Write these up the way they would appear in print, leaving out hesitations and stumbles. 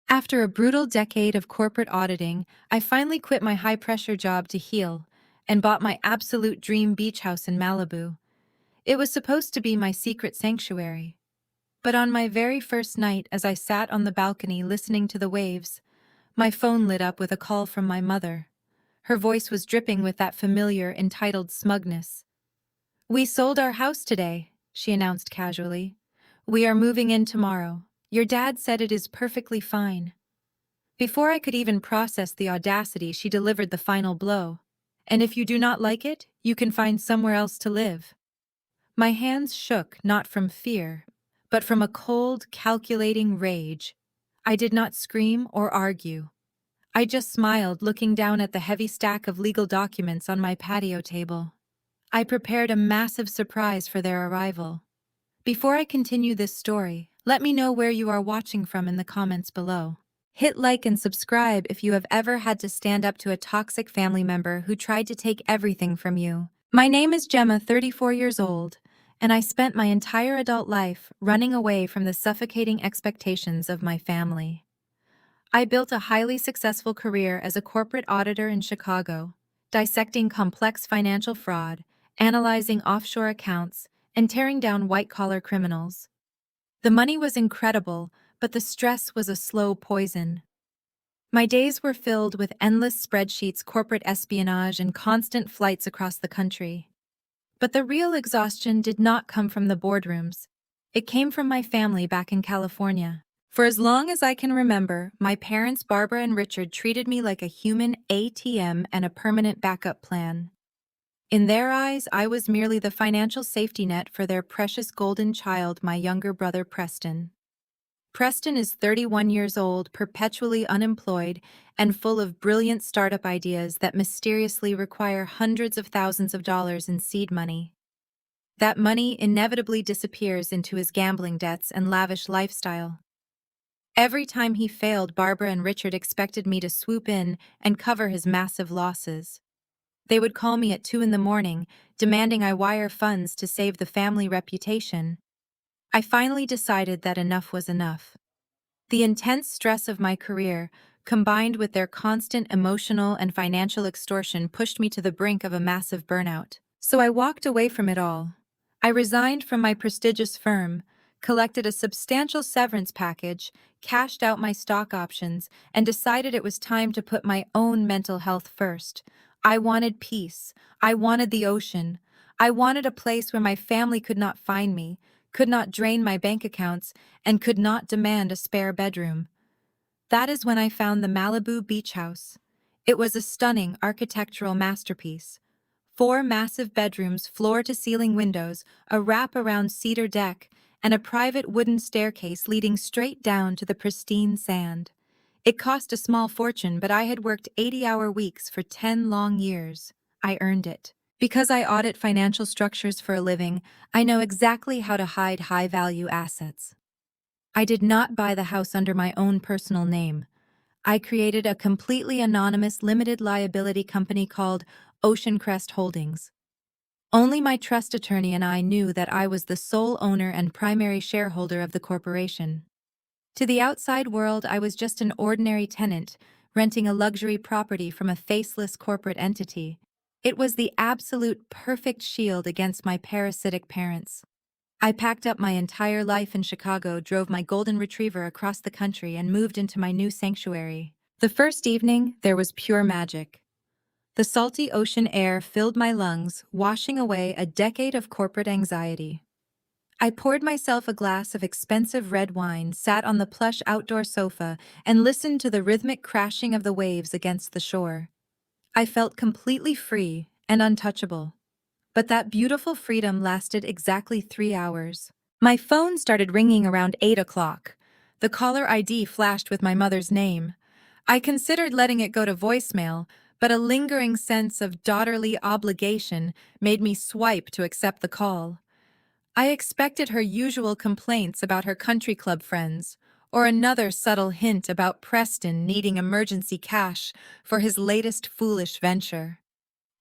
After a brutal decade of corporate auditing, I finally quit my high-pressure job to heal and bought my absolute dream beach house in Malibu. It was supposed to be my secret sanctuary. But on my very first night, as I sat on the balcony listening to the waves, my phone lit up with a call from my mother. Her voice was dripping with that familiar, entitled smugness. "We sold our house today," she announced casually. "We are moving in tomorrow. Your dad said it is perfectly fine." Before I could even process the audacity, she delivered the final blow. "And if you do not like it, you can find somewhere else to live." My hands shook, not from fear, but from a cold, calculating rage. I did not scream or argue. I just smiled, looking down at the heavy stack of legal documents on my patio table. I prepared a massive surprise for their arrival. Before I continue this story, let me know where you are watching from in the comments below. Hit like and subscribe if you have ever had to stand up to a toxic family member who tried to take everything from you. My name is Gemma, 34 years old, and I spent my entire adult life running away from the suffocating expectations of my family. I built a highly successful career as a corporate auditor in Chicago, dissecting complex financial fraud, analyzing offshore accounts, and tearing down white-collar criminals. The money was incredible, but the stress was a slow poison. My days were filled with endless spreadsheets, corporate espionage, and constant flights across the country. But the real exhaustion did not come from the boardrooms. It came from my family back in California. For as long as I can remember, my parents, Barbara and Richard, treated me like a human ATM and a permanent backup plan. In their eyes, I was merely the financial safety net for their precious golden child, my younger brother Preston. Preston is 31 years old, perpetually unemployed, and full of brilliant startup ideas that mysteriously require hundreds of thousands of dollars in seed money. That money inevitably disappears into his gambling debts and lavish lifestyle. Every time he failed, Barbara and Richard expected me to swoop in and cover his massive losses. They would call me at 2 in the morning, demanding I wire funds to save the family reputation. I finally decided that enough was enough. The intense stress of my career, combined with their constant emotional and financial extortion, pushed me to the brink of a massive burnout. So I walked away from it all. I resigned from my prestigious firm, collected a substantial severance package, cashed out my stock options, and decided it was time to put my own mental health first. I wanted peace. I wanted the ocean. I wanted a place where my family could not find me, could not drain my bank accounts, and could not demand a spare bedroom. That is when I found the Malibu beach house. It was a stunning architectural masterpiece. 4 massive bedrooms, floor-to-ceiling windows, a wrap-around cedar deck, and a private wooden staircase leading straight down to the pristine sand. It cost a small fortune, but I had worked 80-hour weeks for 10 long years. I earned it. Because I audit financial structures for a living, I know exactly how to hide high-value assets. I did not buy the house under my own personal name. I created a completely anonymous limited liability company called Ocean Crest Holdings. Only my trust attorney and I knew that I was the sole owner and primary shareholder of the corporation. To the outside world, I was just an ordinary tenant, renting a luxury property from a faceless corporate entity. It was the absolute perfect shield against my parasitic parents. I packed up my entire life in Chicago, drove my golden retriever across the country, and moved into my new sanctuary. The first evening, there was pure magic. The salty ocean air filled my lungs, washing away a decade of corporate anxiety. I poured myself a glass of expensive red wine, sat on the plush outdoor sofa, and listened to the rhythmic crashing of the waves against the shore. I felt completely free and untouchable. But that beautiful freedom lasted exactly 3 hours. My phone started ringing around 8 o'clock. The caller ID flashed with my mother's name. I considered letting it go to voicemail, but a lingering sense of daughterly obligation made me swipe to accept the call. I expected her usual complaints about her country club friends, or another subtle hint about Preston needing emergency cash for his latest foolish venture.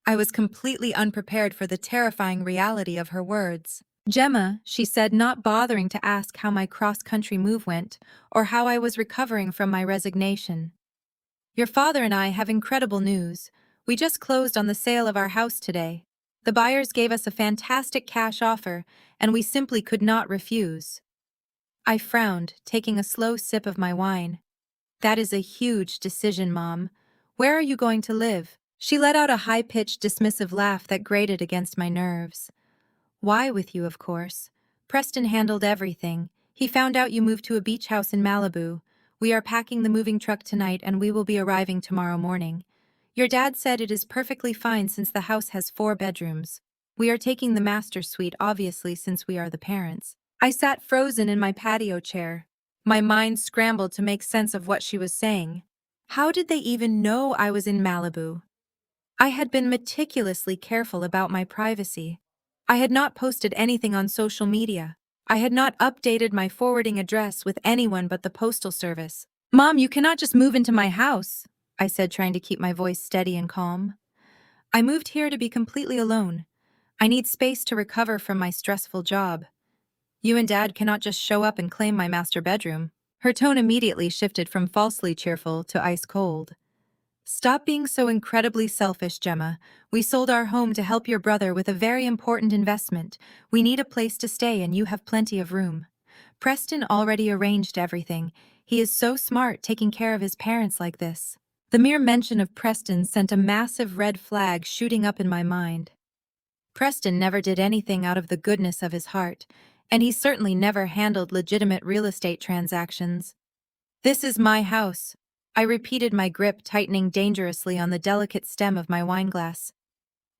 I was completely unprepared for the terrifying reality of her words. Gemma, she said, not bothering to ask how my cross-country move went or how I was recovering from my resignation. Your father and I have incredible news. We just closed on the sale of our house today. The buyers gave us a fantastic cash offer, and we simply could not refuse. I frowned, taking a slow sip of my wine. That is a huge decision, Mom. Where are you going to live? She let out a high-pitched, dismissive laugh that grated against my nerves. Why with you, of course. Preston handled everything. He found out you moved to a beach house in Malibu. We are packing the moving truck tonight and we will be arriving tomorrow morning. Your dad said it is perfectly fine since the house has 4 bedrooms. We are taking the master suite, obviously, since we are the parents. I sat frozen in my patio chair. My mind scrambled to make sense of what she was saying. How did they even know I was in Malibu? I had been meticulously careful about my privacy. I had not posted anything on social media. I had not updated my forwarding address with anyone but the postal service. Mom, you cannot just move into my house, I said, trying to keep my voice steady and calm. I moved here to be completely alone. I need space to recover from my stressful job. You and Dad cannot just show up and claim my master bedroom. Her tone immediately shifted from falsely cheerful to ice cold. Stop being so incredibly selfish, Gemma. We sold our home to help your brother with a very important investment. We need a place to stay and you have plenty of room. Preston already arranged everything. He is so smart taking care of his parents like this. The mere mention of Preston sent a massive red flag shooting up in my mind. Preston never did anything out of the goodness of his heart, and he certainly never handled legitimate real estate transactions. This is my house. I repeated, my grip tightening dangerously on the delicate stem of my wineglass.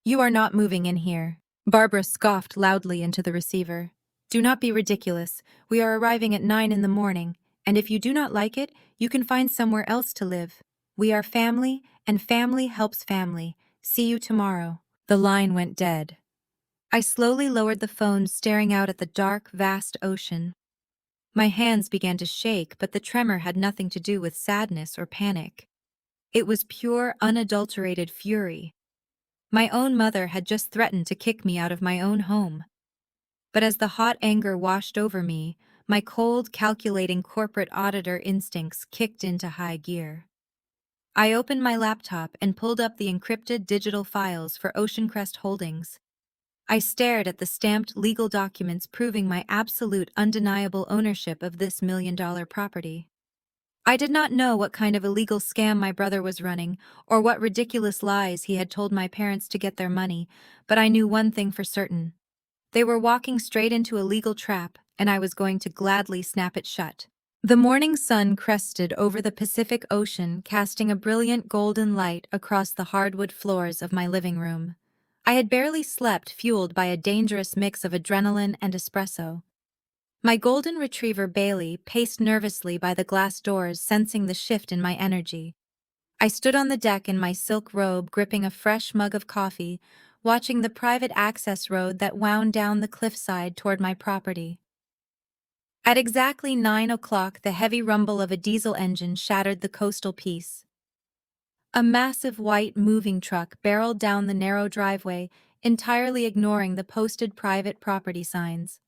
You are not moving in here. Barbara scoffed loudly into the receiver. Do not be ridiculous. We are arriving at 9 in the morning, and if you do not like it, you can find somewhere else to live. We are family, and family helps family. See you tomorrow. The line went dead. I slowly lowered the phone, staring out at the dark, vast ocean. My hands began to shake, but the tremor had nothing to do with sadness or panic. It was pure, unadulterated fury. My own mother had just threatened to kick me out of my own home. But as the hot anger washed over me, my cold, calculating corporate auditor instincts kicked into high gear. I opened my laptop and pulled up the encrypted digital files for Oceancrest Holdings. I stared at the stamped legal documents proving my absolute, undeniable ownership of this million-dollar property. I did not know what kind of illegal scam my brother was running, or what ridiculous lies he had told my parents to get their money, but I knew one thing for certain. They were walking straight into a legal trap, and I was going to gladly snap it shut. The morning sun crested over the Pacific Ocean, casting a brilliant golden light across the hardwood floors of my living room. I had barely slept, fueled by a dangerous mix of adrenaline and espresso. My golden retriever Bailey paced nervously by the glass doors, sensing the shift in my energy. I stood on the deck in my silk robe, gripping a fresh mug of coffee, watching the private access road that wound down the cliffside toward my property. At exactly 9 o'clock, the heavy rumble of a diesel engine shattered the coastal peace. A massive white moving truck barreled down the narrow driveway, entirely ignoring the posted private property signs.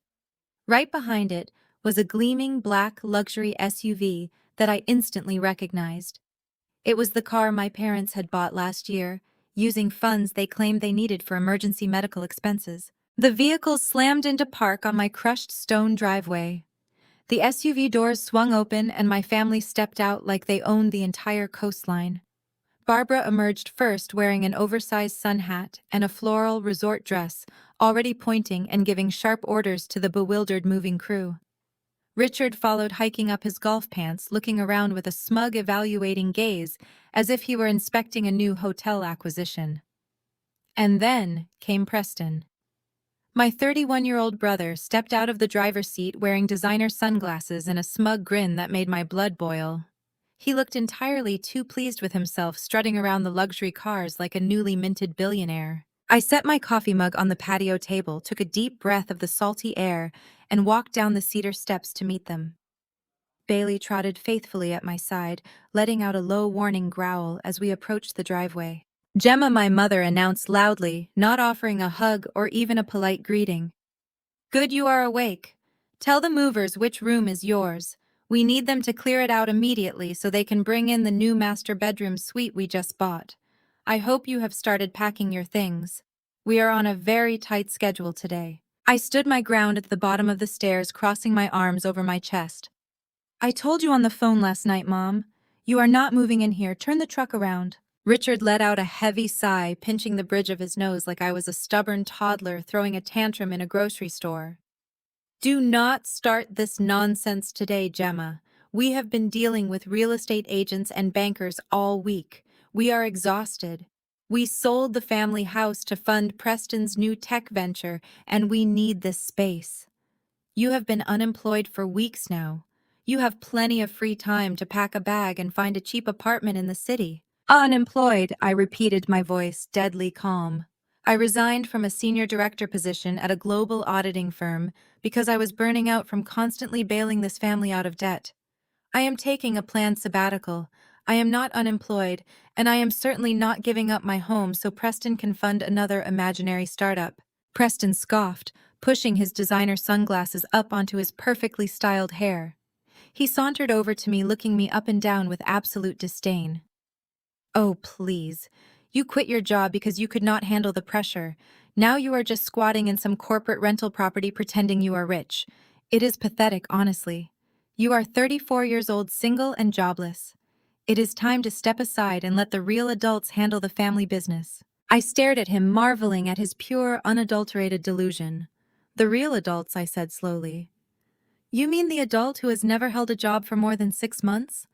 Right behind it was a gleaming black luxury SUV that I instantly recognized. It was the car my parents had bought last year, using funds they claimed they needed for emergency medical expenses. The vehicle slammed into park on my crushed stone driveway. The SUV doors swung open and my family stepped out like they owned the entire coastline. Barbara emerged first, wearing an oversized sun hat and a floral resort dress, already pointing and giving sharp orders to the bewildered moving crew. Richard followed, hiking up his golf pants, looking around with a smug, evaluating gaze, as if he were inspecting a new hotel acquisition. And then came Preston. My 31-year-old brother stepped out of the driver's seat wearing designer sunglasses and a smug grin that made my blood boil. He looked entirely too pleased with himself, strutting around the luxury cars like a newly minted billionaire. I set my coffee mug on the patio table, took a deep breath of the salty air, and walked down the cedar steps to meet them. Bailey trotted faithfully at my side, letting out a low warning growl as we approached the driveway. Gemma, my mother, announced loudly, not offering a hug or even a polite greeting. Good you are awake. Tell the movers which room is yours. We need them to clear it out immediately so they can bring in the new master bedroom suite we just bought. I hope you have started packing your things. We are on a very tight schedule today. I stood my ground at the bottom of the stairs, crossing my arms over my chest. I told you on the phone last night, Mom. You are not moving in here. Turn the truck around. Richard let out a heavy sigh, pinching the bridge of his nose like I was a stubborn toddler throwing a tantrum in a grocery store. Do not start this nonsense today, Gemma. We have been dealing with real estate agents and bankers all week. We are exhausted. We sold the family house to fund Preston's new tech venture, and we need this space. You have been unemployed for weeks now. You have plenty of free time to pack a bag and find a cheap apartment in the city. Unemployed, I repeated, my voice deadly calm. I resigned from a senior director position at a global auditing firm because I was burning out from constantly bailing this family out of debt. I am taking a planned sabbatical. I am not unemployed, and I am certainly not giving up my home so Preston can fund another imaginary startup. Preston scoffed, pushing his designer sunglasses up onto his perfectly styled hair. He sauntered over to me, looking me up and down with absolute disdain. Oh, please. You quit your job because you could not handle the pressure. Now you are just squatting in some corporate rental property pretending you are rich. It is pathetic, honestly. You are 34 years old, single and jobless. It is time to step aside and let the real adults handle the family business. I stared at him, marveling at his pure, unadulterated delusion. The real adults, I said slowly. You mean the adult who has never held a job for more than 6 months?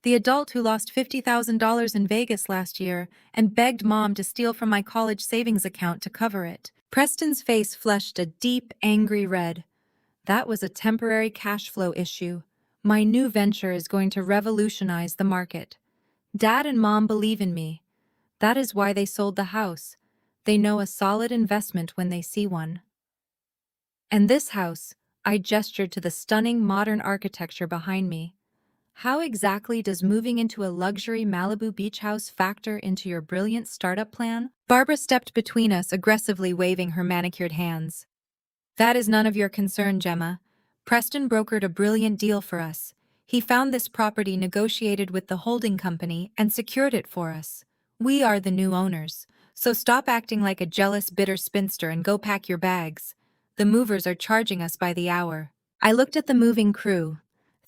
The adult who lost $50,000 in Vegas last year and begged Mom to steal from my college savings account to cover it. Preston's face flushed a deep, angry red. That was a temporary cash flow issue. My new venture is going to revolutionize the market. Dad and Mom believe in me. That is why they sold the house. They know a solid investment when they see one. And this house, I gestured to the stunning modern architecture behind me. How exactly does moving into a luxury Malibu beach house factor into your brilliant startup plan? Barbara stepped between us, aggressively waving her manicured hands. That is none of your concern, Gemma. Preston brokered a brilliant deal for us. He found this property, negotiated with the holding company, and secured it for us. We are the new owners. So stop acting like a jealous, bitter spinster and go pack your bags. The movers are charging us by the hour. I looked at the moving crew.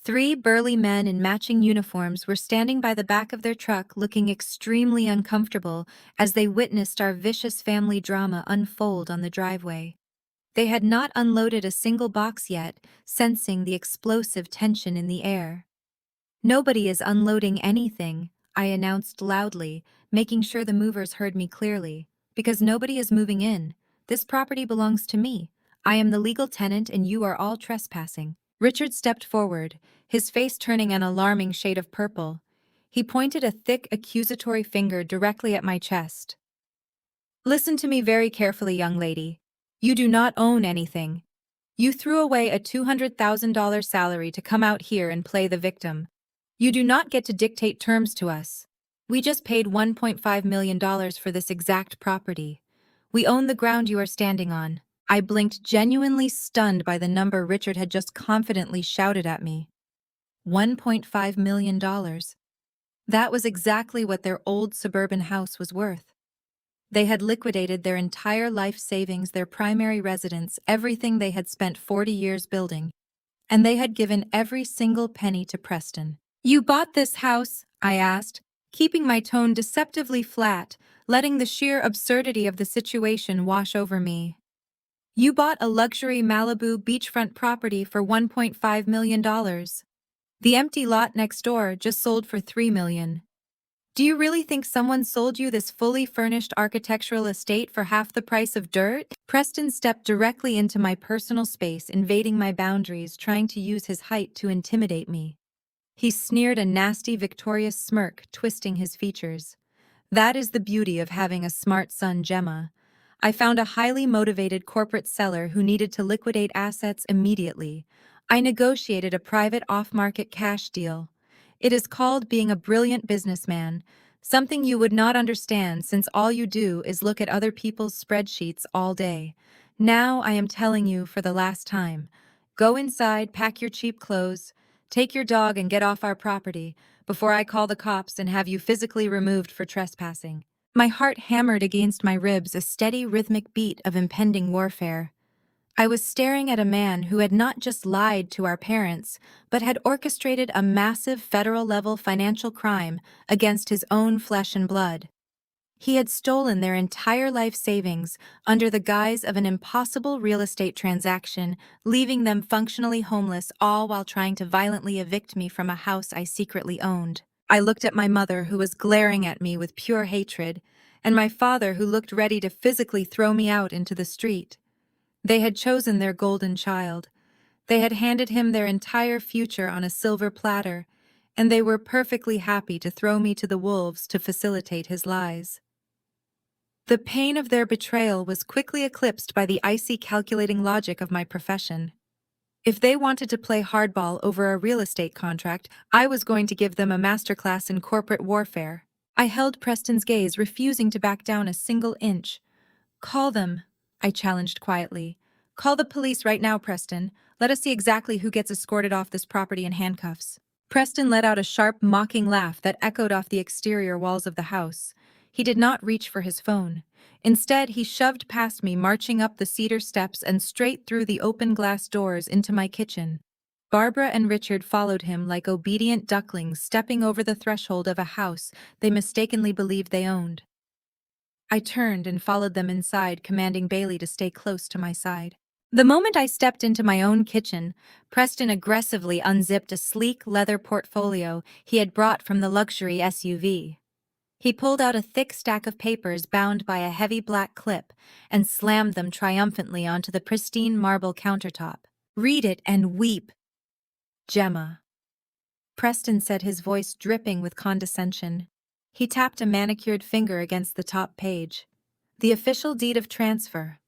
3 burly men in matching uniforms were standing by the back of their truck, looking extremely uncomfortable as they witnessed our vicious family drama unfold on the driveway. They had not unloaded a single box yet, sensing the explosive tension in the air. Nobody is unloading anything, I announced loudly, making sure the movers heard me clearly. Because nobody is moving in. This property belongs to me. I am the legal tenant and you are all trespassing. Richard stepped forward, his face turning an alarming shade of purple. He pointed a thick, accusatory finger directly at my chest. Listen to me very carefully, young lady. You do not own anything. You threw away a $200,000 salary to come out here and play the victim. You do not get to dictate terms to us. We just paid $1.5 million for this exact property. We own the ground you are standing on. I blinked, genuinely stunned by the number Richard had just confidently shouted at me. $1.5 million. That was exactly what their old suburban house was worth. They had liquidated their entire life savings, their primary residence, everything they had spent 40 years building. And they had given every single penny to Preston. You bought this house? I asked, keeping my tone deceptively flat, letting the sheer absurdity of the situation wash over me. You bought a luxury Malibu beachfront property for $1.5 million. The empty lot next door just sold for $3 million. Do you really think someone sold you this fully furnished architectural estate for half the price of dirt? Preston stepped directly into my personal space, invading my boundaries, trying to use his height to intimidate me. He sneered, a nasty, victorious smirk twisting his features. That is the beauty of having a smart son, Gemma. I found a highly motivated corporate seller who needed to liquidate assets immediately. I negotiated a private off-market cash deal. It is called being a brilliant businessman, something you would not understand since all you do is look at other people's spreadsheets all day. Now I am telling you for the last time. Go inside, pack your cheap clothes, take your dog and get off our property before I call the cops and have you physically removed for trespassing." My heart hammered against my ribs, a steady rhythmic beat of impending warfare. I was staring at a man who had not just lied to our parents, but had orchestrated a massive federal-level financial crime against his own flesh and blood. He had stolen their entire life savings under the guise of an impossible real estate transaction, leaving them functionally homeless, all while trying to violently evict me from a house I secretly owned. I looked at my mother, who was glaring at me with pure hatred, and my father, who looked ready to physically throw me out into the street. They had chosen their golden child. They had handed him their entire future on a silver platter, and they were perfectly happy to throw me to the wolves to facilitate his lies. The pain of their betrayal was quickly eclipsed by the icy calculating logic of my profession. If they wanted to play hardball over a real estate contract, I was going to give them a masterclass in corporate warfare. I held Preston's gaze, refusing to back down a single inch. "Call them," I challenged quietly. "Call the police right now, Preston. Let us see exactly who gets escorted off this property in handcuffs." Preston let out a sharp, mocking laugh that echoed off the exterior walls of the house. He did not reach for his phone. Instead, he shoved past me, marching up the cedar steps and straight through the open glass doors into my kitchen. Barbara and Richard followed him like obedient ducklings, stepping over the threshold of a house they mistakenly believed they owned. I turned and followed them inside, commanding Bailey to stay close to my side. The moment I stepped into my own kitchen, Preston aggressively unzipped a sleek leather portfolio he had brought from the luxury SUV. He pulled out a thick stack of papers bound by a heavy black clip and slammed them triumphantly onto the pristine marble countertop. "Read it and weep, Gemma," Preston said, his voice dripping with condescension. He tapped a manicured finger against the top page. "The official deed of transfer.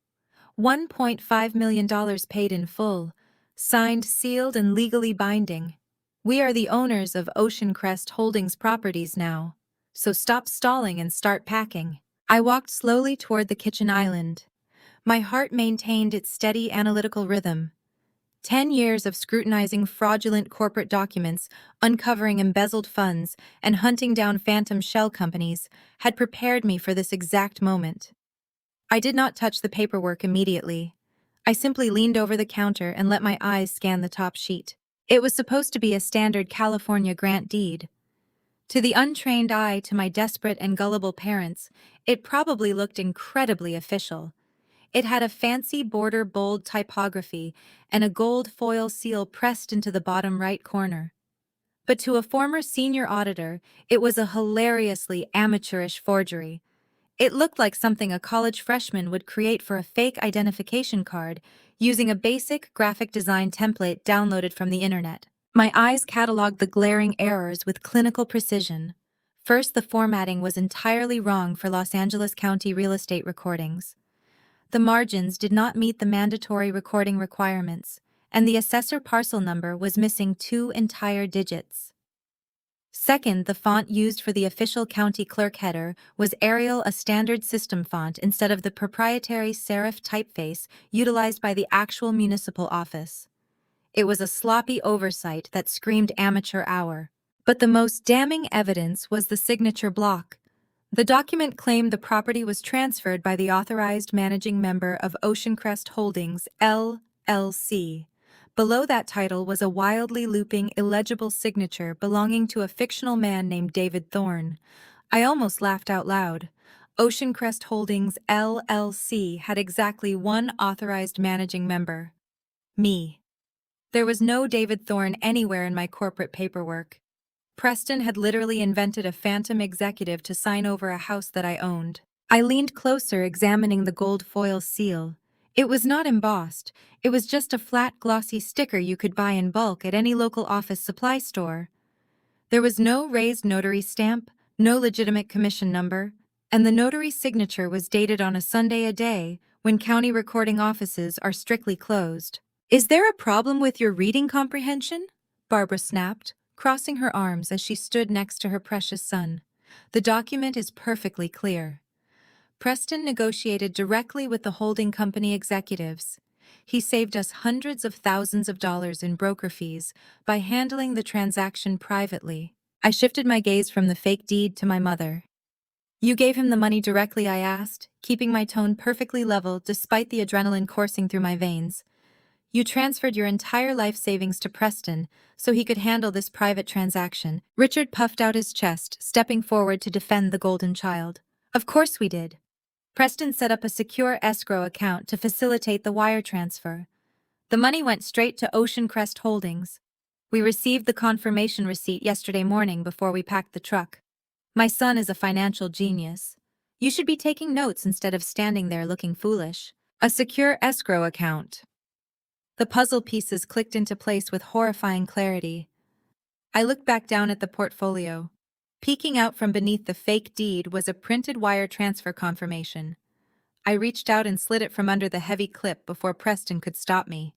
$1.5 million paid in full, signed, sealed, and legally binding. We are the owners of Ocean Crest Holdings properties now, so stop stalling and start packing." I walked slowly toward the kitchen island. My heart maintained its steady analytical rhythm. 10 years of scrutinizing fraudulent corporate documents, uncovering embezzled funds, and hunting down phantom shell companies had prepared me for this exact moment. I did not touch the paperwork immediately. I simply leaned over the counter and let my eyes scan the top sheet. It was supposed to be a standard California grant deed. To the untrained eye, to my desperate and gullible parents, it probably looked incredibly official. It had a fancy border bold typography and a gold foil seal pressed into the bottom right corner. But to a former senior auditor, it was a hilariously amateurish forgery. It looked like something a college freshman would create for a fake identification card using a basic graphic design template downloaded from the internet. My eyes cataloged the glaring errors with clinical precision. First, the formatting was entirely wrong for Los Angeles County real estate recordings. The margins did not meet the mandatory recording requirements, and the assessor parcel number was missing 2 entire digits. Second, the font used for the official county clerk header was Arial, a standard system font, instead of the proprietary serif typeface utilized by the actual municipal office. It was a sloppy oversight that screamed amateur hour. But the most damning evidence was the signature block. The document claimed the property was transferred by the authorized managing member of Ocean Crest Holdings, LLC. Below that title was a wildly looping, illegible signature belonging to a fictional man named David Thorne. I almost laughed out loud. Ocean Crest Holdings, LLC had exactly one authorized managing member. Me. There was no David Thorne anywhere in my corporate paperwork. Preston had literally invented a phantom executive to sign over a house that I owned. I leaned closer, examining the gold foil seal. It was not embossed. It was just a flat, glossy sticker you could buy in bulk at any local office supply store. There was no raised notary stamp, no legitimate commission number, and the notary signature was dated on a Sunday a day, when county recording offices are strictly closed. "Is there a problem with your reading comprehension?" Barbara snapped, crossing her arms as she stood next to her precious son. "The document is perfectly clear." Preston negotiated directly with the holding company executives. He saved us hundreds of thousands of dollars in broker fees by handling the transaction privately. I shifted my gaze from the fake deed to my mother. You gave him the money directly, I asked, keeping my tone perfectly level despite the adrenaline coursing through my veins. You transferred your entire life savings to Preston so he could handle this private transaction. Richard puffed out his chest, stepping forward to defend the golden child. Of course we did. Preston set up a secure escrow account to facilitate the wire transfer. The money went straight to Ocean Crest Holdings. We received the confirmation receipt yesterday morning before we packed the truck. My son is a financial genius. You should be taking notes instead of standing there looking foolish. A secure escrow account. The puzzle pieces clicked into place with horrifying clarity. I looked back down at the portfolio. Peeking out from beneath the fake deed was a printed wire transfer confirmation. I reached out and slid it from under the heavy clip before Preston could stop me.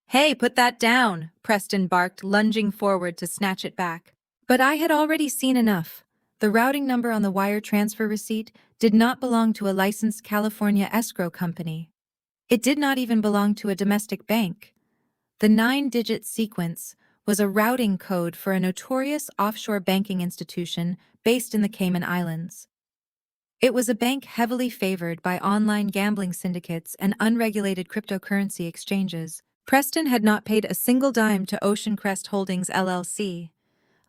Hey, put that down, Preston barked, lunging forward to snatch it back. But I had already seen enough. The routing number on the wire transfer receipt did not belong to a licensed California escrow company. It did not even belong to a domestic bank. The 9-digit sequence was a routing code for a notorious offshore banking institution based in the Cayman Islands. It was a bank heavily favored by online gambling syndicates and unregulated cryptocurrency exchanges. Preston had not paid a single dime to Ocean Crest Holdings LLC.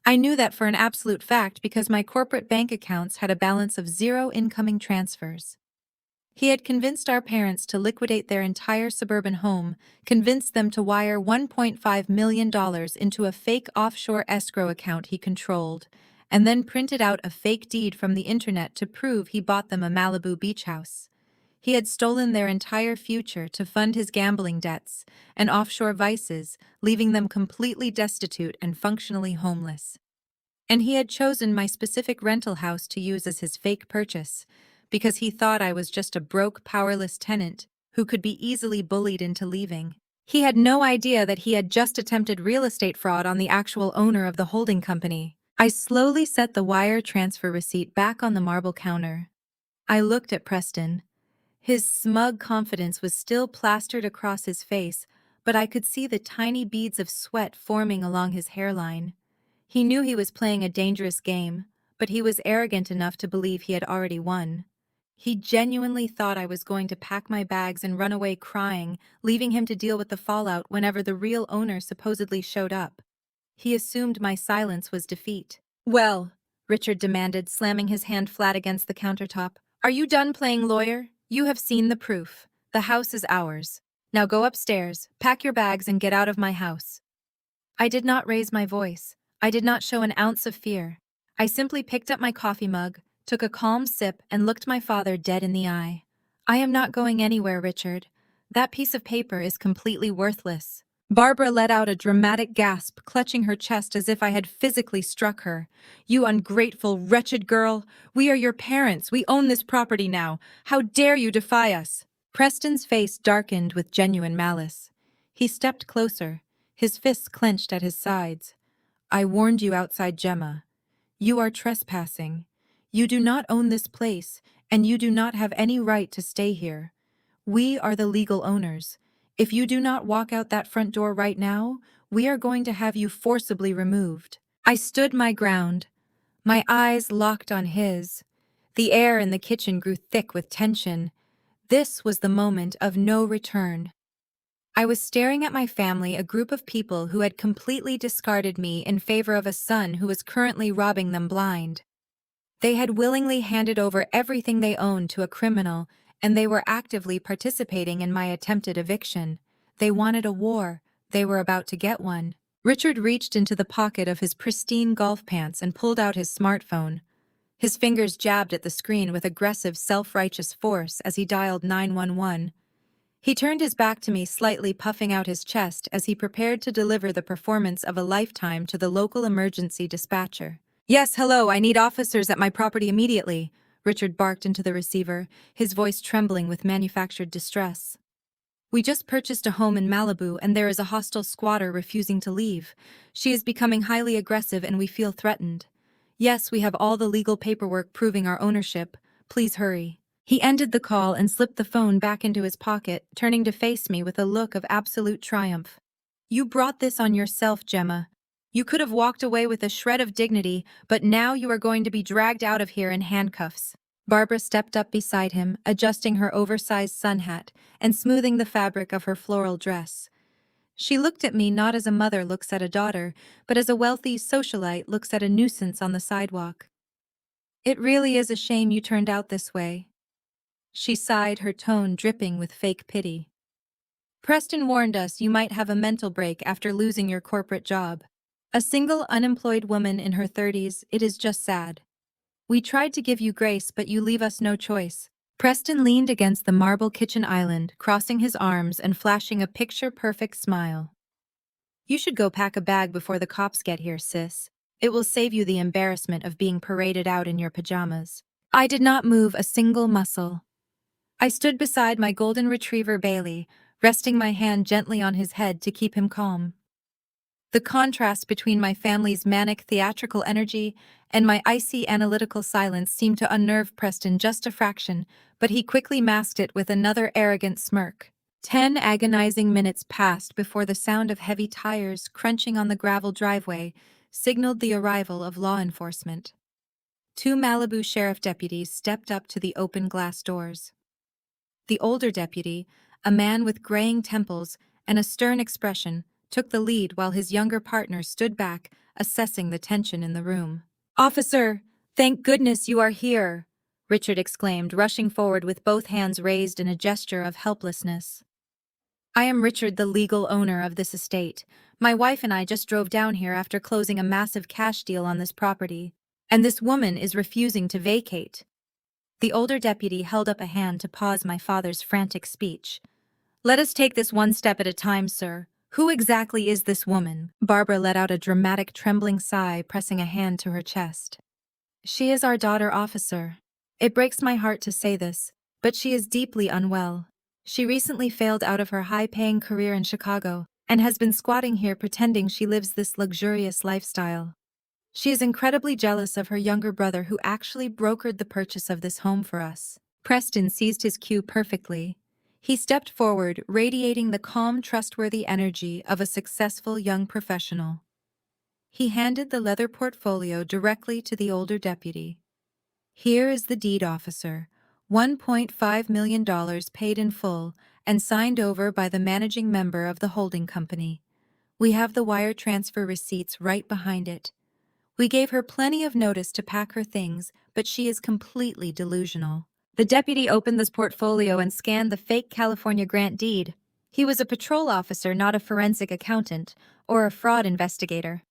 I knew that for an absolute fact because my corporate bank accounts had a balance of 0 incoming transfers. He had convinced our parents to liquidate their entire suburban home, convinced them to wire $1.5 million into a fake offshore escrow account he controlled, and then printed out a fake deed from the internet to prove he bought them a Malibu beach house. He had stolen their entire future to fund his gambling debts and offshore vices, leaving them completely destitute and functionally homeless. And he had chosen my specific rental house to use as his fake purchase, because he thought I was just a broke, powerless tenant who could be easily bullied into leaving. He had no idea that he had just attempted real estate fraud on the actual owner of the holding company. I slowly set the wire transfer receipt back on the marble counter. I looked at Preston. His smug confidence was still plastered across his face, but I could see the tiny beads of sweat forming along his hairline. He knew he was playing a dangerous game, but he was arrogant enough to believe he had already won. He genuinely thought I was going to pack my bags and run away crying, leaving him to deal with the fallout whenever the real owner supposedly showed up. He assumed my silence was defeat. Well, Richard demanded, slamming his hand flat against the countertop, are you done playing lawyer? You have seen the proof. The house is ours. Now go upstairs, pack your bags, and get out of my house. I did not raise my voice. I did not show an ounce of fear. I simply picked up my coffee mug, took a calm sip, and looked my father dead in the eye. I am not going anywhere, Richard. That piece of paper is completely worthless. Barbara let out a dramatic gasp, clutching her chest as if I had physically struck her. You ungrateful, wretched girl! We are your parents. We own this property now. How dare you defy us? Preston's face darkened with genuine malice. He stepped closer, his fists clenched at his sides. I warned you outside, Gemma. You are trespassing. You do not own this place, and you do not have any right to stay here. We are the legal owners. If you do not walk out that front door right now, we are going to have you forcibly removed. I stood my ground, my eyes locked on his. The air in the kitchen grew thick with tension. This was the moment of no return. I was staring at my family, a group of people who had completely discarded me in favor of a son who was currently robbing them blind. They had willingly handed over everything they owned to a criminal, and they were actively participating in my attempted eviction. They wanted a war. They were about to get one. Richard reached into the pocket of his pristine golf pants and pulled out his smartphone. His fingers jabbed at the screen with aggressive, self-righteous force as he dialed 911. He turned his back to me, slightly puffing out his chest as he prepared to deliver the performance of a lifetime to the local emergency dispatcher. Yes, hello, I need officers at my property immediately, Richard barked into the receiver, his voice trembling with manufactured distress. We just purchased a home in Malibu and there is a hostile squatter refusing to leave. She is becoming highly aggressive and we feel threatened. Yes, we have all the legal paperwork proving our ownership. Please hurry. He ended the call and slipped the phone back into his pocket, turning to face me with a look of absolute triumph. You brought this on yourself, Gemma. You could have walked away with a shred of dignity, but now you are going to be dragged out of here in handcuffs. Barbara stepped up beside him, adjusting her oversized sun hat and smoothing the fabric of her floral dress. She looked at me not as a mother looks at a daughter, but as a wealthy socialite looks at a nuisance on the sidewalk. It really is a shame you turned out this way. She sighed, her tone dripping with fake pity. Preston warned us you might have a mental break after losing your corporate job. A single unemployed woman in her 30s, it is just sad. We tried to give you grace, but you leave us no choice. Preston leaned against the marble kitchen island, crossing his arms and flashing a picture-perfect smile. You should go pack a bag before the cops get here, sis. It will save you the embarrassment of being paraded out in your pajamas. I did not move a single muscle. I stood beside my golden retriever Bailey, resting my hand gently on his head to keep him calm. The contrast between my family's manic theatrical energy and my icy analytical silence seemed to unnerve Preston just a fraction, but he quickly masked it with another arrogant smirk. 10 agonizing minutes passed before the sound of heavy tires crunching on the gravel driveway signaled the arrival of law enforcement. 2 Malibu sheriff deputies stepped up to the open glass doors. The older deputy, a man with graying temples and a stern expression, took the lead while his younger partner stood back, assessing the tension in the room. "Officer, thank goodness you are here," Richard exclaimed, rushing forward with both hands raised in a gesture of helplessness. "I am Richard, the legal owner of this estate. My wife and I just drove down here after closing a massive cash deal on this property, and this woman is refusing to vacate." The older deputy held up a hand to pause my father's frantic speech. "Let us take this one step at a time, sir. Who exactly is this woman?" Barbara let out a dramatic trembling sigh, pressing a hand to her chest. "She is our daughter, officer. It breaks my heart to say this, but she is deeply unwell. She recently failed out of her high-paying career in Chicago and has been squatting here pretending she lives this luxurious lifestyle. She is incredibly jealous of her younger brother who actually brokered the purchase of this home for us." Preston seized his cue perfectly. He stepped forward, radiating the calm, trustworthy energy of a successful young professional. He handed the leather portfolio directly to the older deputy. "Here is the deed, officer. $1.5 million paid in full and signed over by the managing member of the holding company. We have the wire transfer receipts right behind it. We gave her plenty of notice to pack her things, but she is completely delusional." The deputy opened this portfolio and scanned the fake California grant deed. He was a patrol officer, not a forensic accountant or a fraud investigator.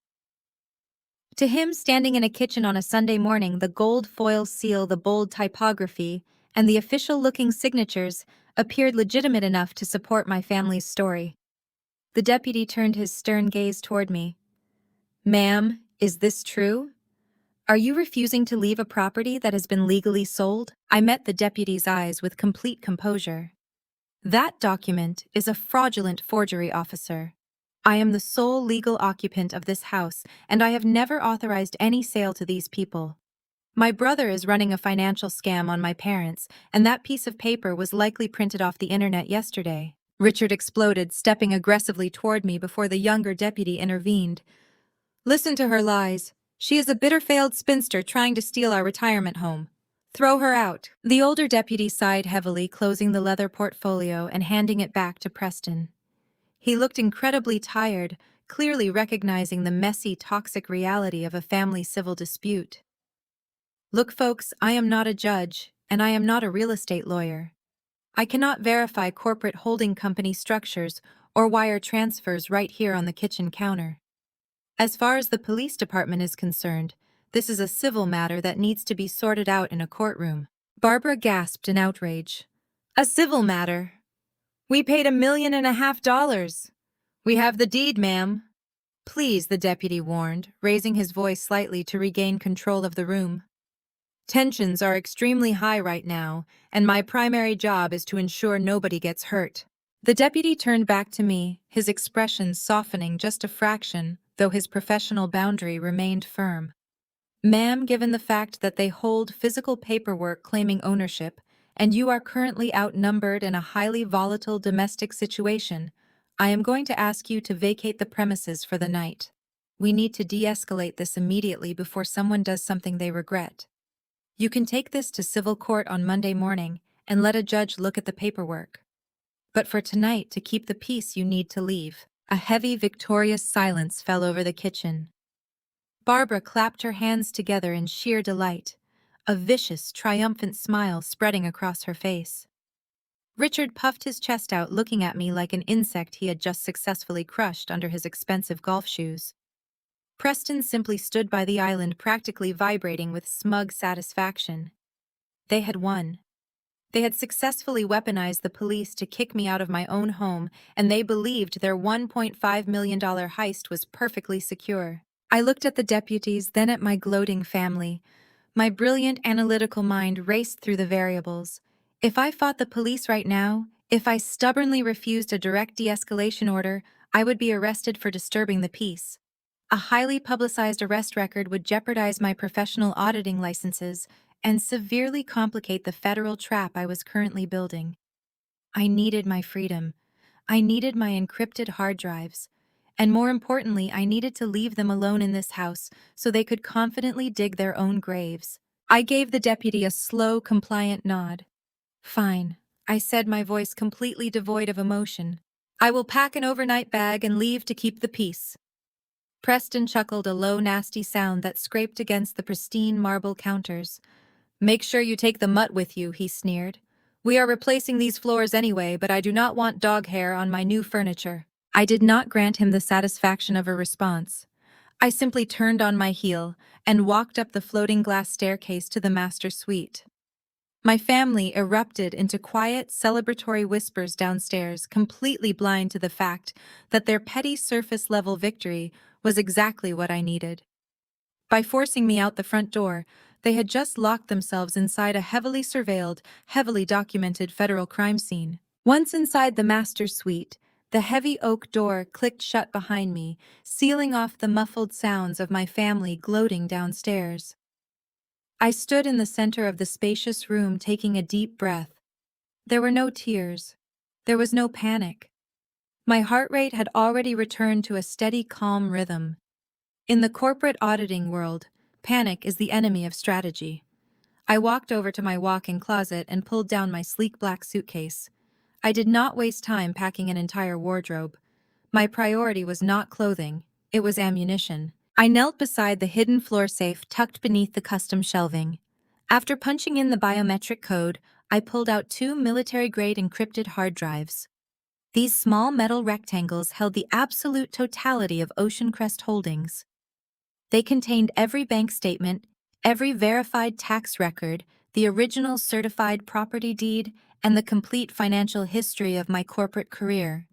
To him, standing in a kitchen on a Sunday morning, the gold foil seal, the bold typography, and the official-looking signatures appeared legitimate enough to support my family's story. The deputy turned his stern gaze toward me. "Ma'am, is this true? Are you refusing to leave a property that has been legally sold?" I met the deputy's eyes with complete composure. "That document is a fraudulent forgery, officer. I am the sole legal occupant of this house, and I have never authorized any sale to these people. My brother is running a financial scam on my parents, and that piece of paper was likely printed off the internet yesterday." Richard exploded, stepping aggressively toward me before the younger deputy intervened. "Listen to her lies. She is a bitter failed spinster trying to steal our retirement home. Throw her out." The older deputy sighed heavily, closing the leather portfolio and handing it back to Preston. He looked incredibly tired, clearly recognizing the messy, toxic reality of a family civil dispute. "Look, folks, I am not a judge, and I am not a real estate lawyer. I cannot verify corporate holding company structures or wire transfers right here on the kitchen counter. As far as the police department is concerned, this is a civil matter that needs to be sorted out in a courtroom." Barbara gasped in outrage. "A civil matter? We paid $1.5 million. We have the deed, ma'am." "Please," the deputy warned, raising his voice slightly to regain control of the room. "Tensions are extremely high right now, and my primary job is to ensure nobody gets hurt." The deputy turned back to me, his expression softening just a fraction, though his professional boundary remained firm. "Ma'am, given the fact that they hold physical paperwork claiming ownership, and you are currently outnumbered in a highly volatile domestic situation, I am going to ask you to vacate the premises for the night. We need to de-escalate this immediately before someone does something they regret. You can take this to civil court on Monday morning and let a judge look at the paperwork. But for tonight, to keep the peace, you need to leave. A heavy, victorious silence fell over the kitchen. Barbara clapped her hands together in sheer delight, a vicious, triumphant smile spreading across her face. Richard puffed his chest out, looking at me like an insect he had just successfully crushed under his expensive golf shoes. Preston simply stood by the island, practically vibrating with smug satisfaction. They had won. They had successfully weaponized the police to kick me out of my own home, and they believed their $1.5 million heist was perfectly secure. I looked at the deputies, then at my gloating family. My brilliant analytical mind raced through the variables. If I fought the police right now, if I stubbornly refused a direct de-escalation order, I would be arrested for disturbing the peace. A highly publicized arrest record would jeopardize my professional auditing licenses and severely complicate the federal trap I was currently building. I needed my freedom. I needed my encrypted hard drives. And more importantly, I needed to leave them alone in this house so they could confidently dig their own graves. I gave the deputy a slow, compliant nod. Fine, I said, my voice completely devoid of emotion. I will pack an overnight bag and leave to keep the peace. Preston chuckled, a low, nasty sound that scraped against the pristine marble counters. Make sure you take the mutt with you, he sneered. We are replacing these floors anyway, but I do not want dog hair on my new furniture. I did not grant him the satisfaction of a response. I simply turned on my heel and walked up the floating glass staircase to the master suite. My family erupted into quiet, celebratory whispers downstairs, completely blind to the fact that their petty surface-level victory was exactly what I needed. By forcing me out the front door, they had just locked themselves inside a heavily surveilled, heavily documented federal crime scene. Once inside the master suite, the heavy oak door clicked shut behind me, sealing off the muffled sounds of my family gloating downstairs. I stood in the center of the spacious room, taking a deep breath. There were no tears. There was no panic. My heart rate had already returned to a steady, calm rhythm. In the corporate auditing world, panic is the enemy of strategy. I walked over to my walk-in closet and pulled down my sleek black suitcase. I did not waste time packing an entire wardrobe. My priority was not clothing, it was ammunition. I knelt beside the hidden floor safe tucked beneath the custom shelving. After punching in the biometric code, I pulled out 2 military-grade encrypted hard drives. These small metal rectangles held the absolute totality of Ocean Crest Holdings. They contained every bank statement, every verified tax record, the original certified property deed, and the complete financial history of my corporate career.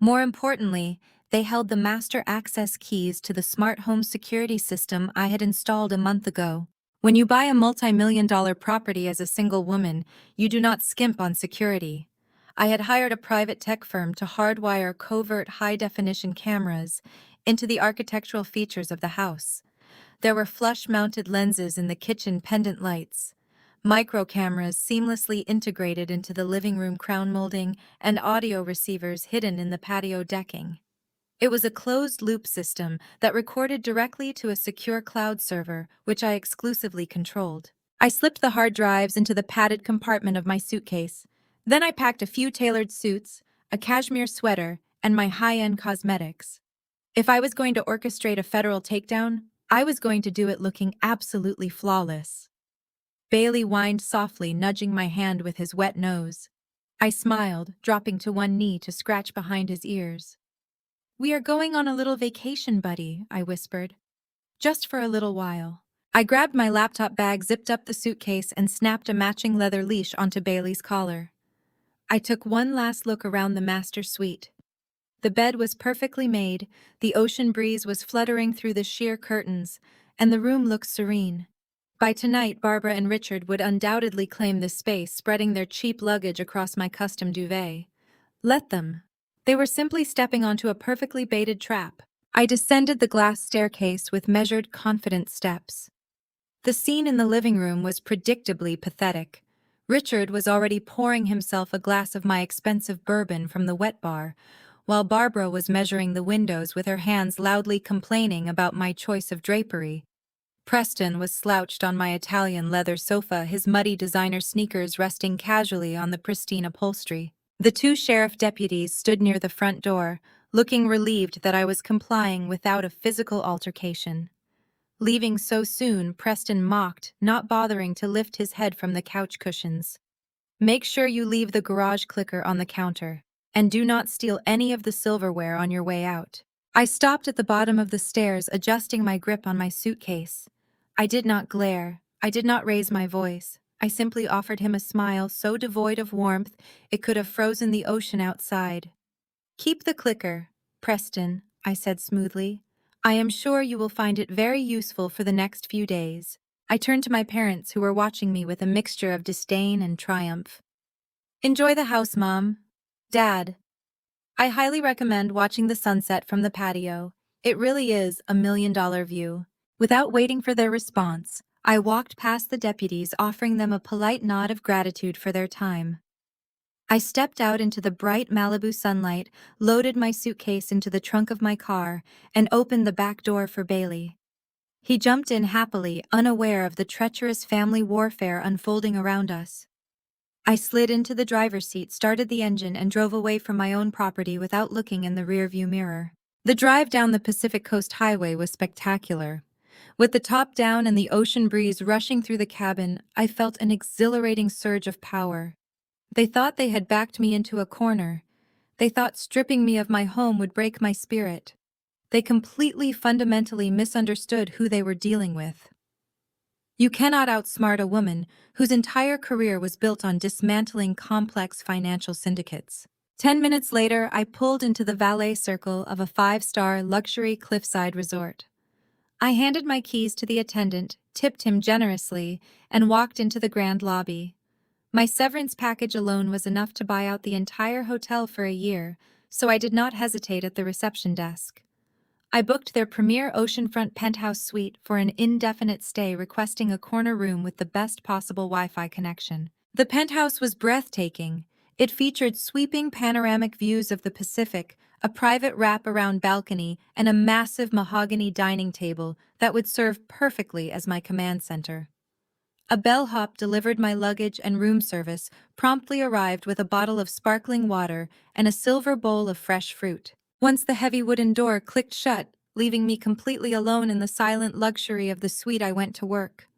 More importantly, they held the master access keys to the smart home security system I had installed a month ago. When you buy a multi-million-dollar property as a single woman, you do not skimp on security. I had hired a private tech firm to hardwire covert high-definition cameras into the architectural features of the house. There were flush-mounted lenses in the kitchen pendant lights, micro cameras seamlessly integrated into the living room crown molding, and audio receivers hidden in the patio decking. It was a closed-loop system that recorded directly to a secure cloud server, which I exclusively controlled. I slipped the hard drives into the padded compartment of my suitcase. Then I packed a few tailored suits, a cashmere sweater, and my high-end cosmetics. If I was going to orchestrate a federal takedown, I was going to do it looking absolutely flawless. Bailey whined softly, nudging my hand with his wet nose. I smiled, dropping to one knee to scratch behind his ears. "We are going on a little vacation, buddy," I whispered. "Just for a little while." I grabbed my laptop bag, zipped up the suitcase, and snapped a matching leather leash onto Bailey's collar. I took one last look around the master suite. The bed was perfectly made, the ocean breeze was fluttering through the sheer curtains, and the room looked serene. By tonight, Barbara and Richard would undoubtedly claim this space, spreading their cheap luggage across my custom duvet. Let them. They were simply stepping onto a perfectly baited trap. I descended the glass staircase with measured, confident steps. The scene in the living room was predictably pathetic. Richard was already pouring himself a glass of my expensive bourbon from the wet bar, while Barbara was measuring the windows with her hands loudly complaining about my choice of drapery. Preston was slouched on my Italian leather sofa, his muddy designer sneakers resting casually on the pristine upholstery. The two sheriff deputies stood near the front door, looking relieved that I was complying without a physical altercation. Leaving so soon, Preston mocked, not bothering to lift his head from the couch cushions. Make sure you leave the garage clicker on the counter, and do not steal any of the silverware on your way out. I stopped at the bottom of the stairs, adjusting my grip on my suitcase. I did not glare. I did not raise my voice. I simply offered him a smile so devoid of warmth it could have frozen the ocean outside. Keep the clicker, Preston, I said smoothly. I am sure you will find it very useful for the next few days. I turned to my parents, who were watching me with a mixture of disdain and triumph. Enjoy the house, Mom. Dad. I highly recommend watching the sunset from the patio. It really is $1 million view. Without waiting for their response, I walked past the deputies, offering them a polite nod of gratitude for their time. I stepped out into the bright Malibu sunlight, loaded my suitcase into the trunk of my car, and opened the back door for Bailey. He jumped in happily, unaware of the treacherous family warfare unfolding around us. I slid into the driver's seat, started the engine, and drove away from my own property without looking in the rearview mirror. The drive down the Pacific Coast Highway was spectacular. With the top down and the ocean breeze rushing through the cabin, I felt an exhilarating surge of power. They thought they had backed me into a corner. They thought stripping me of my home would break my spirit. They completely, fundamentally misunderstood who they were dealing with. You cannot outsmart a woman whose entire career was built on dismantling complex financial syndicates. 10 minutes later, I pulled into the valet circle of a 5-star luxury cliffside resort. I handed my keys to the attendant, tipped him generously, and walked into the grand lobby. My severance package alone was enough to buy out the entire hotel for a year, so I did not hesitate at the reception desk. I booked their premier oceanfront penthouse suite for an indefinite stay, requesting a corner room with the best possible Wi-Fi connection. The penthouse was breathtaking. It featured sweeping panoramic views of the Pacific, a private wrap-around balcony, and a massive mahogany dining table that would serve perfectly as my command center. A bellhop delivered my luggage, and room service promptly arrived with a bottle of sparkling water and a silver bowl of fresh fruit. Once the heavy wooden door clicked shut, leaving me completely alone in the silent luxury of the suite, I went to work.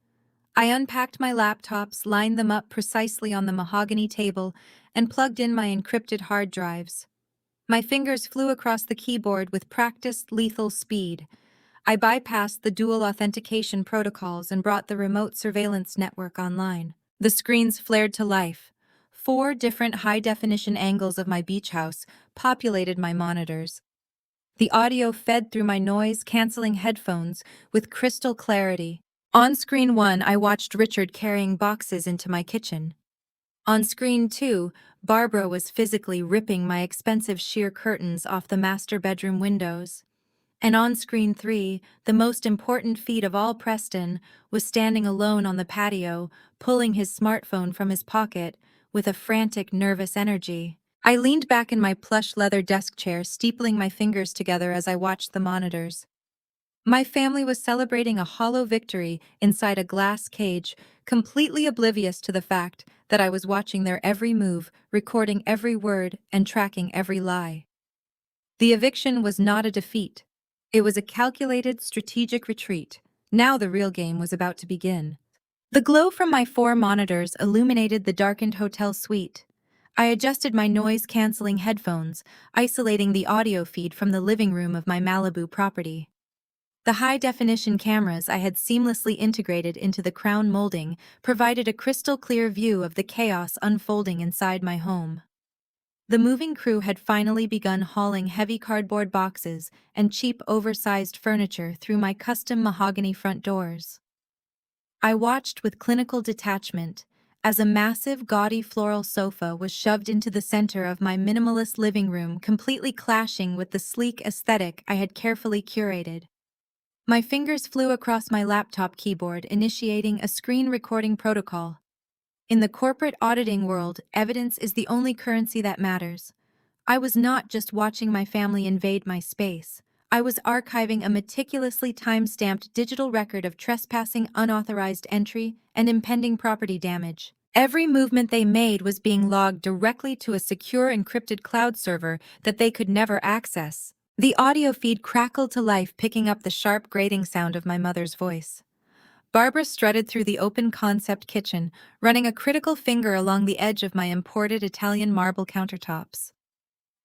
I unpacked my laptops, lined them up precisely on the mahogany table, and plugged in my encrypted hard drives. My fingers flew across the keyboard with practiced, lethal speed. I bypassed the dual authentication protocols and brought the remote surveillance network online. The screens flared to life. 4 different high-definition angles of my beach house populated my monitors. The audio fed through my noise-canceling headphones with crystal clarity. On screen 1, I watched Richard carrying boxes into my kitchen. On screen 2, Barbara was physically ripping my expensive sheer curtains off the master bedroom windows. And on screen 3, the most important feat of all, Preston was standing alone on the patio, pulling his smartphone from his pocket with a frantic, nervous energy. I leaned back in my plush leather desk chair, steepling my fingers together as I watched the monitors. My family was celebrating a hollow victory inside a glass cage, completely oblivious to the fact that I was watching their every move, recording every word, and tracking every lie. The eviction was not a defeat. It was a calculated, strategic retreat. Now the real game was about to begin. The glow from my 4 monitors illuminated the darkened hotel suite. I adjusted my noise-canceling headphones, isolating the audio feed from the living room of my Malibu property. The high-definition cameras I had seamlessly integrated into the crown molding provided a crystal-clear view of the chaos unfolding inside my home. The moving crew had finally begun hauling heavy cardboard boxes and cheap, oversized furniture through my custom mahogany front doors. I watched with clinical detachment as a massive, gaudy floral sofa was shoved into the center of my minimalist living room, completely clashing with the sleek aesthetic I had carefully curated. My fingers flew across my laptop keyboard, initiating a screen recording protocol. In the corporate auditing world, evidence is the only currency that matters. I was not just watching my family invade my space. I was archiving a meticulously time-stamped digital record of trespassing, unauthorized entry, and impending property damage. Every movement they made was being logged directly to a secure encrypted cloud server that they could never access. The audio feed crackled to life, picking up the sharp grating sound of my mother's voice. Barbara strutted through the open-concept kitchen, running a critical finger along the edge of my imported Italian marble countertops.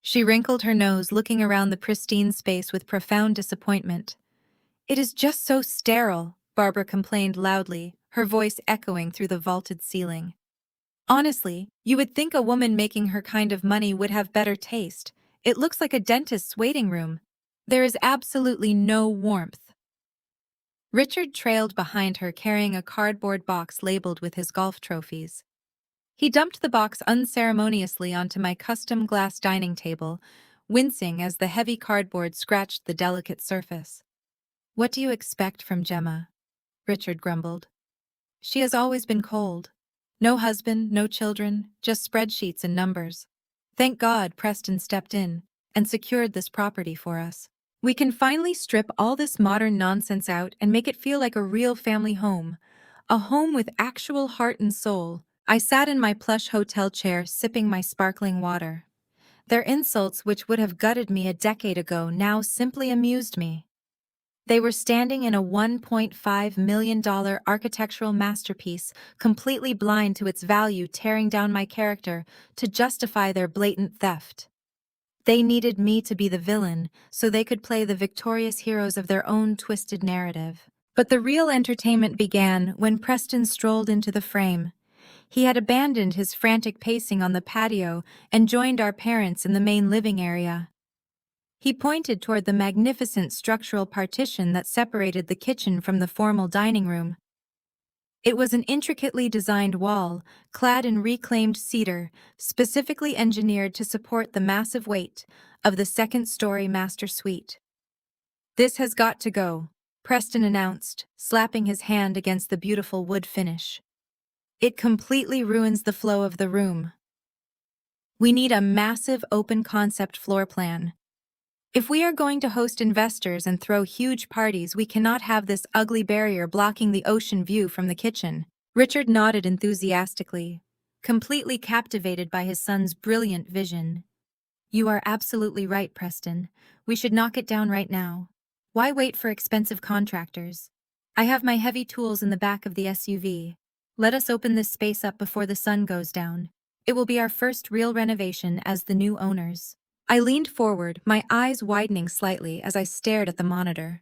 She wrinkled her nose, looking around the pristine space with profound disappointment. "It is just so sterile," Barbara complained loudly, her voice echoing through the vaulted ceiling. "Honestly, you would think a woman making her kind of money would have better taste. It looks like a dentist's waiting room. There is absolutely no warmth." Richard trailed behind her, carrying a cardboard box labeled with his golf trophies. He dumped the box unceremoniously onto my custom glass dining table, wincing as the heavy cardboard scratched the delicate surface. "What do you expect from Gemma?" Richard grumbled. "She has always been cold. No husband, no children, just spreadsheets and numbers. Thank God Preston stepped in and secured this property for us. We can finally strip all this modern nonsense out and make it feel like a real family home. A home with actual heart and soul." I sat in my plush hotel chair, sipping my sparkling water. Their insults, which would have gutted me a decade ago, now simply amused me. They were standing in a $1.5 million architectural masterpiece, completely blind to its value, tearing down my character to justify their blatant theft. They needed me to be the villain, so they could play the victorious heroes of their own twisted narrative. But the real entertainment began when Preston strolled into the frame. He had abandoned his frantic pacing on the patio and joined our parents in the main living area. He pointed toward the magnificent structural partition that separated the kitchen from the formal dining room. It was an intricately designed wall, clad in reclaimed cedar, specifically engineered to support the massive weight of the second-story master suite. "This has got to go," Preston announced, slapping his hand against the beautiful wood finish. "It completely ruins the flow of the room. We need a massive open-concept floor plan. If we are going to host investors and throw huge parties, we cannot have this ugly barrier blocking the ocean view from the kitchen." Richard nodded enthusiastically, completely captivated by his son's brilliant vision. "You are absolutely right, Preston. We should knock it down right now. Why wait for expensive contractors? I have my heavy tools in the back of the SUV. Let us open this space up before the sun goes down. It will be our first real renovation as the new owners." I leaned forward, my eyes widening slightly as I stared at the monitor.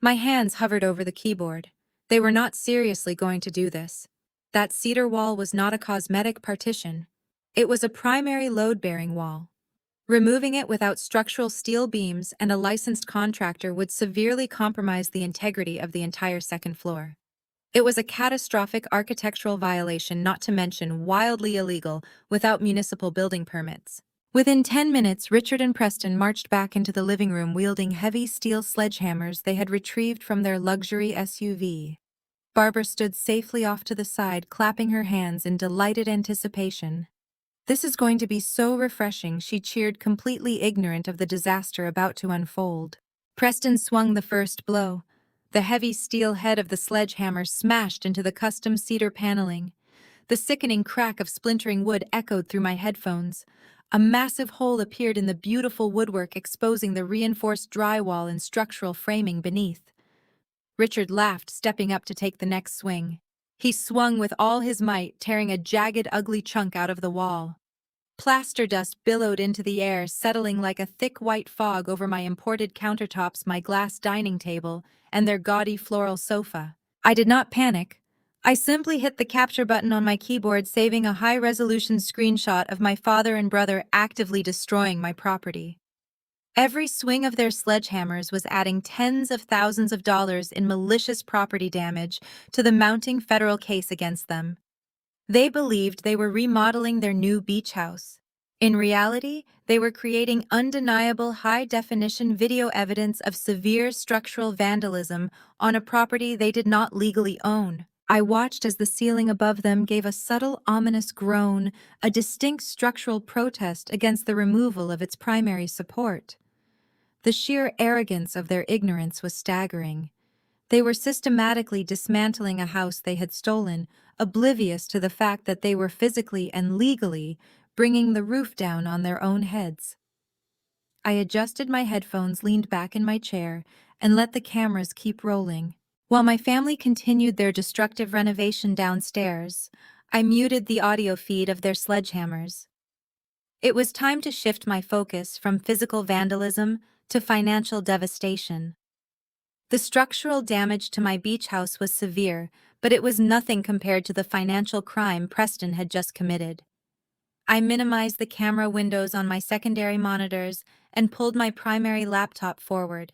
My hands hovered over the keyboard. They were not seriously going to do this. That cedar wall was not a cosmetic partition. It was a primary load-bearing wall. Removing it without structural steel beams and a licensed contractor would severely compromise the integrity of the entire second floor. It was a catastrophic architectural violation, not to mention wildly illegal, without municipal building permits. Within 10 minutes, Richard and Preston marched back into the living room wielding heavy steel sledgehammers they had retrieved from their luxury SUV. Barbara stood safely off to the side, clapping her hands in delighted anticipation. "This is going to be so refreshing," she cheered, completely ignorant of the disaster about to unfold. Preston swung the first blow. The heavy steel head of the sledgehammer smashed into the custom cedar paneling. The sickening crack of splintering wood echoed through my headphones. A massive hole appeared in the beautiful woodwork, exposing the reinforced drywall and structural framing beneath. Richard laughed, stepping up to take the next swing. He swung with all his might, tearing a jagged, ugly chunk out of the wall. Plaster dust billowed into the air, settling like a thick white fog over my imported countertops, my glass dining table, and their gaudy floral sofa. I did not panic. I simply hit the capture button on my keyboard, saving a high-resolution screenshot of my father and brother actively destroying my property. Every swing of their sledgehammers was adding tens of thousands of dollars in malicious property damage to the mounting federal case against them. They believed they were remodeling their new beach house. In reality, they were creating undeniable high-definition video evidence of severe structural vandalism on a property they did not legally own. I watched as the ceiling above them gave a subtle, ominous groan, a distinct structural protest against the removal of its primary support. The sheer arrogance of their ignorance was staggering. They were systematically dismantling a house they had stolen, oblivious to the fact that they were physically and legally bringing the roof down on their own heads. I adjusted my headphones, leaned back in my chair, and let the cameras keep rolling. While my family continued their destructive renovation downstairs, I muted the audio feed of their sledgehammers. It was time to shift my focus from physical vandalism to financial devastation. The structural damage to my beach house was severe, but it was nothing compared to the financial crime Preston had just committed. I minimized the camera windows on my secondary monitors and pulled my primary laptop forward.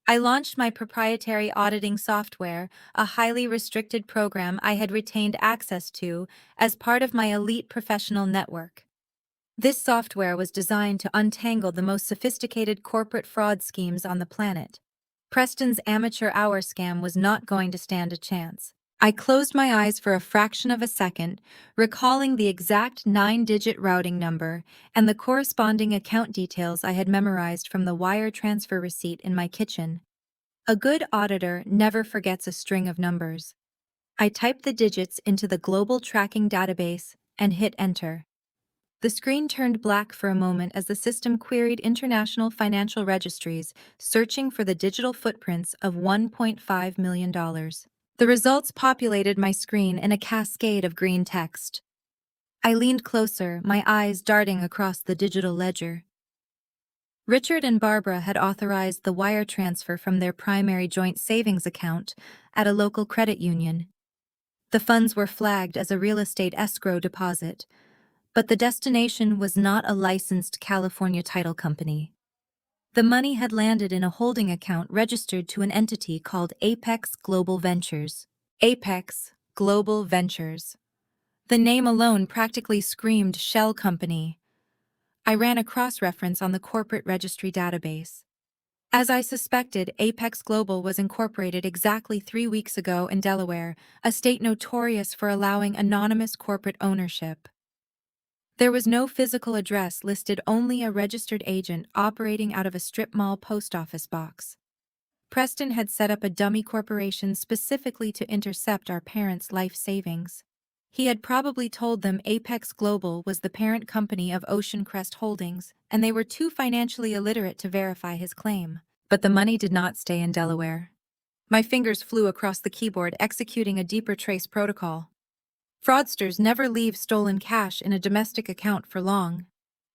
I launched my proprietary auditing software, a highly restricted program I had retained access to as part of my elite professional network. This software was designed to untangle the most sophisticated corporate fraud schemes on the planet. Preston's amateur hour scam was not going to stand a chance. I closed my eyes for a fraction of a second, recalling the exact 9-digit routing number and the corresponding account details I had memorized from the wire transfer receipt in my kitchen. A good auditor never forgets a string of numbers. I typed the digits into the global tracking database and hit enter. The screen turned black for a moment as the system queried international financial registries, searching for the digital footprints of $1.5 million. The results populated my screen in a cascade of green text. I leaned closer, my eyes darting across the digital ledger. Richard and Barbara had authorized the wire transfer from their primary joint savings account at a local credit union. The funds were flagged as a real estate escrow deposit, but the destination was not a licensed California title company. The money had landed in a holding account registered to an entity called Apex Global Ventures. Apex Global Ventures. The name alone practically screamed shell company. I ran a cross-reference on the corporate registry database. As I suspected, Apex Global was incorporated exactly 3 weeks ago in Delaware, a state notorious for allowing anonymous corporate ownership. There was no physical address listed, only a registered agent operating out of a strip mall post office box. Preston had set up a dummy corporation specifically to intercept our parents' life savings. He had probably told them Apex Global was the parent company of Ocean Crest Holdings, and they were too financially illiterate to verify his claim. But the money did not stay in Delaware. My fingers flew across the keyboard, executing a deeper trace protocol. Fraudsters never leave stolen cash in a domestic account for long.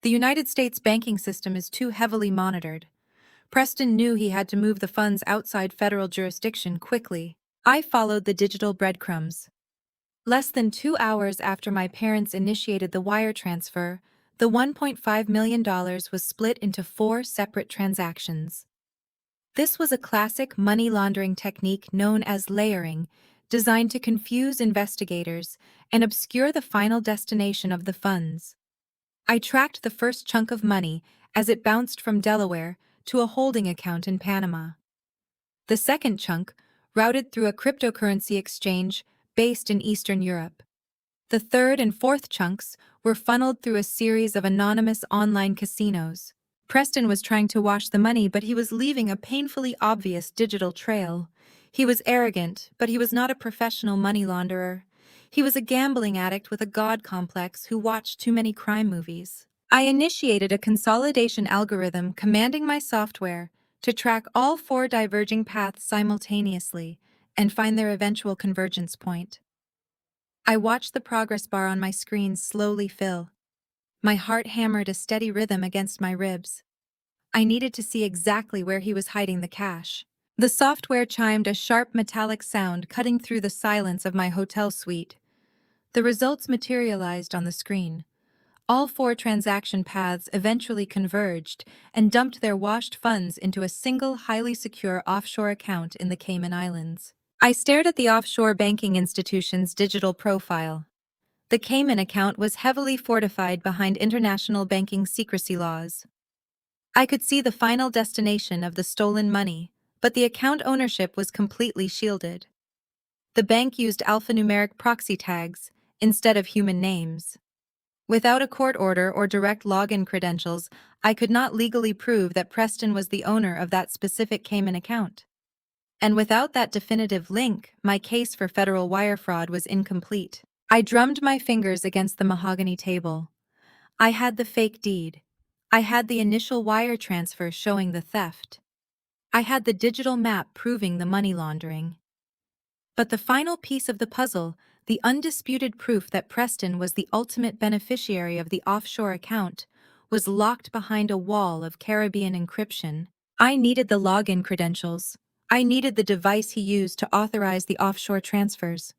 The United States banking system is too heavily monitored. Preston knew he had to move the funds outside federal jurisdiction quickly. I followed the digital breadcrumbs. Less than 2 hours after my parents initiated the wire transfer, the $1.5 million was split into 4 separate transactions. This was a classic money laundering technique known as layering, designed to confuse investigators and obscure the final destination of the funds. I tracked the first chunk of money as it bounced from Delaware to a holding account in Panama. The second chunk routed through a cryptocurrency exchange based in Eastern Europe. The third and fourth chunks were funneled through a series of anonymous online casinos. Preston was trying to wash the money, but he was leaving a painfully obvious digital trail. He was arrogant, but he was not a professional money launderer. He was a gambling addict with a god complex who watched too many crime movies. I initiated a consolidation algorithm commanding my software to track all 4 diverging paths simultaneously and find their eventual convergence point. I watched the progress bar on my screen slowly fill. My heart hammered a steady rhythm against my ribs. I needed to see exactly where he was hiding the cash. The software chimed a sharp metallic sound cutting through the silence of my hotel suite. The results materialized on the screen. All 4 transaction paths eventually converged and dumped their washed funds into a single highly secure offshore account in the Cayman Islands. I stared at the offshore banking institution's digital profile. The Cayman account was heavily fortified behind international banking secrecy laws. I could see the final destination of the stolen money, but the account ownership was completely shielded. The bank used alphanumeric proxy tags instead of human names. Without a court order or direct login credentials, I could not legally prove that Preston was the owner of that specific Cayman account. And without that definitive link, my case for federal wire fraud was incomplete. I drummed my fingers against the mahogany table. I had the fake deed. I had the initial wire transfer showing the theft. I had the digital map proving the money laundering. But the final piece of the puzzle, the undisputed proof that Preston was the ultimate beneficiary of the offshore account, was locked behind a wall of Caribbean encryption. I needed the login credentials. I needed the device he used to authorize the offshore transfers.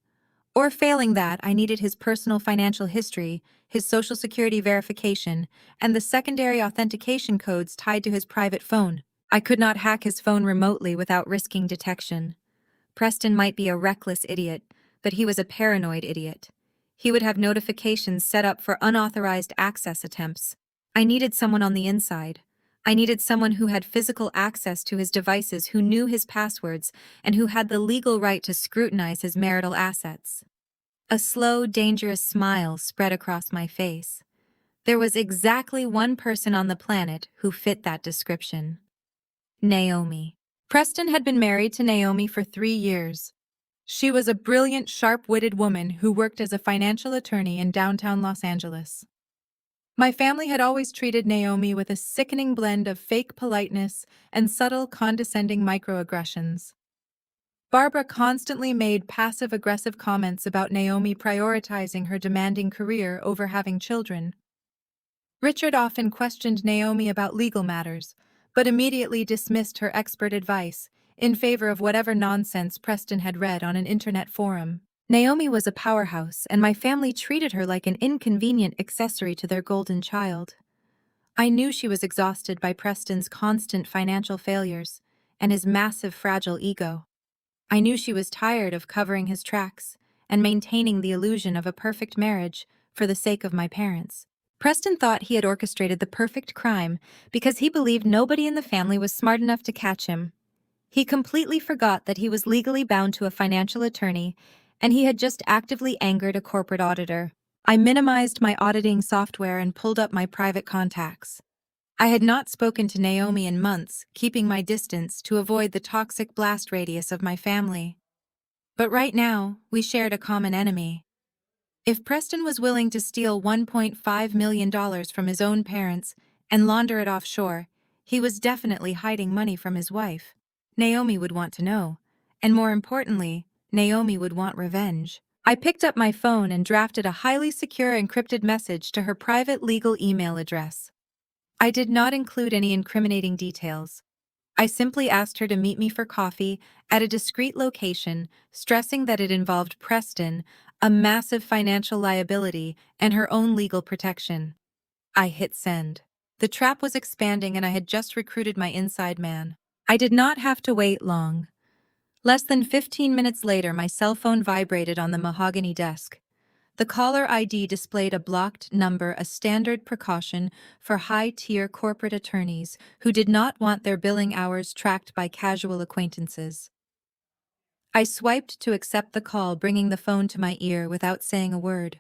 Or failing that, I needed his personal financial history, his social security verification, and the secondary authentication codes tied to his private phone. I could not hack his phone remotely without risking detection. Preston might be a reckless idiot, but he was a paranoid idiot. He would have notifications set up for unauthorized access attempts. I needed someone on the inside. I needed someone who had physical access to his devices, who knew his passwords, and who had the legal right to scrutinize his marital assets. A slow, dangerous smile spread across my face. There was exactly one person on the planet who fit that description. Naomi. Preston had been married to Naomi for 3 years. She was a brilliant, sharp-witted woman who worked as a financial attorney in downtown Los Angeles. My family had always treated Naomi with a sickening blend of fake politeness and subtle, condescending microaggressions. Barbara constantly made passive-aggressive comments about Naomi prioritizing her demanding career over having children. Richard often questioned Naomi about legal matters, but immediately dismissed her expert advice in favor of whatever nonsense Preston had read on an internet forum. Naomi was a powerhouse, and my family treated her like an inconvenient accessory to their golden child. I knew she was exhausted by Preston's constant financial failures and his massive fragile ego. I knew she was tired of covering his tracks and maintaining the illusion of a perfect marriage for the sake of my parents. Preston thought he had orchestrated the perfect crime because he believed nobody in the family was smart enough to catch him. He completely forgot that he was legally bound to a financial attorney, and he had just actively angered a corporate auditor. I minimized my auditing software and pulled up my private contacts. I had not spoken to Naomi in months, keeping my distance to avoid the toxic blast radius of my family. But right now, we shared a common enemy. If Preston was willing to steal $1.5 million from his own parents and launder it offshore, he was definitely hiding money from his wife. Naomi would want to know. And more importantly, Naomi would want revenge. I picked up my phone and drafted a highly secure encrypted message to her private legal email address. I did not include any incriminating details. I simply asked her to meet me for coffee at a discreet location, stressing that it involved Preston, a massive financial liability, and her own legal protection. I hit send. The trap was expanding, and I had just recruited my inside man. I did not have to wait long. Less than 15 minutes later, my cell phone vibrated on the mahogany desk. The caller ID displayed a blocked number, a standard precaution for high-tier corporate attorneys who did not want their billing hours tracked by casual acquaintances. I swiped to accept the call, bringing the phone to my ear without saying a word.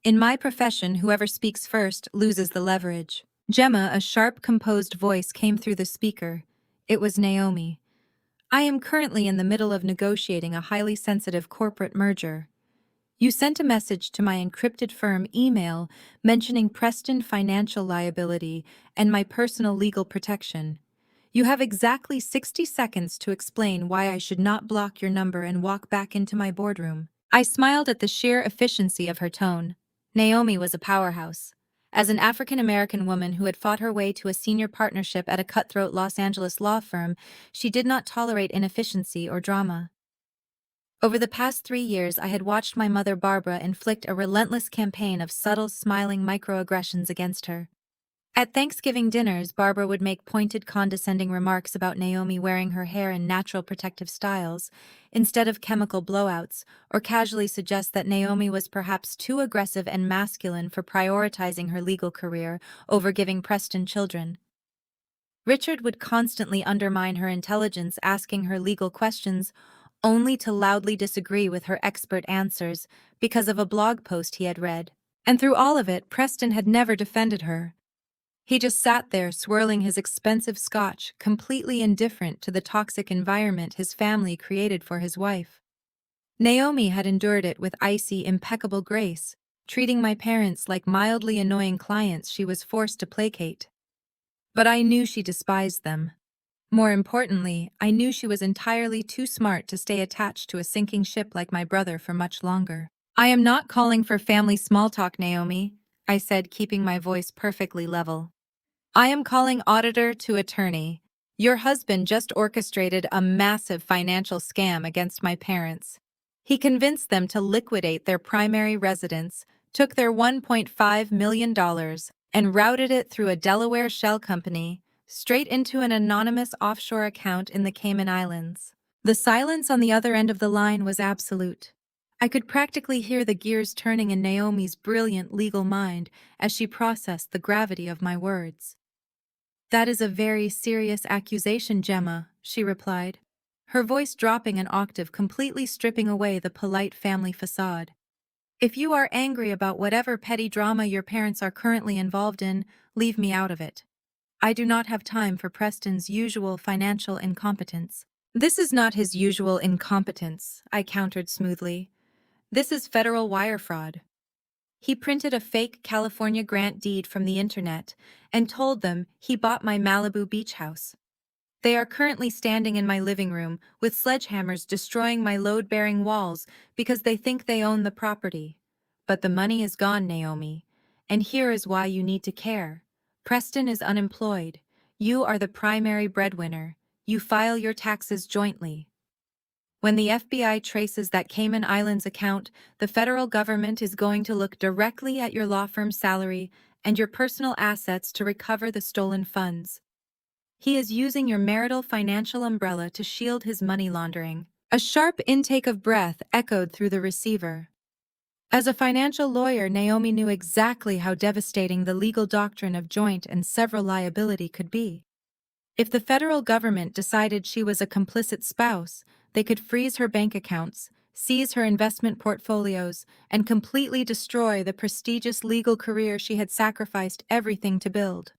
In my profession, whoever speaks first loses the leverage. Gemma, a sharp, composed voice came through the speaker. It was Naomi. I am currently in the middle of negotiating a highly sensitive corporate merger. You sent a message to my encrypted firm email mentioning Preston financial liability and my personal legal protection. You have exactly 60 seconds to explain why I should not block your number and walk back into my boardroom. I smiled at the sheer efficiency of her tone. Naomi was a powerhouse. As an African-American woman who had fought her way to a senior partnership at a cutthroat Los Angeles law firm, she did not tolerate inefficiency or drama. Over the past 3 years, I had watched my mother Barbara inflict a relentless campaign of subtle, smiling microaggressions against her. At Thanksgiving dinners, Barbara would make pointed, condescending remarks about Naomi wearing her hair in natural protective styles, instead of chemical blowouts, or casually suggest that Naomi was perhaps too aggressive and masculine for prioritizing her legal career over giving Preston children. Richard would constantly undermine her intelligence, asking her legal questions only to loudly disagree with her expert answers because of a blog post he had read. And through all of it, Preston had never defended her. He just sat there swirling his expensive scotch, completely indifferent to the toxic environment his family created for his wife. Naomi had endured it with icy, impeccable grace, treating my parents like mildly annoying clients she was forced to placate. But I knew she despised them. More importantly, I knew she was entirely too smart to stay attached to a sinking ship like my brother for much longer. "I am not calling for family small talk, Naomi," I said, keeping my voice perfectly level. "I am calling auditor to attorney. Your husband just orchestrated a massive financial scam against my parents. He convinced them to liquidate their primary residence, took their $1.5 million, and routed it through a Delaware shell company straight into an anonymous offshore account in the Cayman Islands." The silence on the other end of the line was absolute. I could practically hear the gears turning in Naomi's brilliant legal mind as she processed the gravity of my words. "That is a very serious accusation, Gemma," she replied, her voice dropping an octave, completely stripping away the polite family facade. "If you are angry about whatever petty drama your parents are currently involved in, leave me out of it. I do not have time for Preston's usual financial incompetence." "This is not his usual incompetence," I countered smoothly. "This is federal wire fraud. He printed a fake California grant deed from the internet and told them he bought my Malibu beach house. They are currently standing in my living room with sledgehammers destroying my load-bearing walls because they think they own the property. But the money is gone, Naomi. And here is why you need to care. Preston is unemployed. You are the primary breadwinner. You file your taxes jointly. When the FBI traces that Cayman Islands account, the federal government is going to look directly at your law firm's salary and your personal assets to recover the stolen funds. He is using your marital financial umbrella to shield his money laundering." A sharp intake of breath echoed through the receiver. As a financial lawyer, Naomi knew exactly how devastating the legal doctrine of joint and several liability could be. If the federal government decided she was a complicit spouse, they could freeze her bank accounts, seize her investment portfolios, and completely destroy the prestigious legal career she had sacrificed everything to build.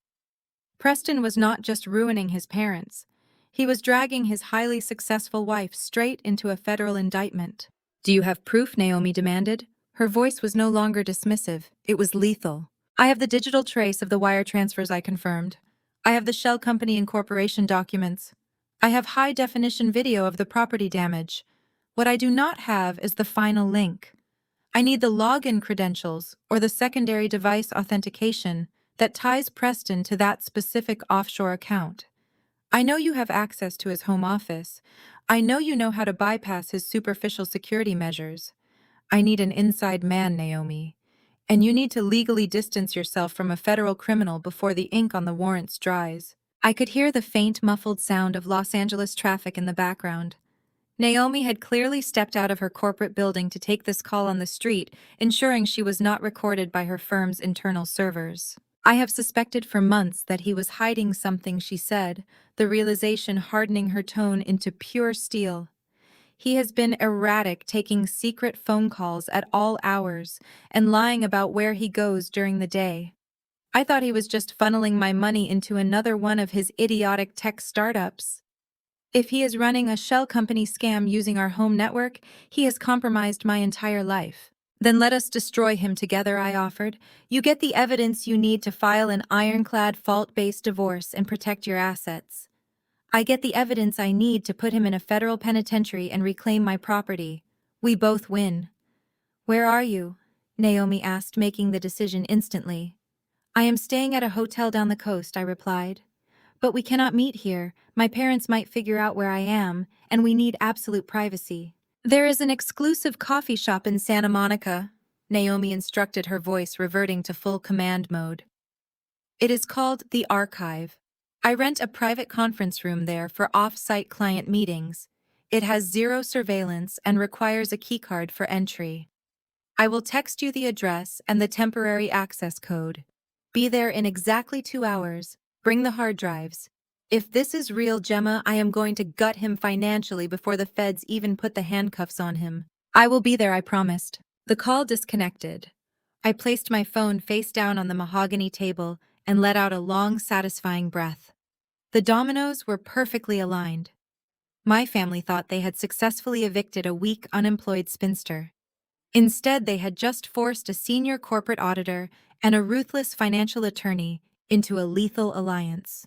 Preston was not just ruining his parents. He was dragging his highly successful wife straight into a federal indictment. "Do you have proof?" Naomi demanded. Her voice was no longer dismissive, it was lethal. "I have the digital trace of the wire transfers I confirmed. I have the shell company incorporation documents. I have high-definition video of the property damage. What I do not have is the final link. I need the login credentials or the secondary device authentication that ties Preston to that specific offshore account. I know you have access to his home office. I know you know how to bypass his superficial security measures. I need an inside man, Naomi. And you need to legally distance yourself from a federal criminal before the ink on the warrants dries." I could hear the faint, muffled sound of Los Angeles traffic in the background. Naomi had clearly stepped out of her corporate building to take this call on the street, ensuring she was not recorded by her firm's internal servers. "I have suspected for months that he was hiding something," she said, the realization hardening her tone into pure steel. "He has been erratic, taking secret phone calls at all hours and lying about where he goes during the day. I thought he was just funneling my money into another one of his idiotic tech startups. If he is running a shell company scam using our home network, he has compromised my entire life." "Then let us destroy him together," I offered. "You get the evidence you need to file an ironclad fault-based divorce and protect your assets. I get the evidence I need to put him in a federal penitentiary and reclaim my property. We both win." "Where are you?" Naomi asked, making the decision instantly. "I am staying at a hotel down the coast," I replied. "But we cannot meet here. My parents might figure out where I am, and we need absolute privacy." "There is an exclusive coffee shop in Santa Monica," Naomi instructed, her voice reverting to full command mode. "It is called The Archive. I rent a private conference room there for off-site client meetings. It has zero surveillance and requires a keycard for entry. I will text you the address and the temporary access code. Be there in exactly 2 hours. Bring the hard drives." If this is real, Gemma, I am going to gut him financially before the feds even put the handcuffs on him. I will be there, I promised. The call disconnected. I placed my phone face down on the mahogany table and let out a long, satisfying breath. The dominoes were perfectly aligned. My family thought they had successfully evicted a weak, unemployed spinster. Instead, they had just forced a senior corporate auditor and a ruthless financial attorney into a lethal alliance.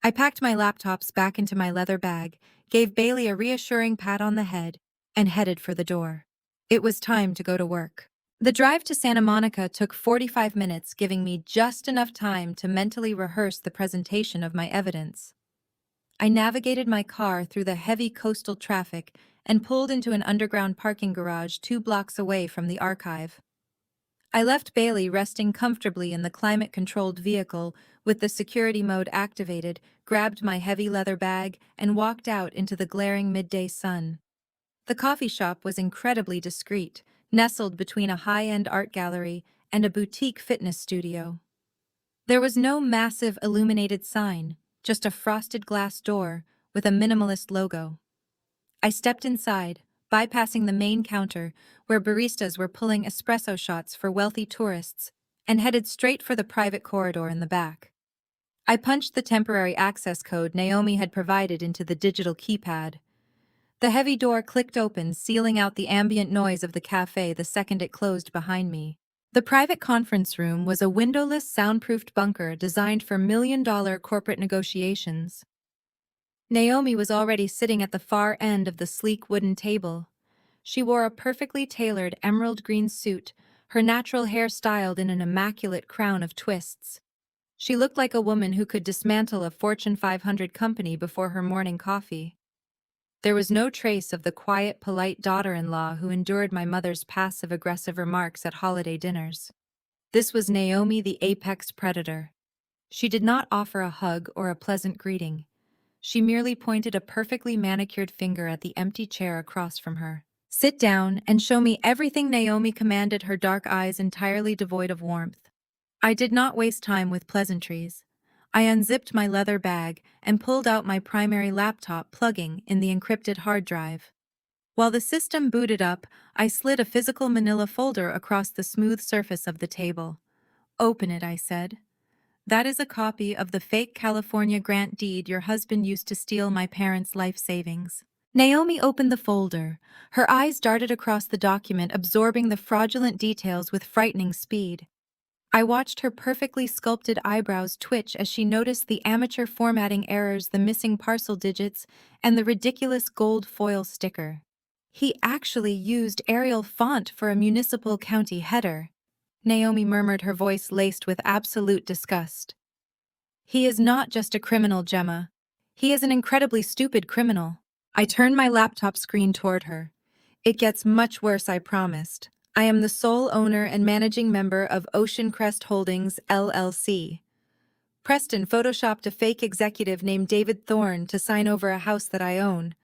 I packed my laptops back into my leather bag, gave Bailey a reassuring pat on the head, and headed for the door. It was time to go to work. The drive to Santa Monica took 45 minutes, giving me just enough time to mentally rehearse the presentation of my evidence. I navigated my car through the heavy coastal traffic and pulled into an underground parking garage 2 blocks away from the archive. I left Bailey resting comfortably in the climate-controlled vehicle with the security mode activated, grabbed my heavy leather bag, and walked out into the glaring midday sun. The coffee shop was incredibly discreet, nestled between a high-end art gallery and a boutique fitness studio. There was no massive illuminated sign, just a frosted glass door with a minimalist logo. I stepped inside, bypassing the main counter where baristas were pulling espresso shots for wealthy tourists, and headed straight for the private corridor in the back. I punched the temporary access code Naomi had provided into the digital keypad. The heavy door clicked open, sealing out the ambient noise of the cafe the second it closed behind me. The private conference room was a windowless, soundproofed bunker designed for million-dollar corporate negotiations. Naomi was already sitting at the far end of the sleek wooden table. She wore a perfectly tailored emerald green suit, her natural hair styled in an immaculate crown of twists. She looked like a woman who could dismantle a Fortune 500 company before her morning coffee. There was no trace of the quiet, polite daughter-in-law who endured my mother's passive-aggressive remarks at holiday dinners. This was Naomi, the apex predator. She did not offer a hug or a pleasant greeting. She merely pointed a perfectly manicured finger at the empty chair across from her. "Sit down and show me everything," Naomi commanded, her dark eyes entirely devoid of warmth. I did not waste time with pleasantries. I unzipped my leather bag and pulled out my primary laptop, plugging in the encrypted hard drive. While the system booted up, I slid a physical manila folder across the smooth surface of the table. "Open it," I said. "That is a copy of the fake California grant deed your husband used to steal my parents' life savings." Naomi opened the folder. Her eyes darted across the document, absorbing the fraudulent details with frightening speed. I watched her perfectly sculpted eyebrows twitch as she noticed the amateur formatting errors, the missing parcel digits, and the ridiculous gold foil sticker. "He actually used Arial font for a municipal county header," Naomi murmured, her voice laced with absolute disgust. "He is not just a criminal, Gemma. He is an incredibly stupid criminal." I turned my laptop screen toward her. "It gets much worse, I promised. I am the sole owner and managing member of Ocean Crest Holdings, LLC. Preston photoshopped a fake executive named David Thorne to sign over a house that I own.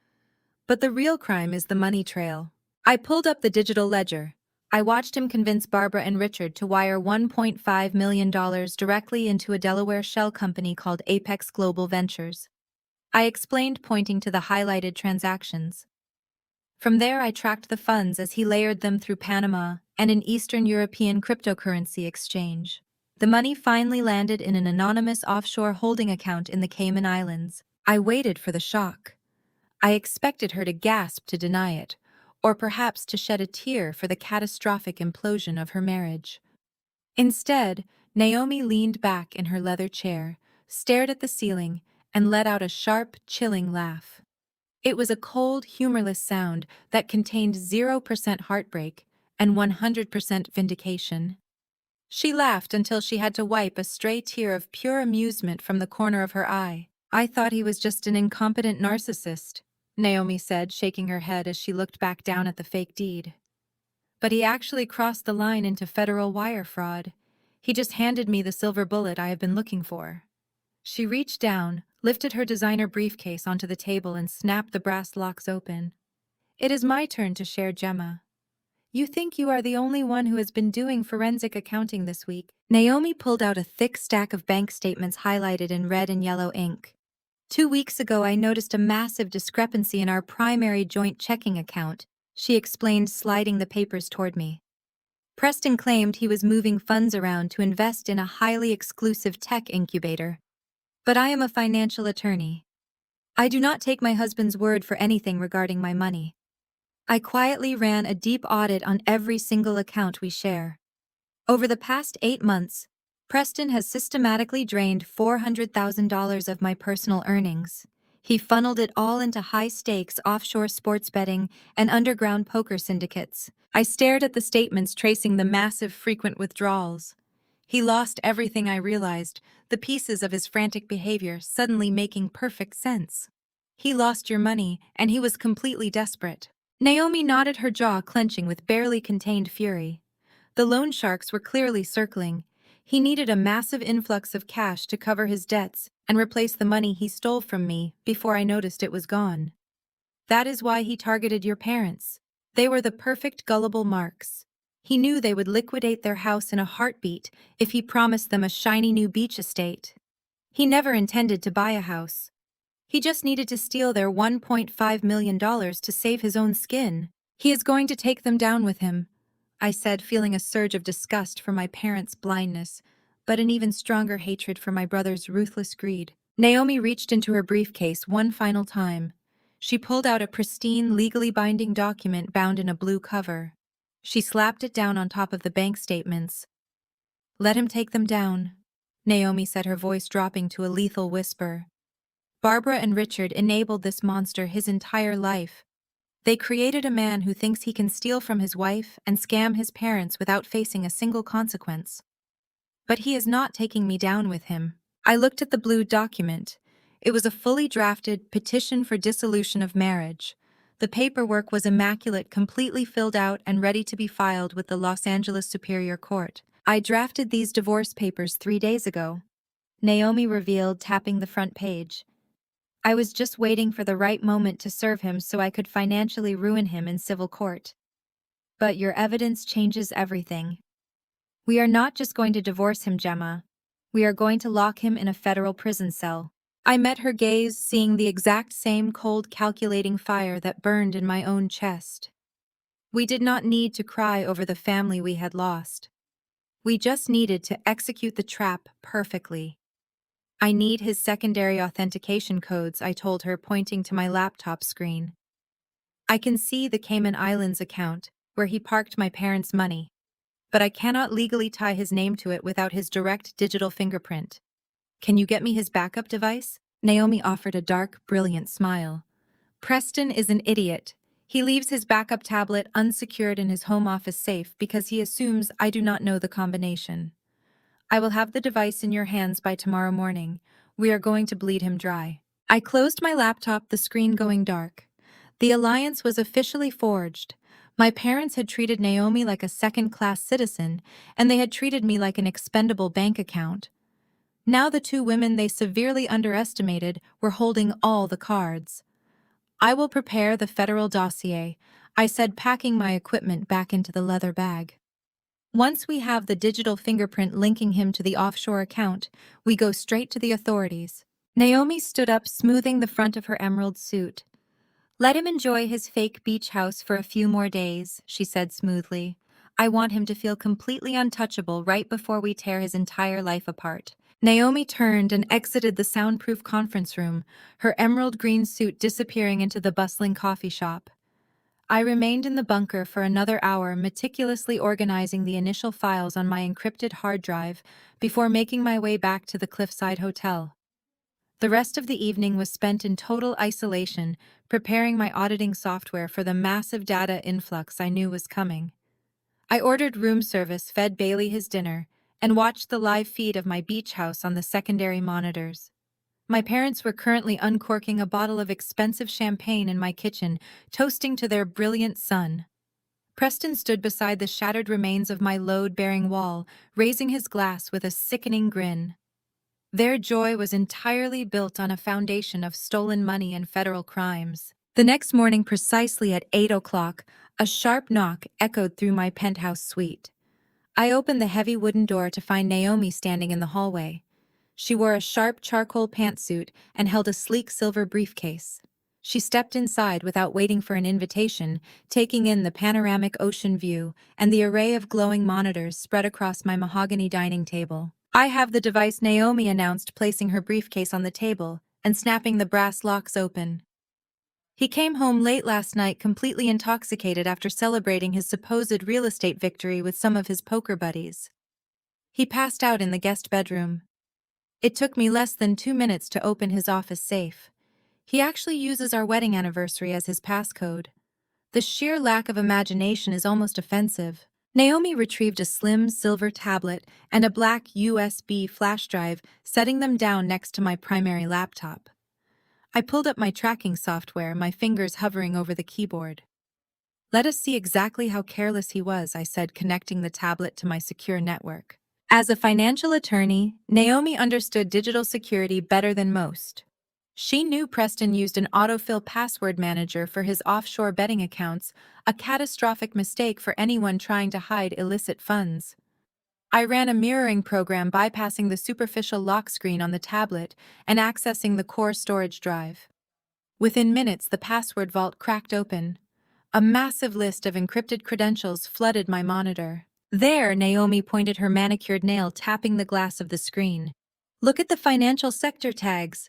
But the real crime is the money trail." I pulled up the digital ledger. I watched him convince Barbara and Richard to wire $1.5 million directly into a Delaware shell company called Apex Global Ventures. I explained, pointing to the highlighted transactions. From there, I tracked the funds as he layered them through Panama and an Eastern European cryptocurrency exchange. The money finally landed in an anonymous offshore holding account in the Cayman Islands. I waited for the shock. I expected her to gasp, to deny it, or perhaps to shed a tear for the catastrophic implosion of her marriage. Instead, Naomi leaned back in her leather chair, stared at the ceiling, and let out a sharp, chilling laugh. It was a cold, humorless sound that contained 0% heartbreak and 100% vindication. She laughed until she had to wipe a stray tear of pure amusement from the corner of her eye. "I thought he was just an incompetent narcissist," Naomi said, shaking her head as she looked back down at the fake deed. "But he actually crossed the line into federal wire fraud. He just handed me the silver bullet I have been looking for." She reached down, lifted her designer briefcase onto the table, and snapped the brass locks open. "It is my turn to share, Gemma. You think you are the only one who has been doing forensic accounting this week." Naomi pulled out a thick stack of bank statements highlighted in red and yellow ink. 2 weeks ago, I noticed a massive discrepancy in our primary joint checking account, she explained, sliding the papers toward me. Preston claimed he was moving funds around to invest in a highly exclusive tech incubator. But I am a financial attorney. I do not take my husband's word for anything regarding my money. I quietly ran a deep audit on every single account we share. Over the past 8 months, Preston has systematically drained $400,000 of my personal earnings. He funneled it all into high-stakes offshore sports betting and underground poker syndicates. I stared at the statements tracing the massive frequent withdrawals. He lost everything, I realized, the pieces of his frantic behavior suddenly making perfect sense. He lost your money, and he was completely desperate. Naomi nodded, her jaw clenching with barely contained fury. The loan sharks were clearly circling. He needed a massive influx of cash to cover his debts and replace the money he stole from me before I noticed it was gone. That is why he targeted your parents. They were the perfect gullible marks. He knew they would liquidate their house in a heartbeat if he promised them a shiny new beach estate. He never intended to buy a house. He just needed to steal their $1.5 million to save his own skin. He is going to take them down with him, I said, feeling a surge of disgust for my parents' blindness, but an even stronger hatred for my brother's ruthless greed. Naomi reached into her briefcase one final time. She pulled out a pristine, legally binding document bound in a blue cover. She slapped it down on top of the bank statements. "Let him take them down," Naomi said, her voice dropping to a lethal whisper. "Barbara and Richard enabled this monster his entire life. They created a man who thinks he can steal from his wife and scam his parents without facing a single consequence. But he is not taking me down with him." I looked at the blue document. It was a fully drafted petition for dissolution of marriage. The paperwork was immaculate, completely filled out and ready to be filed with the Los Angeles Superior Court. "I drafted these divorce papers 3 days ago," Naomi revealed, tapping the front page. "I was just waiting for the right moment to serve him so I could financially ruin him in civil court. But your evidence changes everything. We are not just going to divorce him, Gemma. We are going to lock him in a federal prison cell." I met her gaze, seeing the exact same cold, calculating fire that burned in my own chest. We did not need to cry over the family we had lost. We just needed to execute the trap perfectly. "I need his secondary authentication codes," I told her, pointing to my laptop screen. "I can see the Cayman Islands account, where he parked my parents' money. But I cannot legally tie his name to it without his direct digital fingerprint. Can you get me his backup device?" Naomi offered a dark, brilliant smile. "Preston is an idiot. He leaves his backup tablet unsecured in his home office safe because he assumes I do not know the combination. I will have the device in your hands by tomorrow morning. We are going to bleed him dry." I closed my laptop, the screen going dark. The alliance was officially forged. My parents had treated Naomi like a second-class citizen, and they had treated me like an expendable bank account. Now the two women they severely underestimated were holding all the cards. "I will prepare the federal dossier," I said, packing my equipment back into the leather bag. "Once we have the digital fingerprint linking him to the offshore account, we go straight to the authorities." Naomi stood up, smoothing the front of her emerald suit. "Let him enjoy his fake beach house for a few more days," she said smoothly. "I want him to feel completely untouchable right before we tear his entire life apart." Naomi turned and exited the soundproof conference room, her emerald green suit disappearing into the bustling coffee shop. I remained in the bunker for another hour, meticulously organizing the initial files on my encrypted hard drive before making my way back to the Cliffside Hotel. The rest of the evening was spent in total isolation, preparing my auditing software for the massive data influx I knew was coming. I ordered room service, fed Bailey his dinner, and watched the live feed of my beach house on the secondary monitors. My parents were currently uncorking a bottle of expensive champagne in my kitchen, toasting to their brilliant son. Preston stood beside the shattered remains of my load-bearing wall, raising his glass with a sickening grin. Their joy was entirely built on a foundation of stolen money and federal crimes. The next morning, precisely at 8 o'clock, a sharp knock echoed through my penthouse suite. I opened the heavy wooden door to find Naomi standing in the hallway. She wore a sharp charcoal pantsuit and held a sleek silver briefcase. She stepped inside without waiting for an invitation, taking in the panoramic ocean view and the array of glowing monitors spread across my mahogany dining table. "I have the device," Naomi announced, placing her briefcase on the table and snapping the brass locks open. He came home late last night completely intoxicated after celebrating his supposed real estate victory with some of his poker buddies. He passed out in the guest bedroom. It took me less than 2 minutes to open his office safe. He actually uses our wedding anniversary as his passcode. The sheer lack of imagination is almost offensive. Naomi retrieved a slim silver tablet and a black USB flash drive, setting them down next to my primary laptop. I pulled up my tracking software, my fingers hovering over the keyboard. "Let us see exactly how careless he was," I said, connecting the tablet to my secure network. As a financial attorney, Naomi understood digital security better than most. She knew Preston used an autofill password manager for his offshore betting accounts, a catastrophic mistake for anyone trying to hide illicit funds. I ran a mirroring program bypassing the superficial lock screen on the tablet and accessing the core storage drive. Within minutes, the password vault cracked open. A massive list of encrypted credentials flooded my monitor. "There," Naomi pointed her manicured nail, tapping the glass of the screen. "Look at the financial sector tags."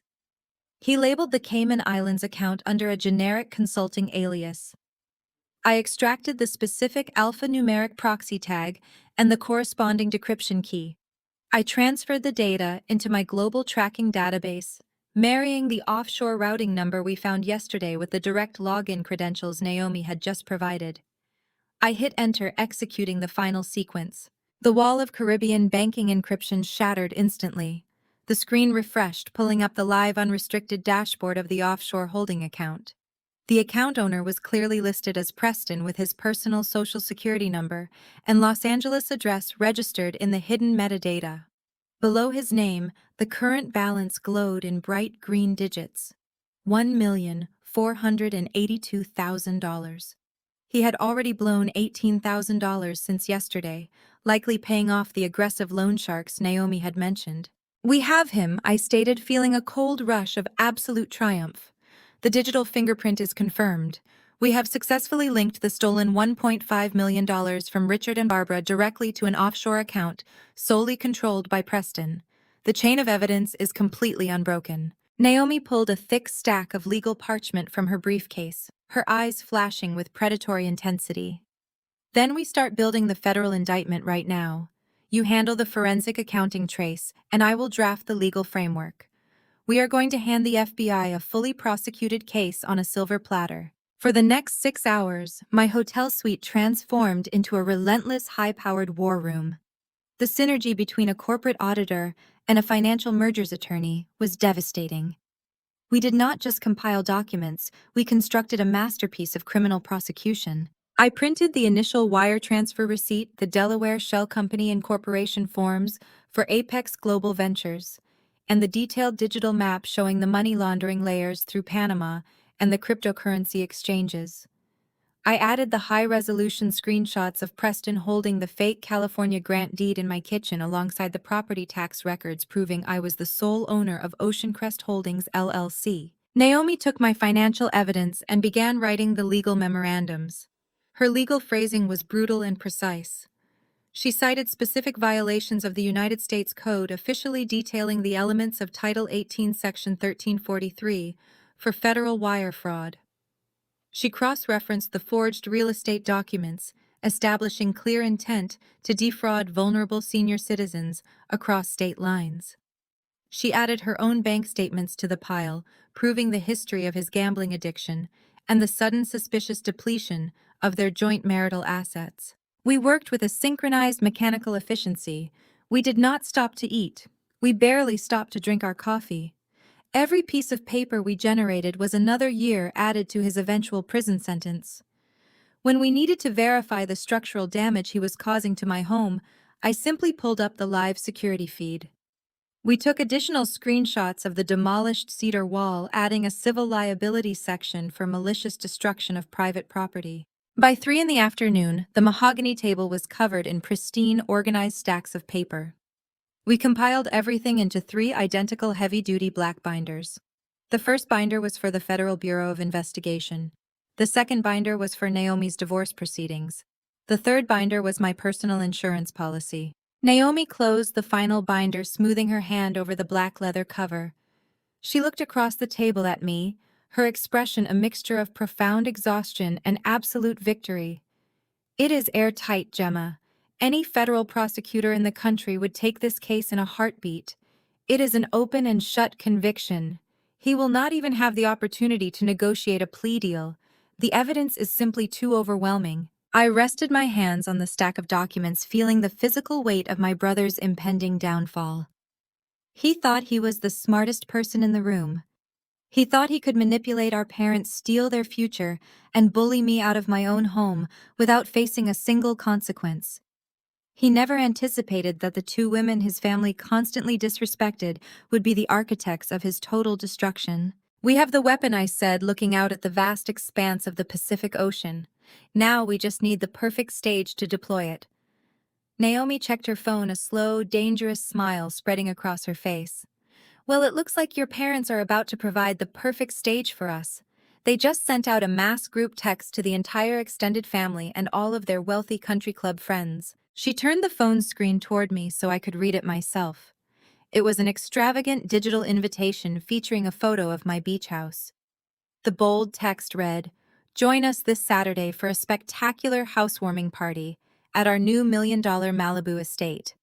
He labeled the Cayman Islands account under a generic consulting alias. I extracted the specific alphanumeric proxy tag and the corresponding decryption key. I transferred the data into my global tracking database, marrying the offshore routing number we found yesterday with the direct login credentials Naomi had just provided. I hit enter, executing the final sequence. The wall of Caribbean banking encryption shattered instantly. The screen refreshed, pulling up the live unrestricted dashboard of the offshore holding account. The account owner was clearly listed as Preston with his personal social security number and Los Angeles address registered in the hidden metadata. Below his name, the current balance glowed in bright green digits. $1,482,000. He had already blown $18,000 since yesterday, likely paying off the aggressive loan sharks Naomi had mentioned. "We have him," I stated, feeling a cold rush of absolute triumph. "The digital fingerprint is confirmed. We have successfully linked the stolen $1.5 million from Richard and Barbara directly to an offshore account solely controlled by Preston. The chain of evidence is completely unbroken." Naomi pulled a thick stack of legal parchment from her briefcase, her eyes flashing with predatory intensity. "Then we start building the federal indictment right now. You handle the forensic accounting trace, and I will draft the legal framework. We are going to hand the FBI a fully prosecuted case on a silver platter." For the next 6 hours, my hotel suite transformed into a relentless, high-powered war room. The synergy between a corporate auditor and a financial mergers attorney was devastating. We did not just compile documents, we constructed a masterpiece of criminal prosecution. I printed the initial wire transfer receipt, the Delaware Shell Company Incorporation forms for Apex Global Ventures, and the detailed digital map showing the money laundering layers through Panama and the cryptocurrency exchanges. I added the high-resolution screenshots of Preston holding the fake California grant deed in my kitchen alongside the property tax records proving I was the sole owner of Oceancrest Holdings, LLC. Naomi took my financial evidence and began writing the legal memorandums. Her legal phrasing was brutal and precise. She cited specific violations of the United States Code, officially detailing the elements of Title 18, Section 1343, for federal wire fraud. She cross-referenced the forged real estate documents, establishing clear intent to defraud vulnerable senior citizens across state lines. She added her own bank statements to the pile, proving the history of his gambling addiction and the sudden suspicious depletion of their joint marital assets. We worked with a synchronized mechanical efficiency. We did not stop to eat. We barely stopped to drink our coffee. Every piece of paper we generated was another year added to his eventual prison sentence. When we needed to verify the structural damage he was causing to my home, I simply pulled up the live security feed. We took additional screenshots of the demolished cedar wall, adding a civil liability section for malicious destruction of private property. By 3 in the afternoon, the mahogany table was covered in pristine, organized stacks of paper. We compiled everything into 3 identical heavy-duty black binders. The first binder was for the Federal Bureau of Investigation. The second binder was for Naomi's divorce proceedings. The third binder was my personal insurance policy. Naomi closed the final binder, smoothing her hand over the black leather cover. She looked across the table at me, her expression a mixture of profound exhaustion and absolute victory. "It is airtight, Gemma. Any federal prosecutor in the country would take this case in a heartbeat. It is an open and shut conviction. He will not even have the opportunity to negotiate a plea deal. The evidence is simply too overwhelming." I rested my hands on the stack of documents, feeling the physical weight of my brother's impending downfall. He thought he was the smartest person in the room. He thought he could manipulate our parents, steal their future, and bully me out of my own home without facing a single consequence. He never anticipated that the 2 women his family constantly disrespected would be the architects of his total destruction. "We have the weapon," I said, looking out at the vast expanse of the Pacific Ocean. "Now we just need the perfect stage to deploy it." Naomi checked her phone, a slow, dangerous smile spreading across her face. "Well, it looks like your parents are about to provide the perfect stage for us. They just sent out a mass group text to the entire extended family and all of their wealthy country club friends." She turned the phone screen toward me so I could read it myself. It was an extravagant digital invitation featuring a photo of my beach house. The bold text read, "Join us this Saturday for a spectacular housewarming party at our new $1 million Malibu estate."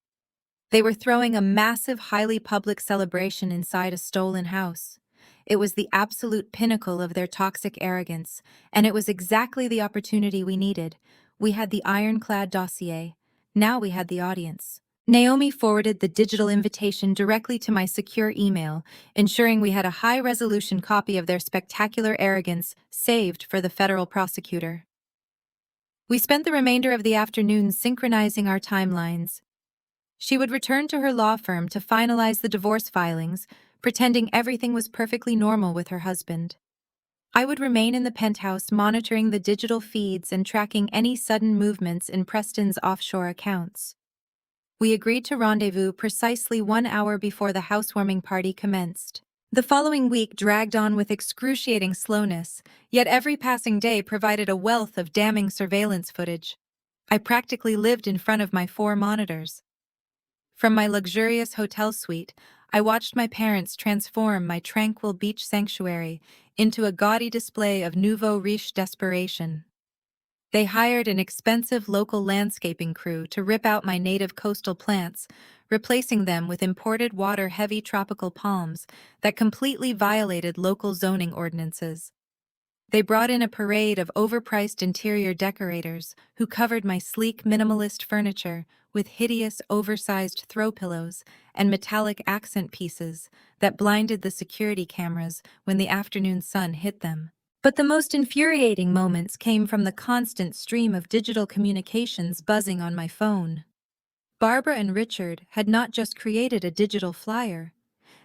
They were throwing a massive, highly public celebration inside a stolen house. It was the absolute pinnacle of their toxic arrogance, and it was exactly the opportunity we needed. We had the ironclad dossier. Now we had the audience. Naomi forwarded the digital invitation directly to my secure email, ensuring we had a high-resolution copy of their spectacular arrogance saved for the federal prosecutor. We spent the remainder of the afternoon synchronizing our timelines. She would return to her law firm to finalize the divorce filings, pretending everything was perfectly normal with her husband. I would remain in the penthouse monitoring the digital feeds and tracking any sudden movements in Preston's offshore accounts. We agreed to rendezvous precisely 1 hour before the housewarming party commenced. The following week dragged on with excruciating slowness, yet every passing day provided a wealth of damning surveillance footage. I practically lived in front of my 4 monitors. From my luxurious hotel suite, I watched my parents transform my tranquil beach sanctuary into a gaudy display of nouveau riche desperation. They hired an expensive local landscaping crew to rip out my native coastal plants, replacing them with imported water-heavy tropical palms that completely violated local zoning ordinances. They brought in a parade of overpriced interior decorators who covered my sleek minimalist furniture with hideous oversized throw pillows and metallic accent pieces that blinded the security cameras when the afternoon sun hit them. But the most infuriating moments came from the constant stream of digital communications buzzing on my phone. Barbara and Richard had not just created a digital flyer.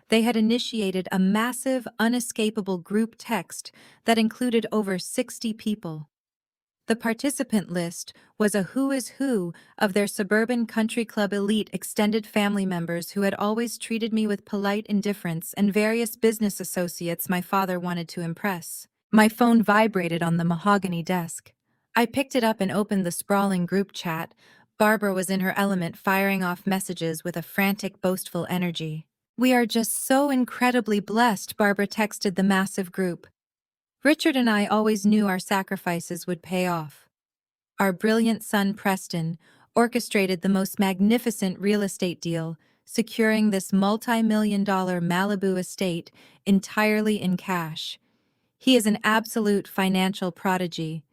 They had initiated a massive, unescapable group text that included over 60 people. The participant list was a who is who of their suburban country club elite extended family members who had always treated me with polite indifference and various business associates my father wanted to impress. My phone vibrated on the mahogany desk. I picked it up and opened the sprawling group chat. Barbara was in her element, firing off messages with a frantic, boastful energy. "We are just so incredibly blessed," Barbara texted the massive group. "Richard and I always knew our sacrifices would pay off. Our brilliant son Preston orchestrated the most magnificent real estate deal, securing this multi-million-dollar Malibu estate entirely in cash. He is an absolute financial prodigy.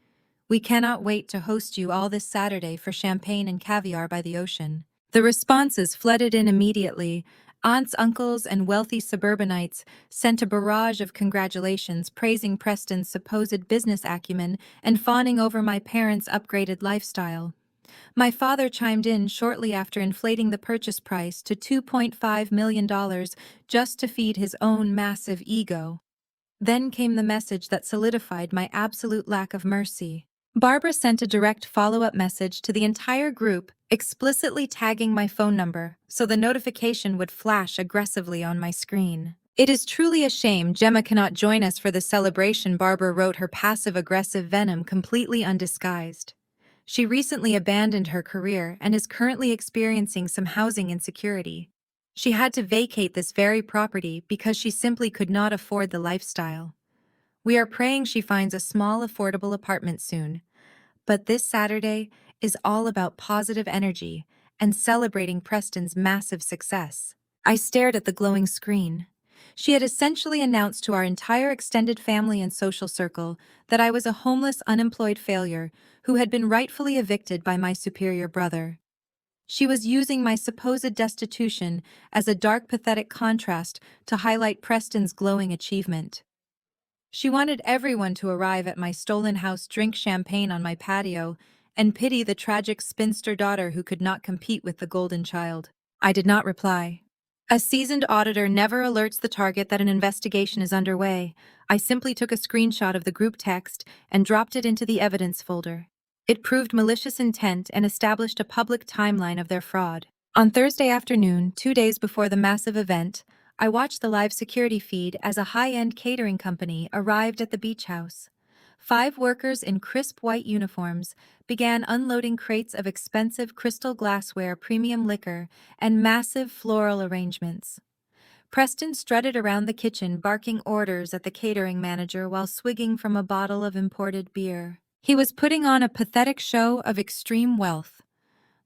We cannot wait to host you all this Saturday for champagne and caviar by the ocean." The responses flooded in immediately. Aunts, uncles, and wealthy suburbanites sent a barrage of congratulations, praising Preston's supposed business acumen and fawning over my parents' upgraded lifestyle. My father chimed in shortly after, inflating the purchase price to $2.5 million just to feed his own massive ego. Then came the message that solidified my absolute lack of mercy. Barbara sent a direct follow-up message to the entire group, explicitly tagging my phone number so the notification would flash aggressively on my screen. It is truly a shame Gemma cannot join us for the celebration. Barbara wrote, her passive-aggressive venom completely undisguised. She recently abandoned her career and is currently experiencing some housing insecurity. She had to vacate this very property because she simply could not afford the lifestyle. We are praying she finds a small, affordable apartment soon. But this Saturday is all about positive energy and celebrating Preston's massive success. I stared at the glowing screen. She had essentially announced to our entire extended family and social circle that I was a homeless, unemployed failure who had been rightfully evicted by my superior brother. She was using my supposed destitution as a dark, pathetic contrast to highlight Preston's glowing achievement. She wanted everyone to arrive at my stolen house, drink champagne on my patio, and pity the tragic spinster daughter who could not compete with the golden child. I did not reply. A seasoned auditor never alerts the target that an investigation is underway. I simply took a screenshot of the group text and dropped it into the evidence folder. It proved malicious intent and established a public timeline of their fraud. On Thursday afternoon, 2 days before the massive event, I watched the live security feed as a high-end catering company arrived at the beach house. 5 workers in crisp white uniforms began unloading crates of expensive crystal glassware, premium liquor, and massive floral arrangements. Preston strutted around the kitchen, barking orders at the catering manager while swigging from a bottle of imported beer. He was putting on a pathetic show of extreme wealth.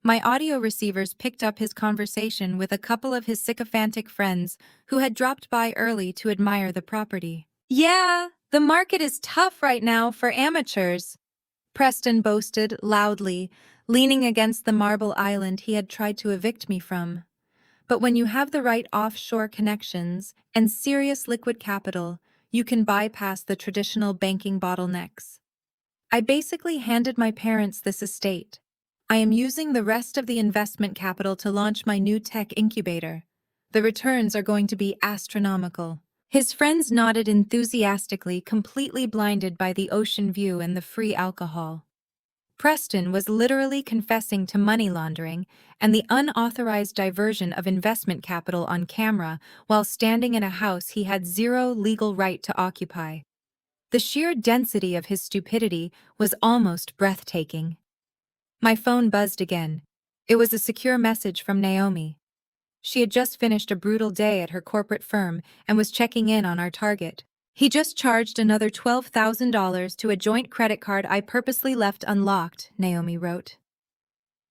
My audio receivers picked up his conversation with a couple of his sycophantic friends who had dropped by early to admire the property. "Yeah, the market is tough right now for amateurs," Preston boasted loudly, leaning against the marble island he had tried to evict me from. "But when you have the right offshore connections and serious liquid capital, you can bypass the traditional banking bottlenecks." I basically handed my parents this estate. I am using the rest of the investment capital to launch my new tech incubator. The returns are going to be astronomical. His friends nodded enthusiastically, completely blinded by the ocean view and the free alcohol. Preston was literally confessing to money laundering and the unauthorized diversion of investment capital on camera while standing in a house he had zero legal right to occupy. The sheer density of his stupidity was almost breathtaking. My phone buzzed again. It was a secure message from Naomi. She had just finished a brutal day at her corporate firm and was checking in on our target. "He just charged another $12,000 to a joint credit card I purposely left unlocked," Naomi wrote.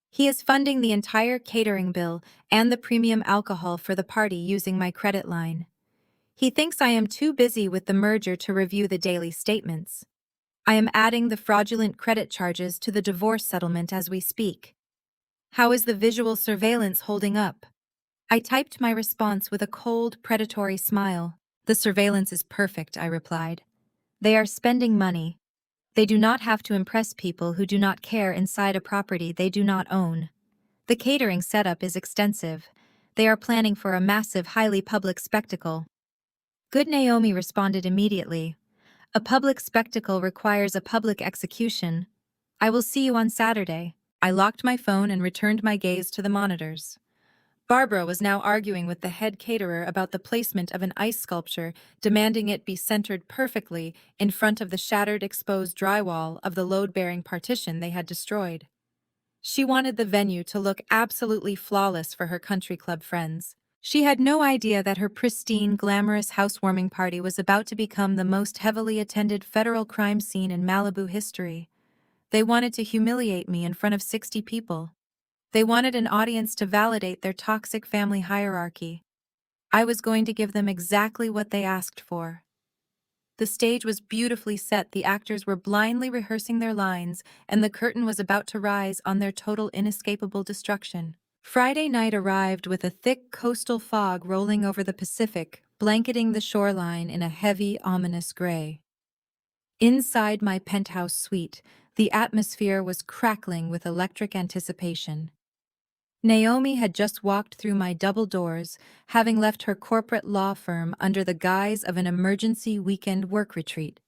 "He is funding the entire catering bill and the premium alcohol for the party using my credit line. He thinks I am too busy with the merger to review the daily statements. I am adding the fraudulent credit charges to the divorce settlement as we speak. How is the visual surveillance holding up?" I typed my response with a cold, predatory smile. "The surveillance is perfect," I replied. "They are spending money. They do not have to impress people who do not care inside a property they do not own. The catering setup is extensive. They are planning for a massive, highly public spectacle." "Good," Naomi responded immediately. "A public spectacle requires a public execution. I will see you on Saturday." I locked my phone and returned my gaze to the monitors. Barbara was now arguing with the head caterer about the placement of an ice sculpture, demanding it be centered perfectly in front of the shattered, exposed drywall of the load-bearing partition they had destroyed. She wanted the venue to look absolutely flawless for her country club friends. She had no idea that her pristine, glamorous housewarming party was about to become the most heavily attended federal crime scene in Malibu history. They wanted to humiliate me in front of 60 people. They wanted an audience to validate their toxic family hierarchy. I was going to give them exactly what they asked for. The stage was beautifully set, the actors were blindly rehearsing their lines, and the curtain was about to rise on their total, inescapable destruction. Friday night arrived with a thick coastal fog rolling over the Pacific, blanketing the shoreline in a heavy, ominous gray. Inside my penthouse suite, the atmosphere was crackling with electric anticipation. Naomi had just walked through my double doors, having left her corporate law firm under the guise of an emergency weekend work retreat.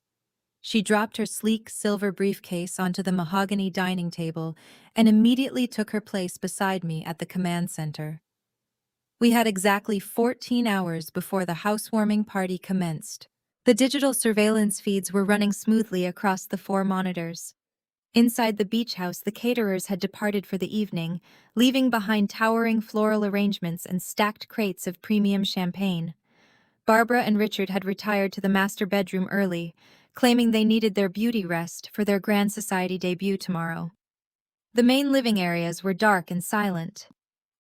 She dropped her sleek silver briefcase onto the mahogany dining table and immediately took her place beside me at the command center. We had exactly 14 hours before the housewarming party commenced. The digital surveillance feeds were running smoothly across the 4 monitors. Inside the beach house, the caterers had departed for the evening, leaving behind towering floral arrangements and stacked crates of premium champagne. Barbara and Richard had retired to the master bedroom early, claiming they needed their beauty rest for their grand society debut tomorrow. The main living areas were dark and silent.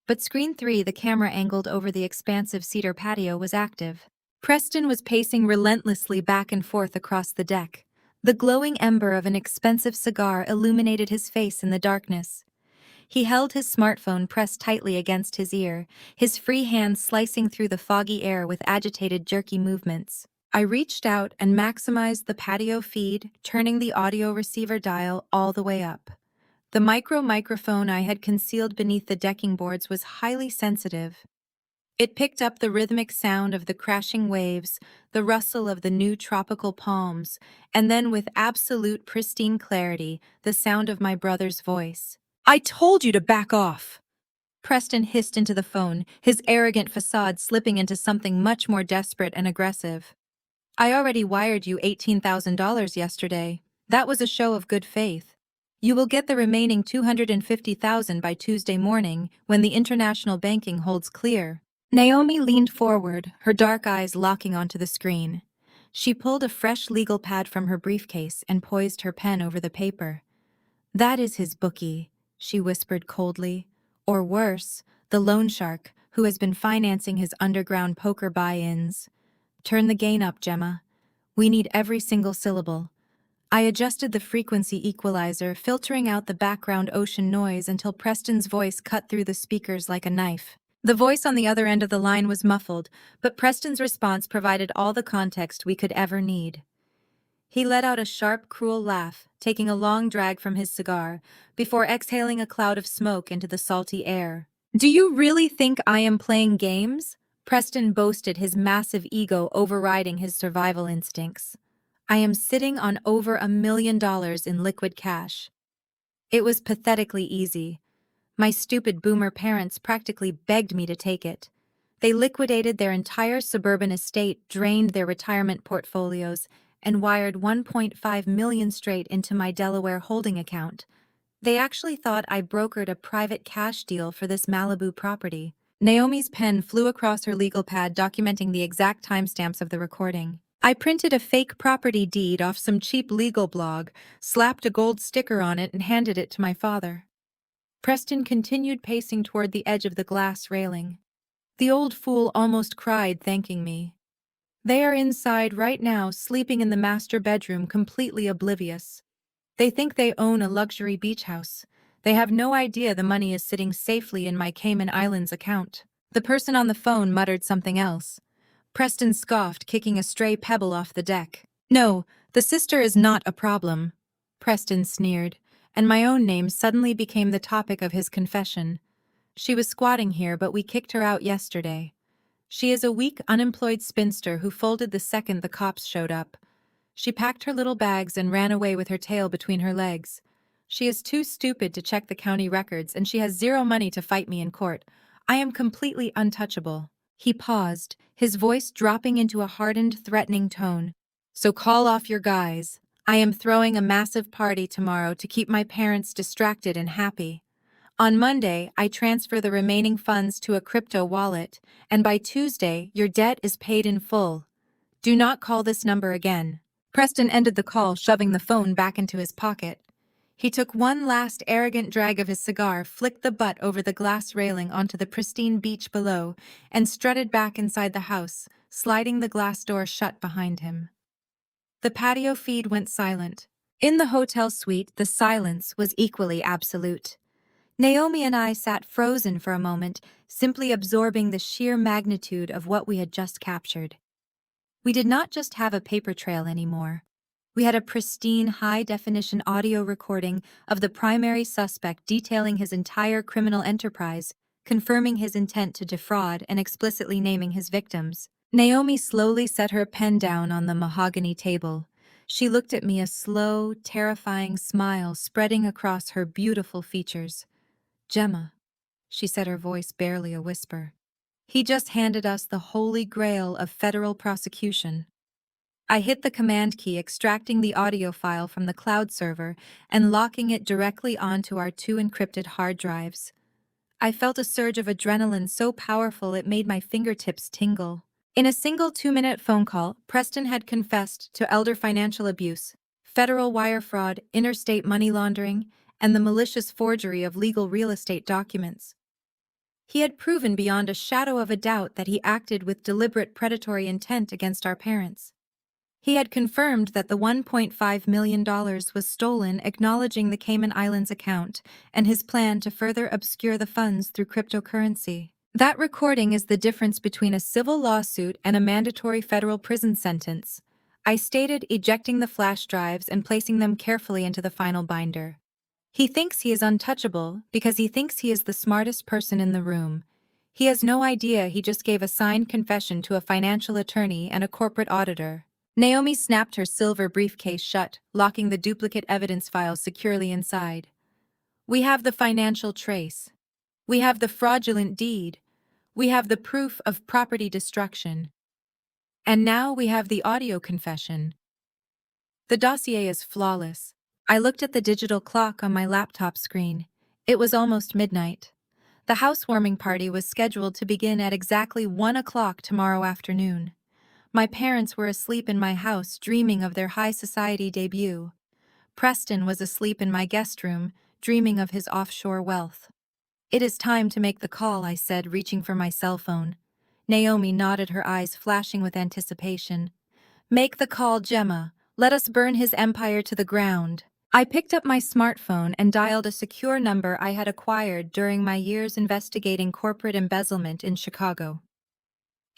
But screen 3, the camera angled over the expansive cedar patio, was active. Preston was pacing relentlessly back and forth across the deck. The glowing ember of an expensive cigar illuminated his face in the darkness. He held his smartphone pressed tightly against his ear, his free hand slicing through the foggy air with agitated, jerky movements. I reached out and maximized the patio feed, turning the audio receiver dial all the way up. The microphone I had concealed beneath the decking boards was highly sensitive. It picked up the rhythmic sound of the crashing waves, the rustle of the new tropical palms, and then with absolute pristine clarity, the sound of my brother's voice. "I told you to back off!" Preston hissed into the phone, his arrogant facade slipping into something much more desperate and aggressive. "I already wired you $18,000 yesterday. That was a show of good faith. You will get the remaining $250,000 by Tuesday morning when the international banking holds clear." Naomi leaned forward, her dark eyes locking onto the screen. She pulled a fresh legal pad from her briefcase and poised her pen over the paper. "That is his bookie," she whispered coldly. "Or worse, the loan shark who has been financing his underground poker buy-ins. Turn the gain up, Gemma. We need every single syllable." I adjusted the frequency equalizer, filtering out the background ocean noise until Preston's voice cut through the speakers like a knife. The voice on the other end of the line was muffled, but Preston's response provided all the context we could ever need. He let out a sharp, cruel laugh, taking a long drag from his cigar, before exhaling a cloud of smoke into the salty air. "Do you really think I am playing games?" Preston boasted, his massive ego overriding his survival instincts. "I am sitting on over $1 million in liquid cash." It was pathetically easy. My stupid boomer parents practically begged me to take it. They liquidated their entire suburban estate, drained their retirement portfolios, and wired $1.5 million straight into my Delaware holding account. They actually thought I brokered a private cash deal for this Malibu property. Naomi's pen flew across her legal pad, documenting the exact timestamps of the recording. "I printed a fake property deed off some cheap legal blog, slapped a gold sticker on it, and handed it to my father." Preston continued pacing toward the edge of the glass railing. "The old fool almost cried, thanking me. They are inside right now, sleeping in the master bedroom, completely oblivious. They think they own a luxury beach house. They have no idea the money is sitting safely in my Cayman Islands account." The person on the phone muttered something else. Preston scoffed, kicking a stray pebble off the deck. "No, the sister is not a problem," Preston sneered, and my own name suddenly became the topic of his confession. "She was squatting here, but we kicked her out yesterday. She is a weak, unemployed spinster who folded the second the cops showed up. She packed her little bags and ran away with her tail between her legs. She is too stupid to check the county records, and she has zero money to fight me in court. I am completely untouchable." He paused, his voice dropping into a hardened, threatening tone. "So call off your guys. I am throwing a massive party tomorrow to keep my parents distracted and happy. On Monday, I transfer the remaining funds to a crypto wallet, and by Tuesday, your debt is paid in full. Do not call this number again." Preston ended the call, shoving the phone back into his pocket. He took one last arrogant drag of his cigar, flicked the butt over the glass railing onto the pristine beach below, and strutted back inside the house, sliding the glass door shut behind him. The patio feed went silent. In the hotel suite, the silence was equally absolute. Naomi and I sat frozen for a moment, simply absorbing the sheer magnitude of what we had just captured. We did not just have a paper trail anymore. We had a pristine, high-definition audio recording of the primary suspect detailing his entire criminal enterprise, confirming his intent to defraud and explicitly naming his victims. Naomi slowly set her pen down on the mahogany table. She looked at me, a slow, terrifying smile spreading across her beautiful features. "Gemma," she said, her voice barely a whisper. "He just handed us the holy grail of federal prosecution." I hit the command key, extracting the audio file from the cloud server and locking it directly onto our two encrypted hard drives. I felt a surge of adrenaline so powerful it made my fingertips tingle. In a single 2-minute phone call, Preston had confessed to elder financial abuse, federal wire fraud, interstate money laundering, and the malicious forgery of legal real estate documents. He had proven beyond a shadow of a doubt that he acted with deliberate predatory intent against our parents. He had confirmed that the $1.5 million was stolen, acknowledging the Cayman Islands account and his plan to further obscure the funds through cryptocurrency. That recording is the difference between a civil lawsuit and a mandatory federal prison sentence, I stated, ejecting the flash drives and placing them carefully into the final binder. He thinks he is untouchable because he thinks he is the smartest person in the room. He has no idea he just gave a signed confession to a financial attorney and a corporate auditor. Naomi snapped her silver briefcase shut, locking the duplicate evidence files securely inside. "We have the financial trace. We have the fraudulent deed. We have the proof of property destruction. And now we have the audio confession. The dossier is flawless." I looked at the digital clock on my laptop screen. It was almost midnight. The housewarming party was scheduled to begin at exactly 1 o'clock tomorrow afternoon. My parents were asleep in my house, dreaming of their high society debut. Preston was asleep in my guest room, dreaming of his offshore wealth. "It is time to make the call," I said, reaching for my cell phone. Naomi nodded, her eyes flashing with anticipation. "Make the call, Gemma. Let us burn his empire to the ground." I picked up my smartphone and dialed a secure number I had acquired during my years investigating corporate embezzlement in Chicago.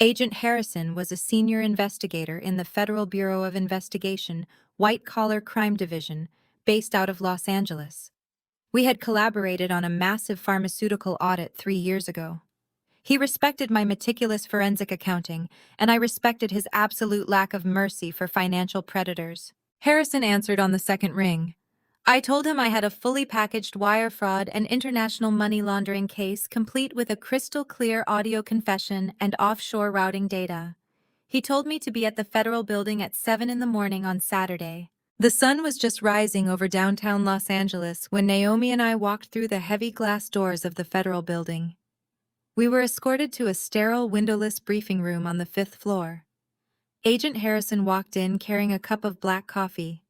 Agent Harrison was a senior investigator in the Federal Bureau of Investigation, White-Collar Crime Division, based out of Los Angeles. We had collaborated on a massive pharmaceutical audit 3 years ago. He respected my meticulous forensic accounting, and I respected his absolute lack of mercy for financial predators. Harrison answered on the second ring. I told him I had a fully packaged wire fraud and international money laundering case, complete with a crystal-clear audio confession and offshore routing data. He told me to be at the federal building at 7 in the morning on Saturday. The sun was just rising over downtown Los Angeles when Naomi and I walked through the heavy glass doors of the federal building. We were escorted to a sterile, windowless briefing room on the 5th floor. Agent Harrison walked in carrying a cup of black coffee.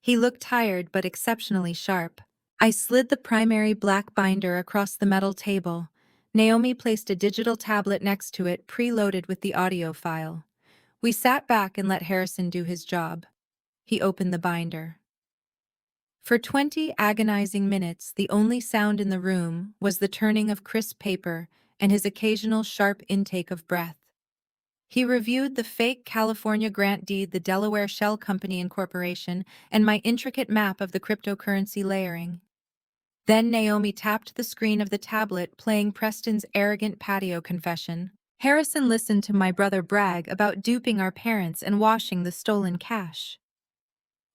He looked tired but exceptionally sharp. I slid the primary black binder across the metal table. Naomi placed a digital tablet next to it, preloaded with the audio file. We sat back and let Harrison do his job. He opened the binder. For 20 agonizing minutes, the only sound in the room was the turning of crisp paper and his occasional sharp intake of breath. He reviewed the fake California grant deed, the Delaware Shell Company Incorporation, and my intricate map of the cryptocurrency layering. Then Naomi tapped the screen of the tablet, playing Preston's arrogant patio confession. Harrison listened to my brother brag about duping our parents and washing the stolen cash.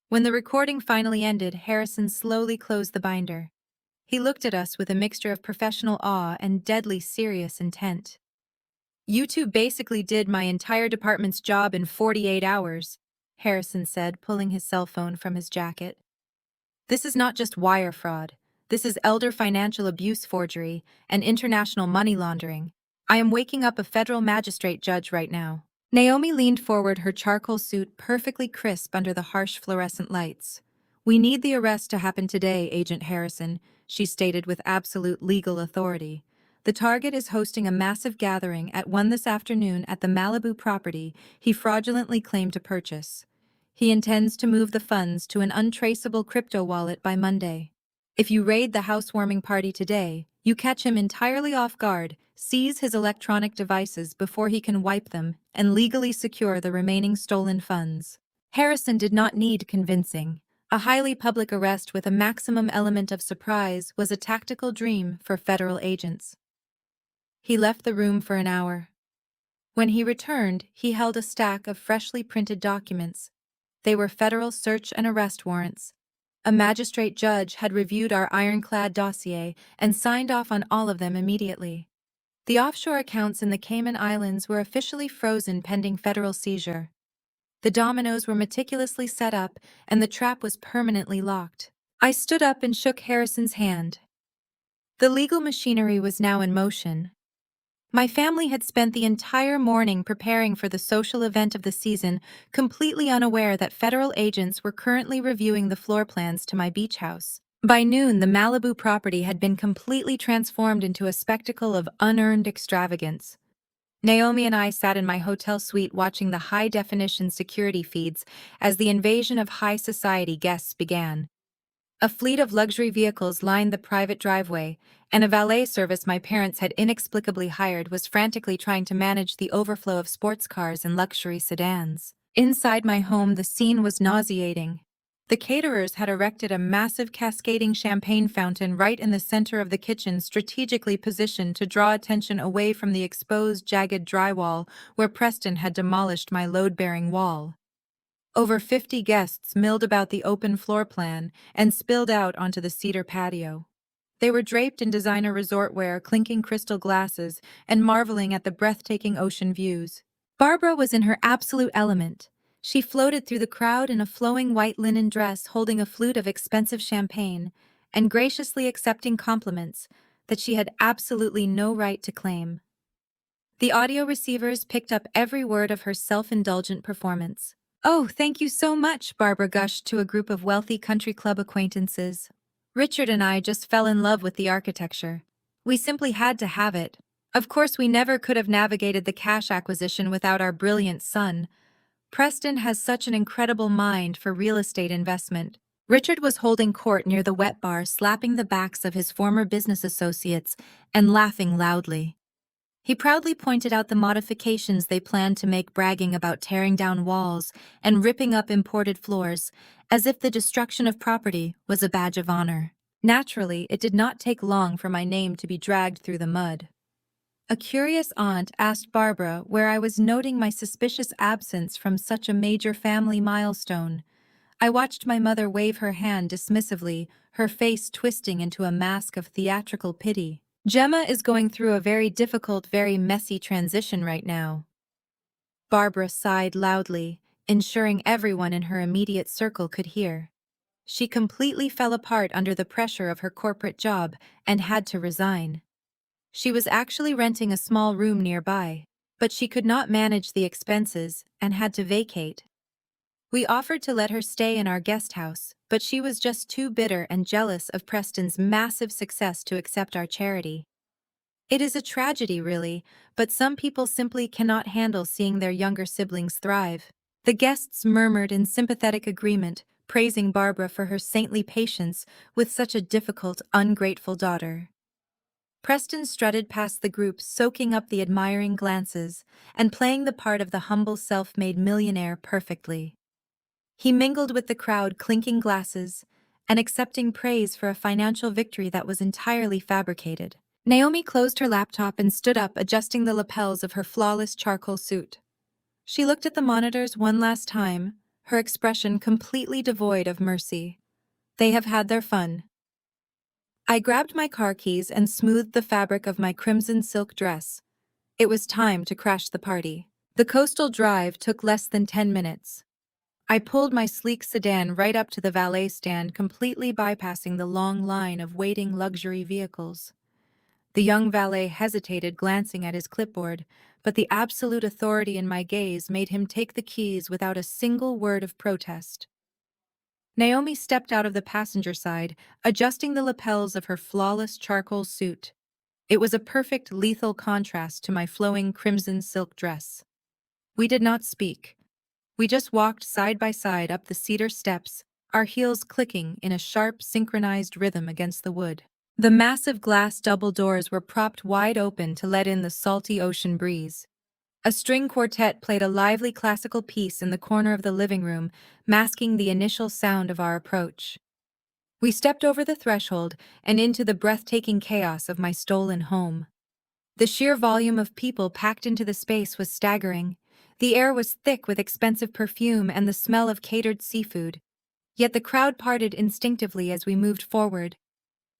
When the recording finally ended, Harrison slowly closed the binder. He looked at us with a mixture of professional awe and deadly serious intent. "You two basically did my entire department's job in 48 hours, Harrison said, pulling his cell phone from his jacket. "This is not just wire fraud. This is elder financial abuse, forgery, and international money laundering. I am waking up a federal magistrate judge right now." Naomi leaned forward, her charcoal suit perfectly crisp under the harsh fluorescent lights. "We need the arrest to happen today, Agent Harrison," she stated with absolute legal authority. "The target is hosting a massive gathering at 1 this afternoon at the Malibu property he fraudulently claimed to purchase. He intends to move the funds to an untraceable crypto wallet by Monday. If you raid the housewarming party today, you catch him entirely off guard, seize his electronic devices before he can wipe them, and legally secure the remaining stolen funds." Harrison did not need convincing. A highly public arrest with a maximum element of surprise was a tactical dream for federal agents. He left the room for an hour. When he returned, he held a stack of freshly printed documents. They were federal search and arrest warrants. A magistrate judge had reviewed our ironclad dossier and signed off on all of them immediately. The offshore accounts in the Cayman Islands were officially frozen pending federal seizure. The dominoes were meticulously set up, and the trap was permanently locked. I stood up and shook Harrison's hand. The legal machinery was now in motion. My family had spent the entire morning preparing for the social event of the season, completely unaware that federal agents were currently reviewing the floor plans to my beach house. By noon, the Malibu property had been completely transformed into a spectacle of unearned extravagance. Naomi and I sat in my hotel suite watching the high-definition security feeds as the invasion of high society guests began. A fleet of luxury vehicles lined the private driveway, and a valet service my parents had inexplicably hired was frantically trying to manage the overflow of sports cars and luxury sedans. Inside my home, the scene was nauseating. The caterers had erected a massive cascading champagne fountain right in the center of the kitchen, strategically positioned to draw attention away from the exposed, jagged drywall where Preston had demolished my load-bearing wall. Over 50 guests milled about the open floor plan and spilled out onto the cedar patio. They were draped in designer resort wear, clinking crystal glasses, and marveling at the breathtaking ocean views. Barbara was in her absolute element. She floated through the crowd in a flowing white linen dress, holding a flute of expensive champagne, and graciously accepting compliments that she had absolutely no right to claim. The audio receivers picked up every word of her self-indulgent performance. "Oh, thank you so much," Barbara gushed to a group of wealthy country club acquaintances. "Richard and I just fell in love with the architecture. We simply had to have it. Of course, we never could have navigated the cash acquisition without our brilliant son. Preston has such an incredible mind for real estate investment." Richard was holding court near the wet bar, slapping the backs of his former business associates and laughing loudly. He proudly pointed out the modifications they planned to make, bragging about tearing down walls and ripping up imported floors, as if the destruction of property was a badge of honor. Naturally, it did not take long for my name to be dragged through the mud. A curious aunt asked Barbara where I was noting my suspicious absence from such a major family milestone. I watched my mother wave her hand dismissively, her face twisting into a mask of theatrical pity. "Gemma is going through a very difficult, very messy transition right now." Barbara sighed loudly, ensuring everyone in her immediate circle could hear. She completely fell apart under the pressure of her corporate job and had to resign. She was actually renting a small room nearby, but she could not manage the expenses and had to vacate. We offered to let her stay in our guest house, but she was just too bitter and jealous of Preston's massive success to accept our charity. It is a tragedy, really, but some people simply cannot handle seeing their younger siblings thrive. The guests murmured in sympathetic agreement, praising Barbara for her saintly patience with such a difficult, ungrateful daughter. Preston strutted past the group, soaking up the admiring glances and playing the part of the humble self-made millionaire perfectly. He mingled with the crowd, clinking glasses and accepting praise for a financial victory that was entirely fabricated. Naomi closed her laptop and stood up, adjusting the lapels of her flawless charcoal suit. She looked at the monitors one last time, her expression completely devoid of mercy. They have had their fun. I grabbed my car keys and smoothed the fabric of my crimson silk dress. It was time to crash the party. The coastal drive took less than 10 minutes. I pulled my sleek sedan right up to the valet stand, completely bypassing the long line of waiting luxury vehicles. The young valet hesitated, glancing at his clipboard, but the absolute authority in my gaze made him take the keys without a single word of protest. Naomi stepped out of the passenger side, adjusting the lapels of her flawless charcoal suit. It was a perfect, lethal contrast to my flowing crimson silk dress. We did not speak. We just walked side by side up the cedar steps, our heels clicking in a sharp, synchronized rhythm against the wood. The massive glass double doors were propped wide open to let in the salty ocean breeze. A string quartet played a lively classical piece in the corner of the living room, masking the initial sound of our approach. We stepped over the threshold and into the breathtaking chaos of my stolen home. The sheer volume of people packed into the space was staggering. The air was thick with expensive perfume and the smell of catered seafood, yet the crowd parted instinctively as we moved forward.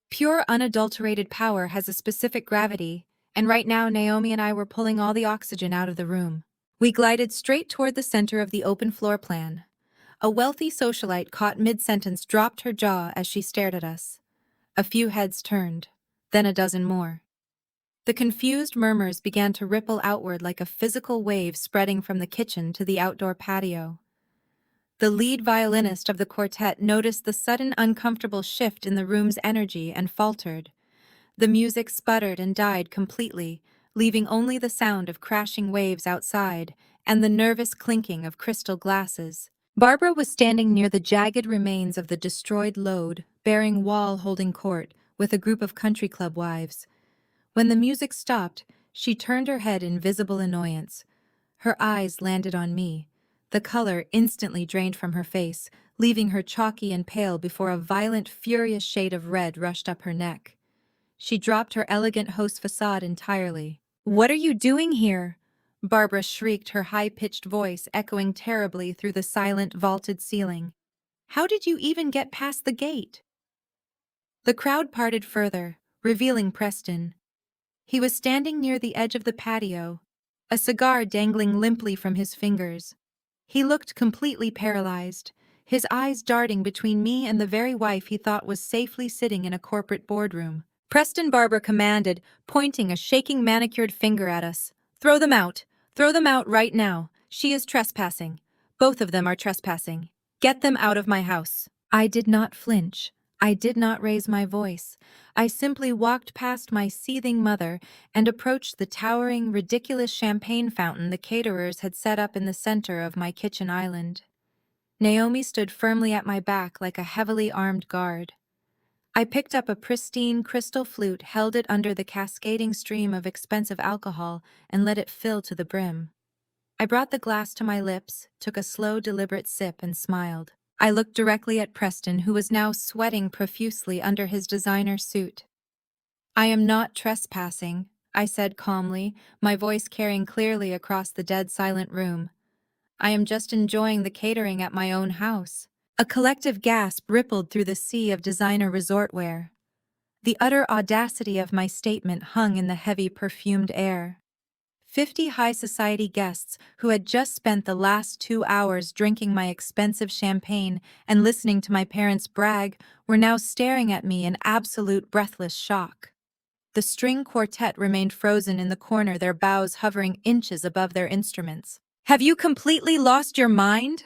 Pure unadulterated power has a specific gravity, and right now Naomi and I were pulling all the oxygen out of the room. We glided straight toward the center of the open floor plan. A wealthy socialite caught mid-sentence dropped her jaw as she stared at us. A few heads turned, then a dozen more. The confused murmurs began to ripple outward like a physical wave spreading from the kitchen to the outdoor patio. The lead violinist of the quartet noticed the sudden uncomfortable shift in the room's energy and faltered. The music sputtered and died completely, leaving only the sound of crashing waves outside and the nervous clinking of crystal glasses. Barbara was standing near the jagged remains of the destroyed lode, bearing wall holding court, with a group of country club wives. When the music stopped, she turned her head in visible annoyance. Her eyes landed on me. The color instantly drained from her face, leaving her chalky and pale before a violent, furious shade of red rushed up her neck. She dropped her elegant host facade entirely. "What are you doing here?" Barbara shrieked, her high-pitched voice echoing terribly through the silent, vaulted ceiling. "How did you even get past the gate?" The crowd parted further, revealing Preston. He was standing near the edge of the patio, a cigar dangling limply from his fingers. He looked completely paralyzed, his eyes darting between me and the very wife he thought was safely sitting in a corporate boardroom. "Preston," Barbara commanded, pointing a shaking manicured finger at us. "Throw them out! Throw them out right now! She is trespassing. Both of them are trespassing. Get them out of my house." I did not flinch. I did not raise my voice. I simply walked past my seething mother and approached the towering, ridiculous champagne fountain the caterers had set up in the center of my kitchen island. Naomi stood firmly at my back like a heavily armed guard. I picked up a pristine crystal flute, held it under the cascading stream of expensive alcohol, and let it fill to the brim. I brought the glass to my lips, took a slow, deliberate sip, and smiled. I looked directly at Preston, who was now sweating profusely under his designer suit. "I am not trespassing," I said calmly, my voice carrying clearly across the dead silent room. "I am just enjoying the catering at my own house." A collective gasp rippled through the sea of designer resort wear. The utter audacity of my statement hung in the heavy perfumed air. 50 high society guests who had just spent the last 2 hours drinking my expensive champagne and listening to my parents brag were now staring at me in absolute breathless shock. The string quartet remained frozen in the corner, their bows hovering inches above their instruments. "Have you completely lost your mind?"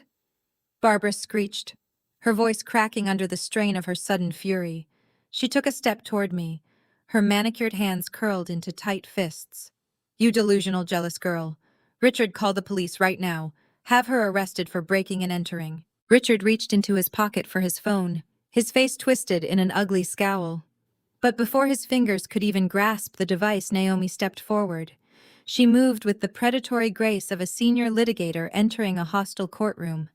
Barbara screeched, her voice cracking under the strain of her sudden fury. She took a step toward me, her manicured hands curled into tight fists. "You delusional, jealous girl. Richard, call the police right now. Have her arrested for breaking and entering." Richard reached into his pocket for his phone, his face twisted in an ugly scowl. But before his fingers could even grasp the device, Naomi stepped forward. She moved with the predatory grace of a senior litigator entering a hostile courtroom.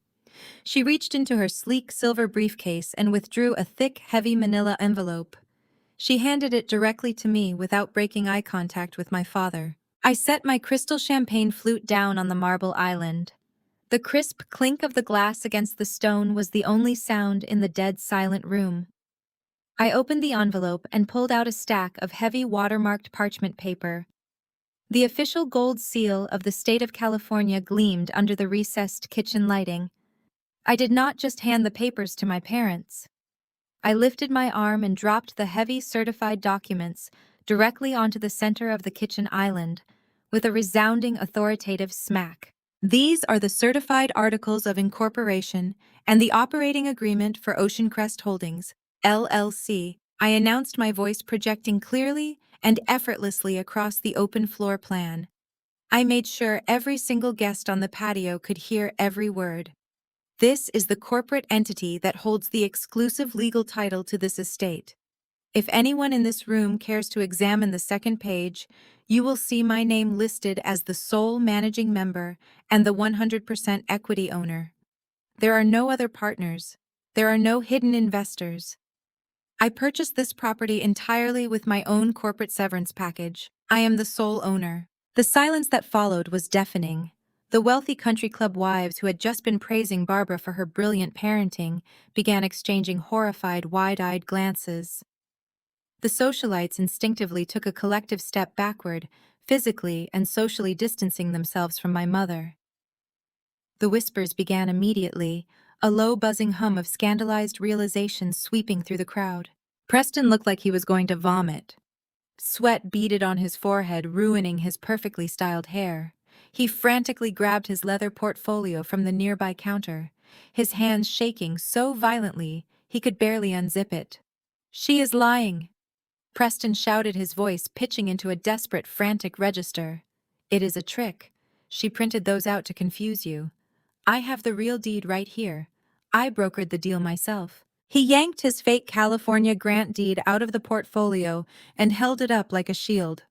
She reached into her sleek silver briefcase and withdrew a thick, heavy manila envelope. She handed it directly to me without breaking eye contact with my father. I set my crystal champagne flute down on the marble island. The crisp clink of the glass against the stone was the only sound in the dead silent room. I opened the envelope and pulled out a stack of heavy watermarked parchment paper. The official gold seal of the state of California gleamed under the recessed kitchen lighting. I did not just hand the papers to my parents. I lifted my arm and dropped the heavy certified documents directly onto the center of the kitchen island, with a resounding authoritative smack. "These are the certified articles of incorporation and the operating agreement for Ocean Crest Holdings, LLC," I announced, my voice projecting clearly and effortlessly across the open floor plan. I made sure every single guest on the patio could hear every word. "This is the corporate entity that holds the exclusive legal title to this estate. If anyone in this room cares to examine the second page, you will see my name listed as the sole managing member and the 100% equity owner. There are no other partners. There are no hidden investors. I purchased this property entirely with my own corporate severance package. I am the sole owner." The silence that followed was deafening. The wealthy country club wives who had just been praising Barbara for her brilliant parenting began exchanging horrified, wide-eyed glances. The socialites instinctively took a collective step backward, physically and socially distancing themselves from my mother. The whispers began immediately, a low buzzing hum of scandalized realization sweeping through the crowd. Preston looked like he was going to vomit. Sweat beaded on his forehead, ruining his perfectly styled hair. He frantically grabbed his leather portfolio from the nearby counter, his hands shaking so violently he could barely unzip it. "She is lying!" Preston shouted, his voice pitching into a desperate, frantic register. "It is a trick. She printed those out to confuse you. I have the real deed right here. I brokered the deal myself." He yanked his fake California grant deed out of the portfolio and held it up like a shield.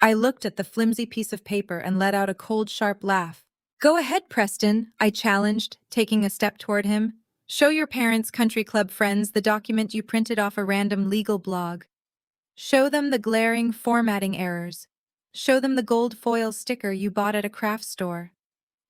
I looked at the flimsy piece of paper and let out a cold, sharp laugh. "Go ahead, Preston," I challenged, taking a step toward him. "Show your parents' country club friends the document you printed off a random legal blog. Show them the glaring formatting errors. Show them the gold foil sticker you bought at a craft store.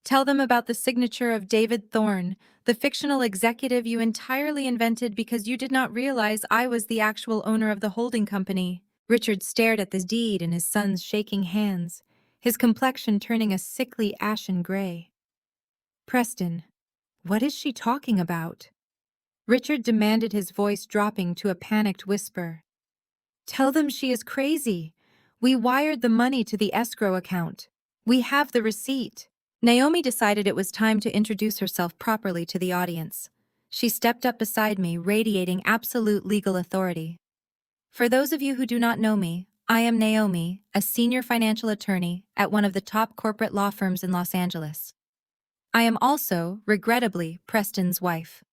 Tell them about the signature of David Thorne, the fictional executive you entirely invented because you did not realize I was the actual owner of the holding company." Richard stared at the deed in his son's shaking hands, his complexion turning a sickly ashen gray. "Preston, what is she talking about?" Richard demanded, his voice dropping to a panicked whisper. "Tell them she is crazy. We wired the money to the escrow account. We have the receipt." Naomi decided it was time to introduce herself properly to the audience. She stepped up beside me, radiating absolute legal authority. "For those of you who do not know me, I am Naomi, a senior financial attorney at one of the top corporate law firms in Los Angeles. I am also, regrettably, Preston's wife."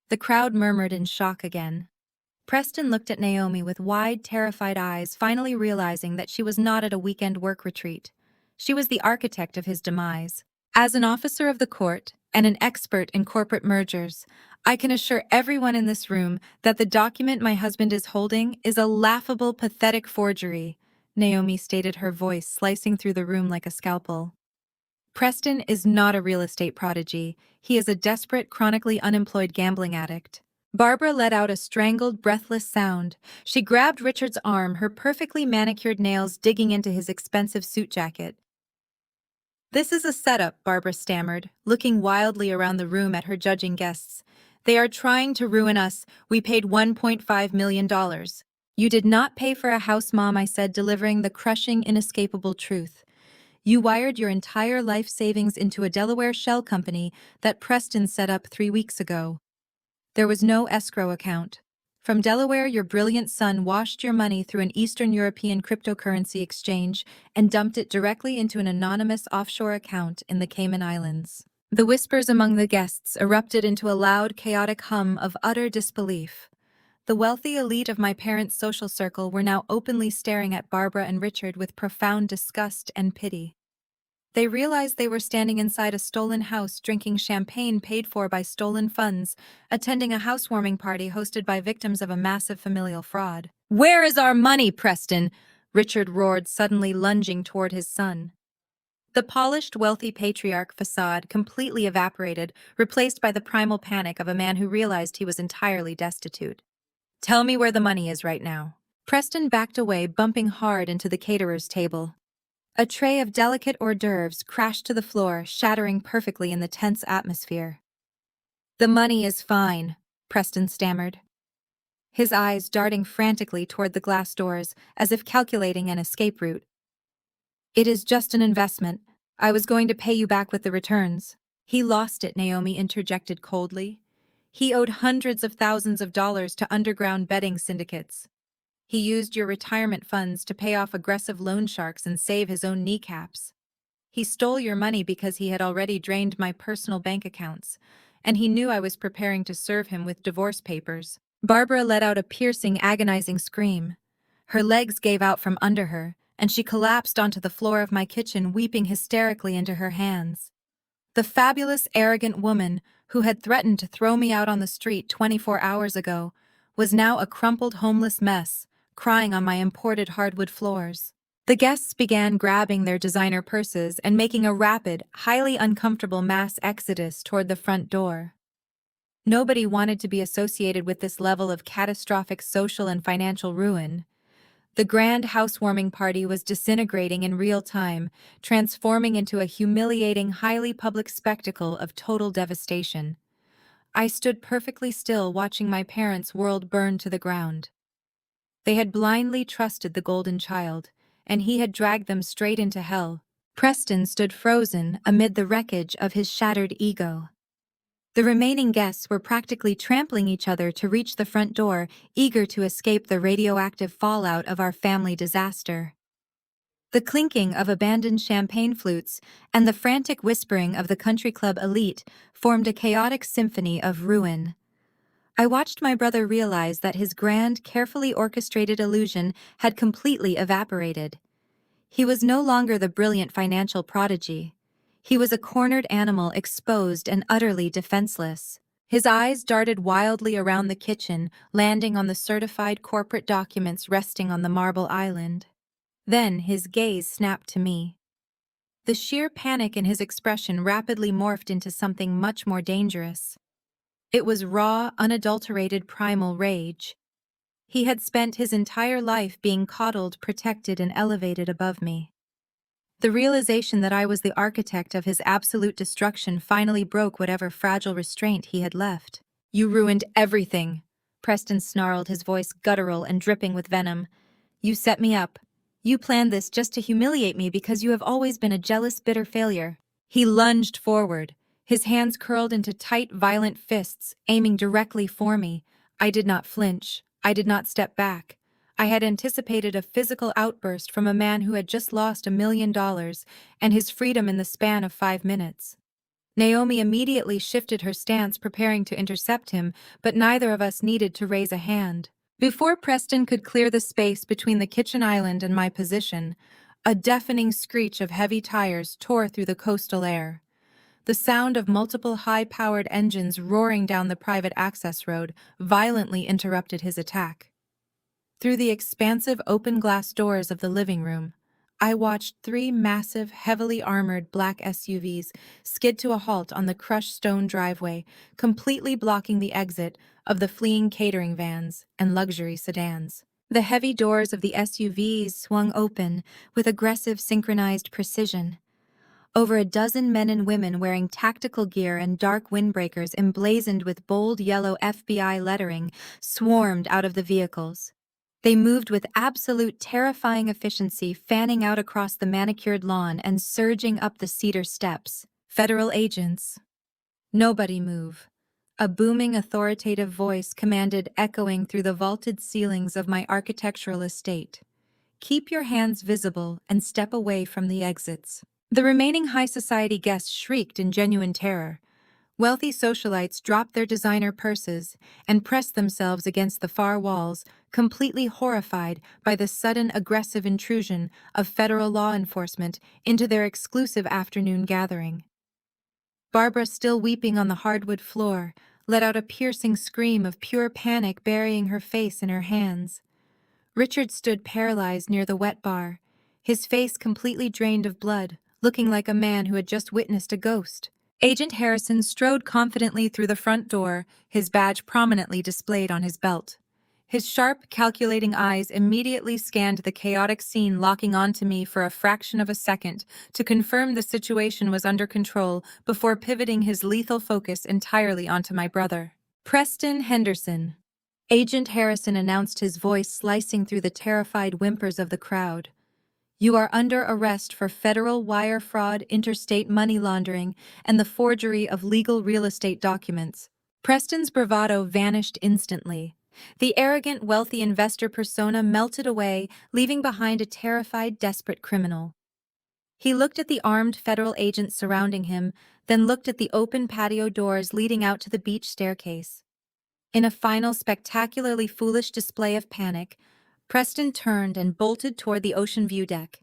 The crowd murmured in shock again. Preston looked at Naomi with wide, terrified eyes, finally realizing that she was not at a weekend work retreat. She was the architect of his demise. As an officer of the court and an expert in corporate mergers, I can assure everyone in this room that the document my husband is holding is a laughable, pathetic forgery, Naomi stated, her voice slicing through the room like a scalpel. "Preston is not a real estate prodigy. He is a desperate, chronically unemployed gambling addict." Barbara let out a strangled, breathless sound. She grabbed Richard's arm, her perfectly manicured nails digging into his expensive suit jacket. "This is a setup," Barbara stammered, looking wildly around the room at her judging guests. "They are trying to ruin us. We paid $1.5 million. "You did not pay for a house, Mom," I said, delivering the crushing, inescapable truth. "You wired your entire life savings into a Delaware shell company that Preston set up 3 weeks ago. There was no escrow account. From Delaware, your brilliant son washed your money through an Eastern European cryptocurrency exchange and dumped it directly into an anonymous offshore account in the Cayman Islands." The whispers among the guests erupted into a loud, chaotic hum of utter disbelief. The wealthy elite of my parents' social circle were now openly staring at Barbara and Richard with profound disgust and pity. They realized they were standing inside a stolen house, drinking champagne paid for by stolen funds, attending a housewarming party hosted by victims of a massive familial fraud. "Where is our money, Preston?" Richard roared, suddenly lunging toward his son. The polished, wealthy patriarch facade completely evaporated, replaced by the primal panic of a man who realized he was entirely destitute. "Tell me where the money is right now." Preston backed away, bumping hard into the caterer's table. A tray of delicate hors d'oeuvres crashed to the floor, shattering perfectly in the tense atmosphere. "The money is fine," Preston stammered, his eyes darting frantically toward the glass doors, as if calculating an escape route. "It is just an investment. I was going to pay you back with the returns." "He lost it," Naomi interjected coldly. "He owed hundreds of thousands of dollars to underground betting syndicates. He used your retirement funds to pay off aggressive loan sharks and save his own kneecaps. He stole your money because he had already drained my personal bank accounts, and he knew I was preparing to serve him with divorce papers." Barbara let out a piercing, agonizing scream. Her legs gave out from under her, and she collapsed onto the floor of my kitchen, weeping hysterically into her hands. The fabulous, arrogant woman who had threatened to throw me out on the street 24 hours ago was now a crumpled, homeless mess, crying on my imported hardwood floors. The guests began grabbing their designer purses and making a rapid, highly uncomfortable mass exodus toward the front door. Nobody wanted to be associated with this level of catastrophic social and financial ruin. The grand housewarming party was disintegrating in real time, transforming into a humiliating, highly public spectacle of total devastation. I stood perfectly still watching my parents' world burn to the ground. They had blindly trusted the golden child, and he had dragged them straight into hell. Preston stood frozen amid the wreckage of his shattered ego. The remaining guests were practically trampling each other to reach the front door, eager to escape the radioactive fallout of our family disaster. The clinking of abandoned champagne flutes and the frantic whispering of the country club elite formed a chaotic symphony of ruin. I watched my brother realize that his grand, carefully orchestrated illusion had completely evaporated. He was no longer the brilliant financial prodigy. He was a cornered animal, exposed and utterly defenseless. His eyes darted wildly around the kitchen, landing on the certified corporate documents resting on the marble island. Then his gaze snapped to me. The sheer panic in his expression rapidly morphed into something much more dangerous. It was raw, unadulterated primal rage. He had spent his entire life being coddled, protected, and elevated above me. The realization that I was the architect of his absolute destruction finally broke whatever fragile restraint he had left. "You ruined everything," Preston snarled, his voice guttural and dripping with venom. "You set me up. You planned this just to humiliate me because you have always been a jealous, bitter failure." He lunged forward, his hands curled into tight, violent fists, aiming directly for me. I did not flinch. I did not step back. I had anticipated a physical outburst from a man who had just lost $1 million and his freedom in the span of 5 minutes. Naomi immediately shifted her stance, preparing to intercept him, but neither of us needed to raise a hand. Before Preston could clear the space between the kitchen island and my position, a deafening screech of heavy tires tore through the coastal air. The sound of multiple high-powered engines roaring down the private access road violently interrupted his attack. Through the expansive open-glass doors of the living room, I watched 3 massive, heavily armored black SUVs skid to a halt on the crushed stone driveway, completely blocking the exit of the fleeing catering vans and luxury sedans. The heavy doors of the SUVs swung open with aggressive, synchronized precision. Over a dozen men and women wearing tactical gear and dark windbreakers emblazoned with bold yellow FBI lettering swarmed out of the vehicles. They moved with absolute terrifying efficiency, fanning out across the manicured lawn and surging up the cedar steps. "Federal agents. Nobody move." A booming, authoritative voice commanded, echoing through the vaulted ceilings of my architectural estate. "Keep your hands visible and step away from the exits." The remaining high society guests shrieked in genuine terror. Wealthy socialites dropped their designer purses and pressed themselves against the far walls, completely horrified by the sudden aggressive intrusion of federal law enforcement into their exclusive afternoon gathering. Barbara, still weeping on the hardwood floor, let out a piercing scream of pure panic, burying her face in her hands. Richard stood paralyzed near the wet bar, his face completely drained of blood, looking like a man who had just witnessed a ghost. Agent Harrison strode confidently through the front door, his badge prominently displayed on his belt. His sharp, calculating eyes immediately scanned the chaotic scene, locking onto me for a fraction of a second to confirm the situation was under control before pivoting his lethal focus entirely onto my brother. "Preston Henderson," Agent Harrison announced, his voice slicing through the terrified whimpers of the crowd. "You are under arrest for federal wire fraud, interstate money laundering, and the forgery of legal real estate documents." Preston's bravado vanished instantly. The arrogant, wealthy investor persona melted away, leaving behind a terrified, desperate criminal. He looked at the armed federal agents surrounding him, then looked at the open patio doors leading out to the beach staircase. In a final, spectacularly foolish display of panic, Preston turned and bolted toward the ocean view deck.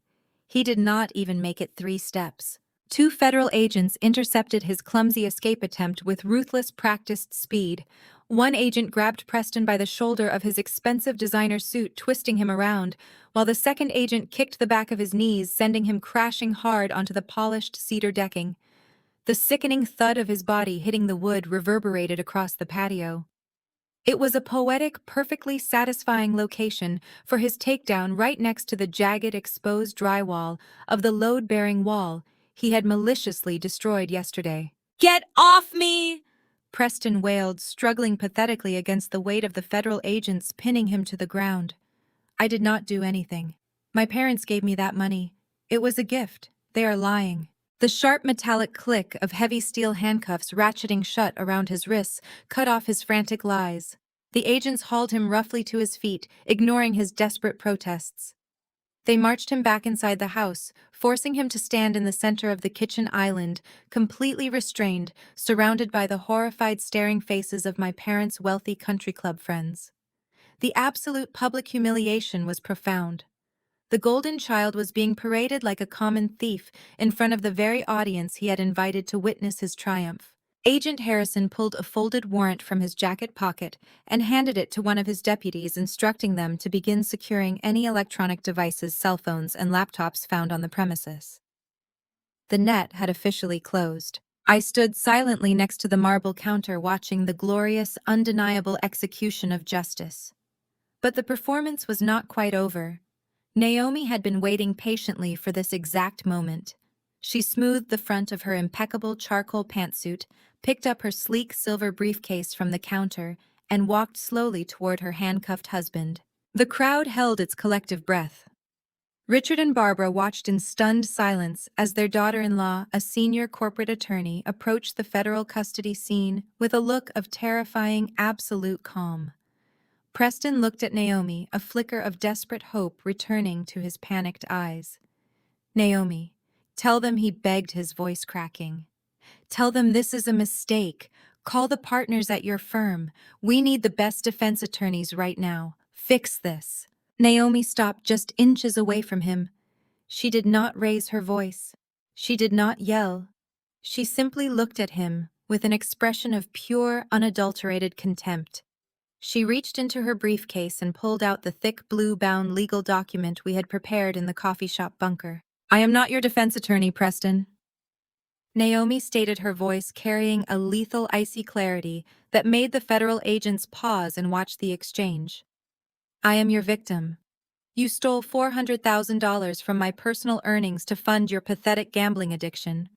He did not even make it 3 steps. 2 federal agents intercepted his clumsy escape attempt with ruthless, practiced speed, One agent grabbed Preston by the shoulder of his expensive designer suit, twisting him around, while the second agent kicked the back of his knees, sending him crashing hard onto the polished cedar decking. The sickening thud of his body hitting the wood reverberated across the patio. It was a poetic, perfectly satisfying location for his takedown, right next to the jagged, exposed drywall of the load-bearing wall he had maliciously destroyed yesterday. "Get off me!" Preston wailed, struggling pathetically against the weight of the federal agents pinning him to the ground. "I did not do anything. My parents gave me that money. It was a gift. They are lying." The sharp metallic click of heavy steel handcuffs ratcheting shut around his wrists cut off his frantic lies. The agents hauled him roughly to his feet, ignoring his desperate protests. They marched him back inside the house, forcing him to stand in the center of the kitchen island, completely restrained, surrounded by the horrified staring faces of my parents' wealthy country club friends. The absolute public humiliation was profound. The golden child was being paraded like a common thief in front of the very audience he had invited to witness his triumph. Agent Harrison pulled a folded warrant from his jacket pocket and handed it to one of his deputies, instructing them to begin securing any electronic devices, cell phones, and laptops found on the premises. The net had officially closed. I stood silently next to the marble counter, watching the glorious, undeniable execution of justice. But the performance was not quite over. Naomi had been waiting patiently for this exact moment. She smoothed the front of her impeccable charcoal pantsuit, picked up her sleek silver briefcase from the counter, and walked slowly toward her handcuffed husband. The crowd held its collective breath. Richard and Barbara watched in stunned silence as their daughter-in-law, a senior corporate attorney, approached the federal custody scene with a look of terrifying, absolute calm. Preston looked at Naomi, a flicker of desperate hope returning to his panicked eyes. "Naomi, tell them," he begged, his voice cracking. "Tell them this is a mistake. Call the partners at your firm. We need the best defense attorneys right now. Fix this." Naomi stopped just inches away from him. She did not raise her voice. She did not yell. She simply looked at him with an expression of pure, unadulterated contempt. She reached into her briefcase and pulled out the thick blue-bound legal document we had prepared in the coffee shop bunker. "I am not your defense attorney, Preston." Naomi stated, her voice carrying a lethal, icy clarity that made the federal agents pause and watch the exchange. "I am your victim. You stole $400,000 from my personal earnings to fund your pathetic gambling addiction.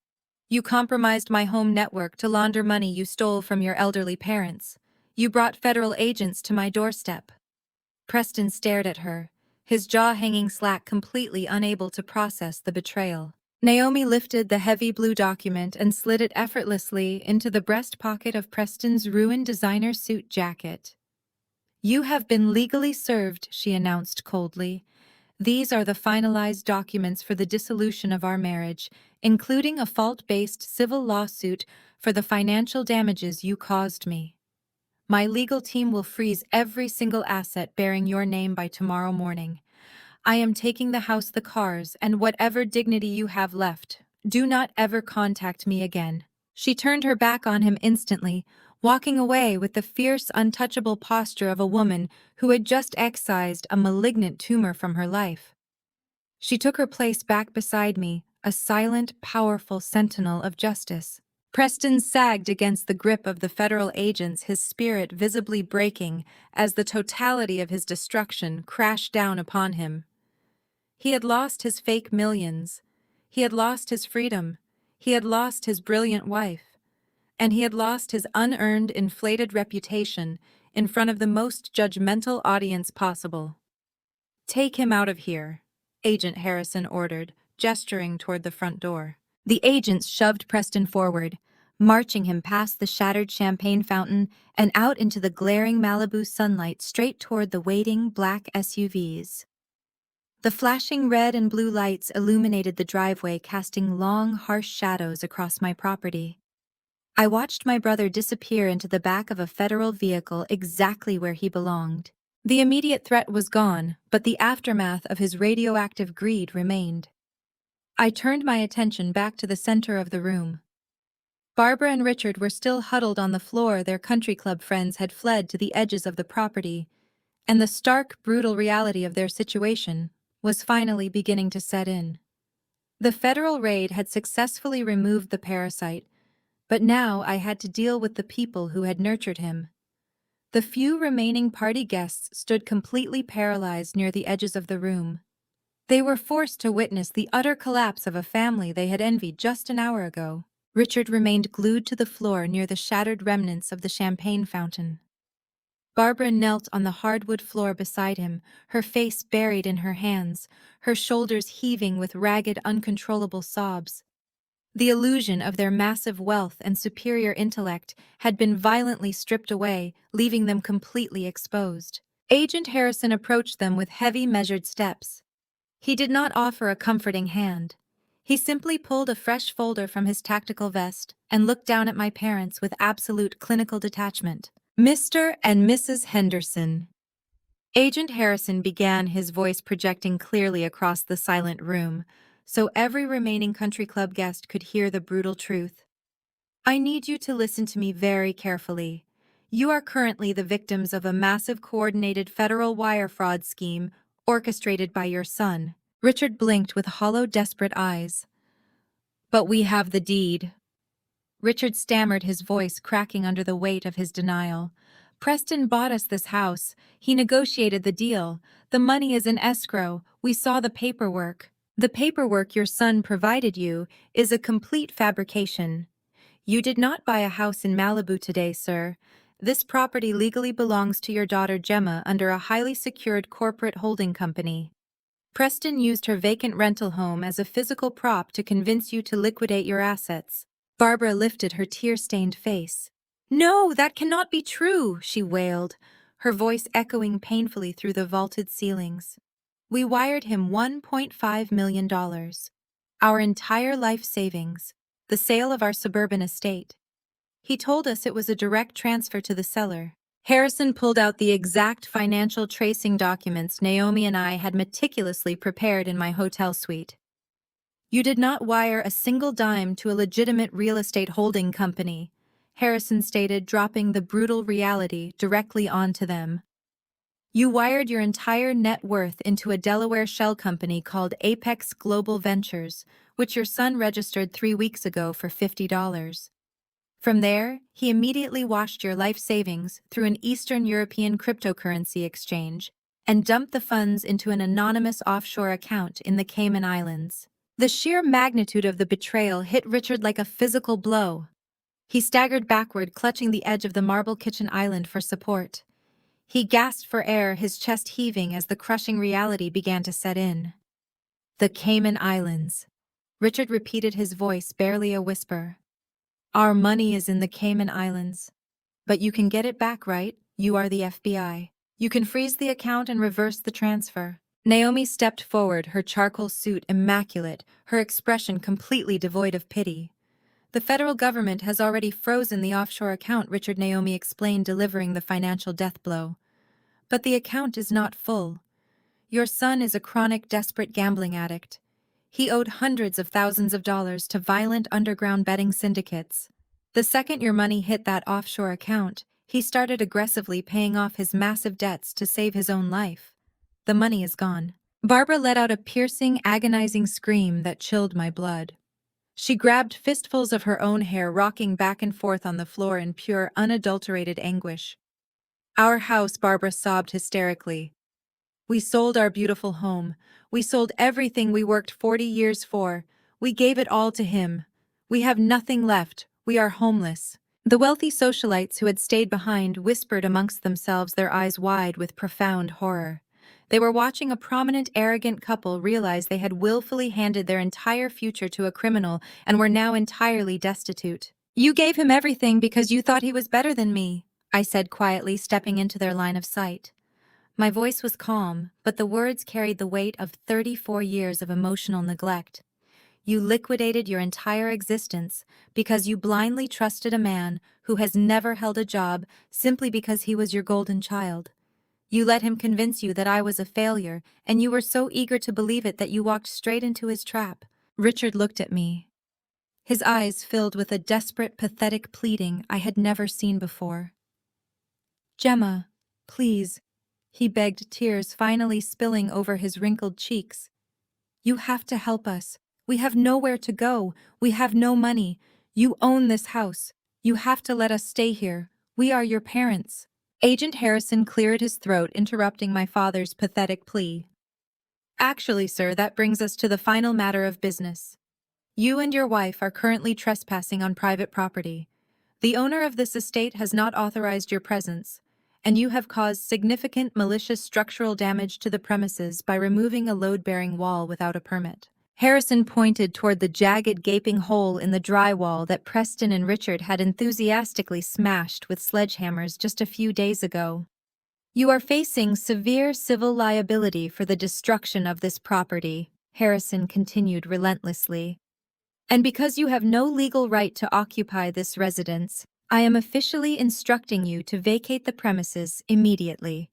You compromised my home network to launder money you stole from your elderly parents. You brought federal agents to my doorstep." Preston stared at her, his jaw hanging slack, completely unable to process the betrayal. Naomi lifted the heavy blue document and slid it effortlessly into the breast pocket of Preston's ruined designer suit jacket. "You have been legally served," she announced coldly. "These are the finalized documents for the dissolution of our marriage, including a fault-based civil lawsuit for the financial damages you caused me. My legal team will freeze every single asset bearing your name by tomorrow morning. I am taking the house, the cars, and whatever dignity you have left. Do not ever contact me again." She turned her back on him instantly, walking away with the fierce, untouchable posture of a woman who had just excised a malignant tumor from her life. She took her place back beside me, a silent, powerful sentinel of justice. Preston sagged against the grip of the federal agents, his spirit visibly breaking as the totality of his destruction crashed down upon him. He had lost his fake millions. He had lost his freedom. He had lost his brilliant wife. And he had lost his unearned, inflated reputation in front of the most judgmental audience possible. "Take him out of here," Agent Harrison ordered, gesturing toward the front door. The agents shoved Preston forward, marching him past the shattered champagne fountain and out into the glaring Malibu sunlight, straight toward the waiting black SUVs. The flashing red and blue lights illuminated the driveway, casting long, harsh shadows across my property. I watched my brother disappear into the back of a federal vehicle, exactly where he belonged. The immediate threat was gone, but the aftermath of his radioactive greed remained. I turned my attention back to the center of the room. Barbara and Richard were still huddled on the floor. Their country club friends had fled to the edges of the property, and the stark, brutal reality of their situation was finally beginning to set in. The federal raid had successfully removed the parasite, but now I had to deal with the people who had nurtured him. The few remaining party guests stood completely paralyzed near the edges of the room. They were forced to witness the utter collapse of a family they had envied just an hour ago. Richard remained glued to the floor near the shattered remnants of the champagne fountain. Barbara knelt on the hardwood floor beside him, her face buried in her hands, her shoulders heaving with ragged, uncontrollable sobs. The illusion of their massive wealth and superior intellect had been violently stripped away, leaving them completely exposed. Agent Harrison approached them with heavy, measured steps. He did not offer a comforting hand. He simply pulled a fresh folder from his tactical vest and looked down at my parents with absolute clinical detachment. "Mr. and Mrs. Henderson." Agent Harrison began, his voice projecting clearly across the silent room, so every remaining country club guest could hear the brutal truth. "I need you to listen to me very carefully. You are currently the victims of a massive coordinated federal wire fraud scheme orchestrated by your son." Richard blinked with hollow, desperate eyes. "But we have the deed." Richard stammered, his voice cracking under the weight of his denial. "Preston bought us this house. He negotiated the deal. The money is in escrow. We saw the paperwork. The paperwork your son provided you is a complete fabrication. You did not buy a house in Malibu today, sir. This property legally belongs to your daughter Gemma under a highly secured corporate holding company. Preston used her vacant rental home as a physical prop to convince you to liquidate your assets." Barbara lifted her tear-stained face. "No, that cannot be true," she wailed, her voice echoing painfully through the vaulted ceilings. "We wired him $1.5 million. Our entire life savings, the sale of our suburban estate. He told us it was a direct transfer to the seller." Harrison pulled out the exact financial tracing documents Naomi and I had meticulously prepared in my hotel suite. "You did not wire a single dime to a legitimate real estate holding company," Harrison stated, dropping the brutal reality directly onto them. "You wired your entire net worth into a Delaware shell company called Apex Global Ventures, which your son registered 3 weeks ago for $50. From there, he immediately washed your life savings through an Eastern European cryptocurrency exchange and dumped the funds into an anonymous offshore account in the Cayman Islands." The sheer magnitude of the betrayal hit Richard like a physical blow. He staggered backward, clutching the edge of the marble kitchen island for support. He gasped for air, his chest heaving as the crushing reality began to set in. "The Cayman Islands," Richard repeated, his voice barely a whisper. "Our money is in the Cayman Islands. But you can get it back, right? You are the FBI. You can freeze the account and reverse the transfer." Naomi stepped forward, her charcoal suit immaculate, her expression completely devoid of pity. "The federal government has already frozen the offshore account," Richard Naomi explained, delivering the financial death blow. "But the account is not full. Your son is a chronic, desperate gambling addict. He owed hundreds of thousands of dollars to violent underground betting syndicates. The second your money hit that offshore account, he started aggressively paying off his massive debts to save his own life. The money is gone." Barbara let out a piercing, agonizing scream that chilled my blood. She grabbed fistfuls of her own hair, rocking back and forth on the floor in pure, unadulterated anguish. "Our house," Barbara sobbed hysterically. "We sold our beautiful home. We sold everything we worked 40 years for. We gave it all to him. We have nothing left. We are homeless." The wealthy socialites who had stayed behind whispered amongst themselves, their eyes wide with profound horror. They were watching a prominent, arrogant couple realize they had willfully handed their entire future to a criminal and were now entirely destitute. "You gave him everything because you thought he was better than me," I said quietly, stepping into their line of sight. My voice was calm, but the words carried the weight of 34 years of emotional neglect. "You liquidated your entire existence because you blindly trusted a man who has never held a job simply because he was your golden child. You let him convince you that I was a failure, and you were so eager to believe it that you walked straight into his trap." Richard looked at me. his eyes filled with a desperate, pathetic pleading I had never seen before. "Gemma, please," he begged, tears finally spilling over his wrinkled cheeks. "You have to help us. We have nowhere to go. We have no money. You own this house. You have to let us stay here. We are your parents." Agent Harrison cleared his throat, interrupting my father's pathetic plea. "Actually, sir, that brings us to the final matter of business. You and your wife are currently trespassing on private property. The owner of this estate has not authorized your presence, and you have caused significant malicious structural damage to the premises by removing a load-bearing wall without a permit." Harrison pointed toward the jagged, gaping hole in the drywall that Preston and Richard had enthusiastically smashed with sledgehammers just a few days ago. "You are facing severe civil liability for the destruction of this property," Harrison continued relentlessly. "And because you have no legal right to occupy this residence, I am officially instructing you to vacate the premises immediately.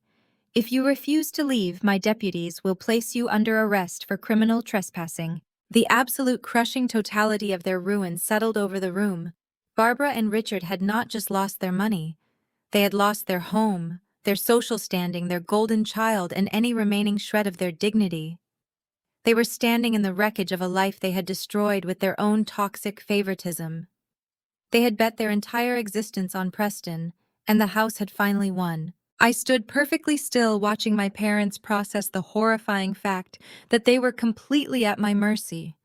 If you refuse to leave, my deputies will place you under arrest for criminal trespassing." The absolute crushing totality of their ruin settled over the room. Barbara and Richard had not just lost their money. They had lost their home, their social standing, their golden child, and any remaining shred of their dignity. They were standing in the wreckage of a life they had destroyed with their own toxic favoritism. They had bet their entire existence on Preston, and the house had finally won. I stood perfectly still, watching my parents process the horrifying fact that they were completely at my mercy.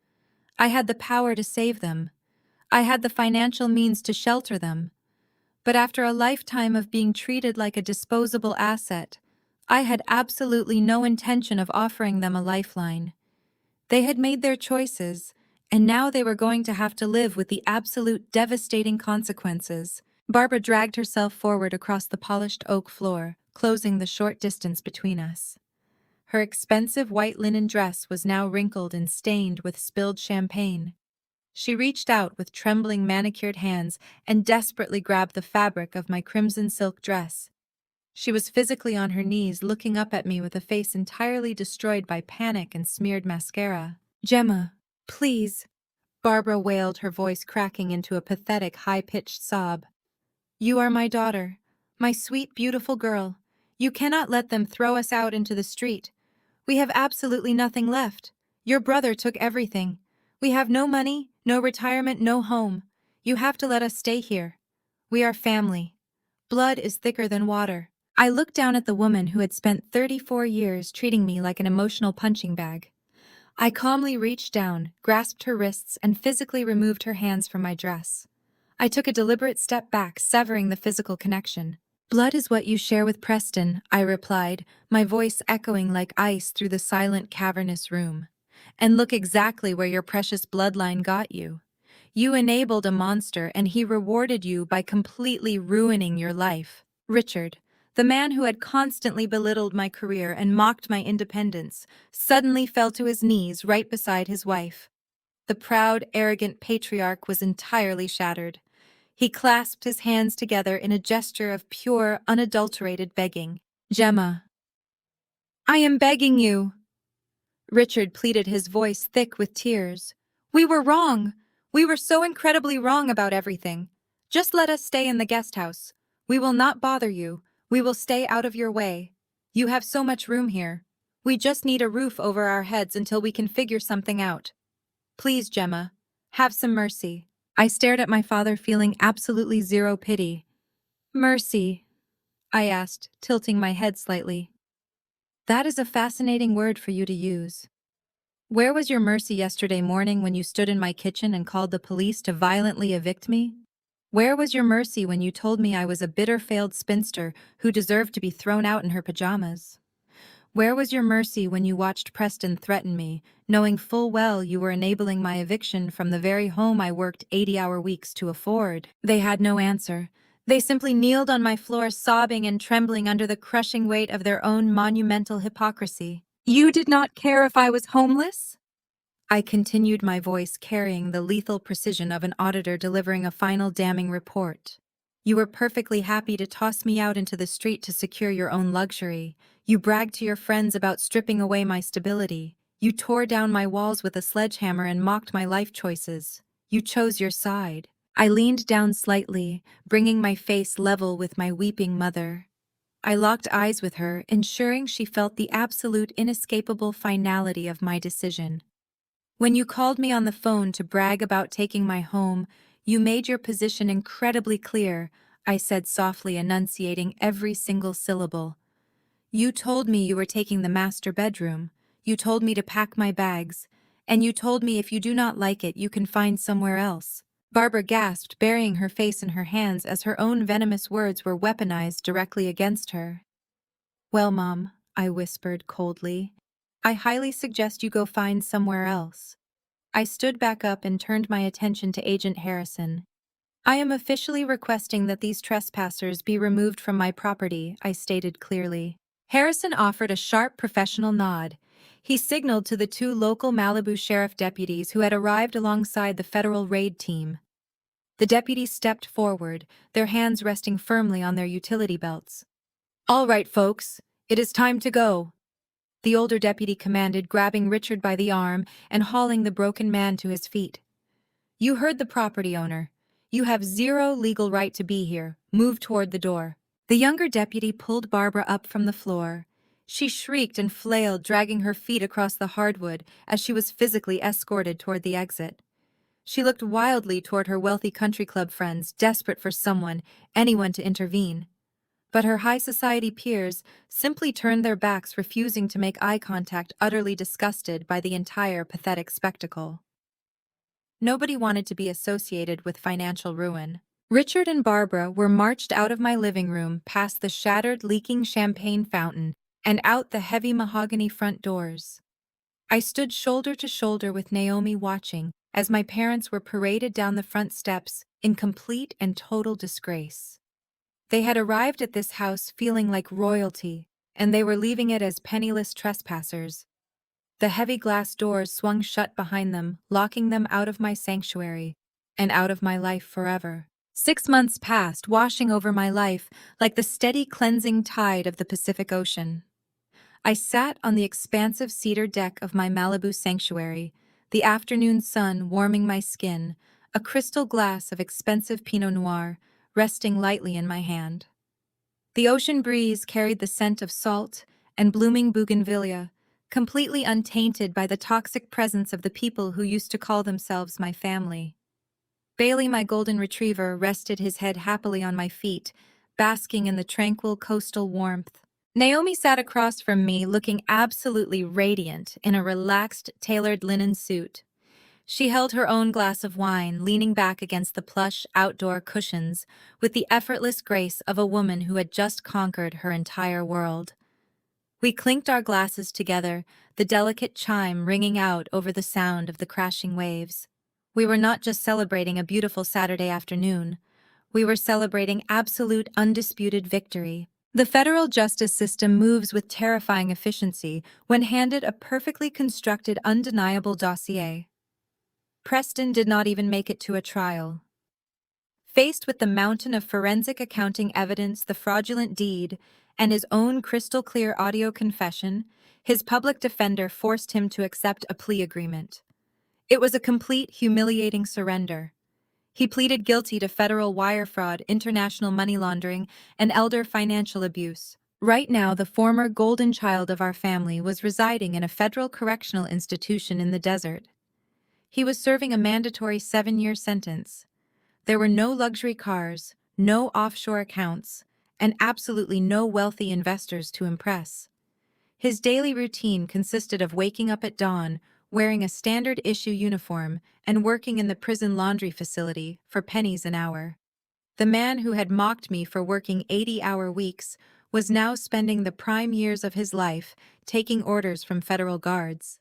I had the power to save them. I had the financial means to shelter them. But after a lifetime of being treated like a disposable asset, I had absolutely no intention of offering them a lifeline. They had made their choices, and now they were going to have to live with the absolute devastating consequences. Barbara dragged herself forward across the polished oak floor, closing the short distance between us. Her expensive white linen dress was now wrinkled and stained with spilled champagne. She reached out with trembling, manicured hands and desperately grabbed the fabric of my crimson silk dress. She was physically on her knees, looking up at me with a face entirely destroyed by panic and smeared mascara. "Gemma, please," Barbara wailed, her voice cracking into a pathetic, high-pitched sob. "You are my daughter, my sweet, beautiful girl. You cannot let them throw us out into the street. We have absolutely nothing left. Your brother took everything. We have no money, no retirement, no home. You have to let us stay here. We are family. Blood is thicker than water." I looked down at the woman who had spent 34 years treating me like an emotional punching bag. I calmly reached down, grasped her wrists, and physically removed her hands from my dress. I took a deliberate step back, severing the physical connection. "Blood is what you share with Preston," I replied, my voice echoing like ice through the silent, cavernous room. "And look exactly where your precious bloodline got you. You enabled a monster, and he rewarded you by completely ruining your life." Richard, the man who had constantly belittled my career and mocked my independence, suddenly fell to his knees right beside his wife. The proud, arrogant patriarch was entirely shattered. He clasped his hands together in a gesture of pure, unadulterated begging. "Gemma, I am begging you," Richard pleaded, his voice thick with tears. "We were wrong. We were so incredibly wrong about everything. Just let us stay in the guest house. We will not bother you. We will stay out of your way. You have so much room here. We just need a roof over our heads until we can figure something out. Please, Gemma, have some mercy." I stared at my father, feeling absolutely zero pity. "Mercy?" I asked, tilting my head slightly. "That is a fascinating word for you to use. Where was your mercy yesterday morning when you stood in my kitchen and called the police to violently evict me? Where was your mercy when you told me I was a bitter, failed spinster who deserved to be thrown out in her pajamas? Where was your mercy when you watched Preston threaten me, knowing full well you were enabling my eviction from the very home I worked 80-hour weeks to afford?" They had no answer. They simply kneeled on my floor, sobbing and trembling under the crushing weight of their own monumental hypocrisy. "You did not care if I was homeless?" I continued, my voice carrying the lethal precision of an auditor delivering a final damning report. "You were perfectly happy to toss me out into the street to secure your own luxury. You bragged to your friends about stripping away my stability. You tore down my walls with a sledgehammer and mocked my life choices. You chose your side. I leaned down slightly, bringing my face level with my weeping mother. I locked eyes with her, ensuring she felt the absolute inescapable finality of my decision. When you called me on the phone to brag about taking my home, you made your position incredibly clear, I said softly, enunciating every single syllable. You told me you were taking the master bedroom. You told me to pack my bags. And you told me if you do not like it, you can find somewhere else. Barbara gasped, burying her face in her hands as her own venomous words were weaponized directly against her. Well, Mom, I whispered coldly, I highly suggest you go find somewhere else. I stood back up and turned my attention to Agent Harrison. I am officially requesting that these trespassers be removed from my property, I stated clearly. Harrison offered a sharp professional nod. He signaled to the two local Malibu sheriff deputies who had arrived alongside the federal raid team. The deputies stepped forward, their hands resting firmly on their utility belts. All right, folks, it is time to go, the older deputy commanded, grabbing Richard by the arm and hauling the broken man to his feet. You heard the property owner. You have zero legal right to be here. Move toward the door. The younger deputy pulled Barbara up from the floor. She shrieked and flailed, dragging her feet across the hardwood as she was physically escorted toward the exit. She looked wildly toward her wealthy country club friends, desperate for someone, anyone to intervene. But her high society peers simply turned their backs, refusing to make eye contact, utterly disgusted by the entire pathetic spectacle. Nobody wanted to be associated with financial ruin. Richard and Barbara were marched out of my living room, past the shattered, leaking champagne fountain, and out the heavy mahogany front doors. I stood shoulder to shoulder with Naomi, watching as my parents were paraded down the front steps in complete and total disgrace. They had arrived at this house feeling like royalty, and they were leaving it as penniless trespassers. The heavy glass doors swung shut behind them, locking them out of my sanctuary and out of my life forever. 6 months passed, washing over my life like the steady cleansing tide of the Pacific Ocean. I sat on the expansive cedar deck of my Malibu sanctuary, the afternoon sun warming my skin, a crystal glass of expensive Pinot Noir resting lightly in my hand. The ocean breeze carried the scent of salt and blooming bougainvillea, completely untainted by the toxic presence of the people who used to call themselves my family. Bailey, my golden retriever, rested his head happily on my feet, basking in the tranquil coastal warmth. Naomi sat across from me, looking absolutely radiant in a relaxed, tailored linen suit. She held her own glass of wine, leaning back against the plush outdoor cushions with the effortless grace of a woman who had just conquered her entire world. We clinked our glasses together, the delicate chime ringing out over the sound of the crashing waves. We were not just celebrating a beautiful Saturday afternoon. We were celebrating absolute, undisputed victory. The federal justice system moves with terrifying efficiency when handed a perfectly constructed, undeniable dossier. Preston did not even make it to a trial. Faced with the mountain of forensic accounting evidence, the fraudulent deed, and his own crystal-clear audio confession, his public defender forced him to accept a plea agreement. It was a complete, humiliating surrender. He pleaded guilty to federal wire fraud, international money laundering, and elder financial abuse. Right now, the former golden child of our family was residing in a federal correctional institution in the desert. He was serving a mandatory 7-year sentence. There were no luxury cars, no offshore accounts, and absolutely no wealthy investors to impress. His daily routine consisted of waking up at dawn, wearing a standard-issue uniform, and working in the prison laundry facility for pennies an hour. The man who had mocked me for working 80-hour weeks was now spending the prime years of his life taking orders from federal guards.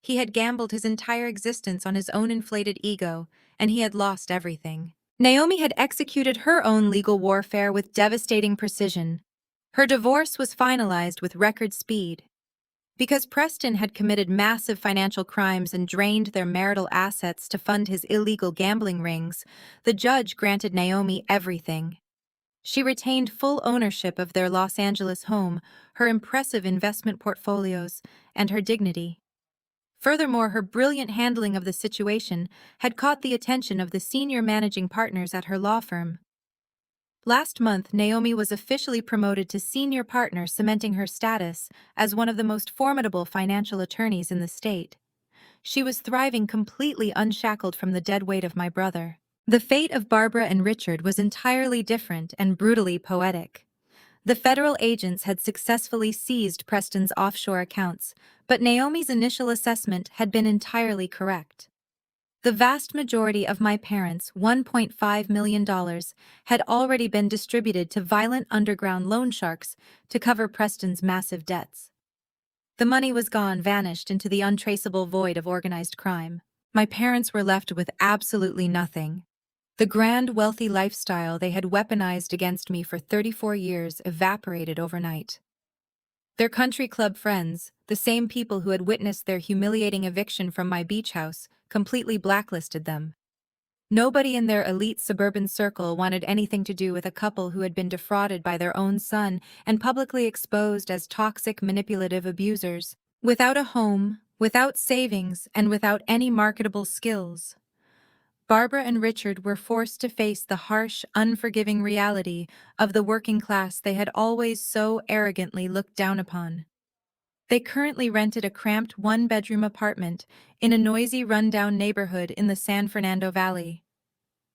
He had gambled his entire existence on his own inflated ego, and he had lost everything. Naomi had executed her own legal warfare with devastating precision. Her divorce was finalized with record speed. Because Preston had committed massive financial crimes and drained their marital assets to fund his illegal gambling rings, the judge granted Naomi everything. She retained full ownership of their Los Angeles home, her impressive investment portfolios, and her dignity. Furthermore, her brilliant handling of the situation had caught the attention of the senior managing partners at her law firm. Last month, Naomi was officially promoted to senior partner, cementing her status as one of the most formidable financial attorneys in the state. She was thriving completely unshackled from the dead weight of my brother. The fate of Barbara and Richard was entirely different and brutally poetic. The federal agents had successfully seized Preston's offshore accounts, but Naomi's initial assessment had been entirely correct. The vast majority of my parents' $1.5 million had already been distributed to violent underground loan sharks to cover Preston's massive debts. The money was gone, vanished into the untraceable void of organized crime. My parents were left with absolutely nothing. The grand, wealthy lifestyle they had weaponized against me for 34 years evaporated overnight. Their country club friends, the same people who had witnessed their humiliating eviction from my beach house, completely blacklisted them. Nobody in their elite suburban circle wanted anything to do with a couple who had been defrauded by their own son and publicly exposed as toxic, manipulative abusers. Without a home, without savings, and without any marketable skills, Barbara and Richard were forced to face the harsh, unforgiving reality of the working class they had always so arrogantly looked down upon. They currently rented a cramped one-bedroom apartment in a noisy, run-down neighborhood in the San Fernando Valley.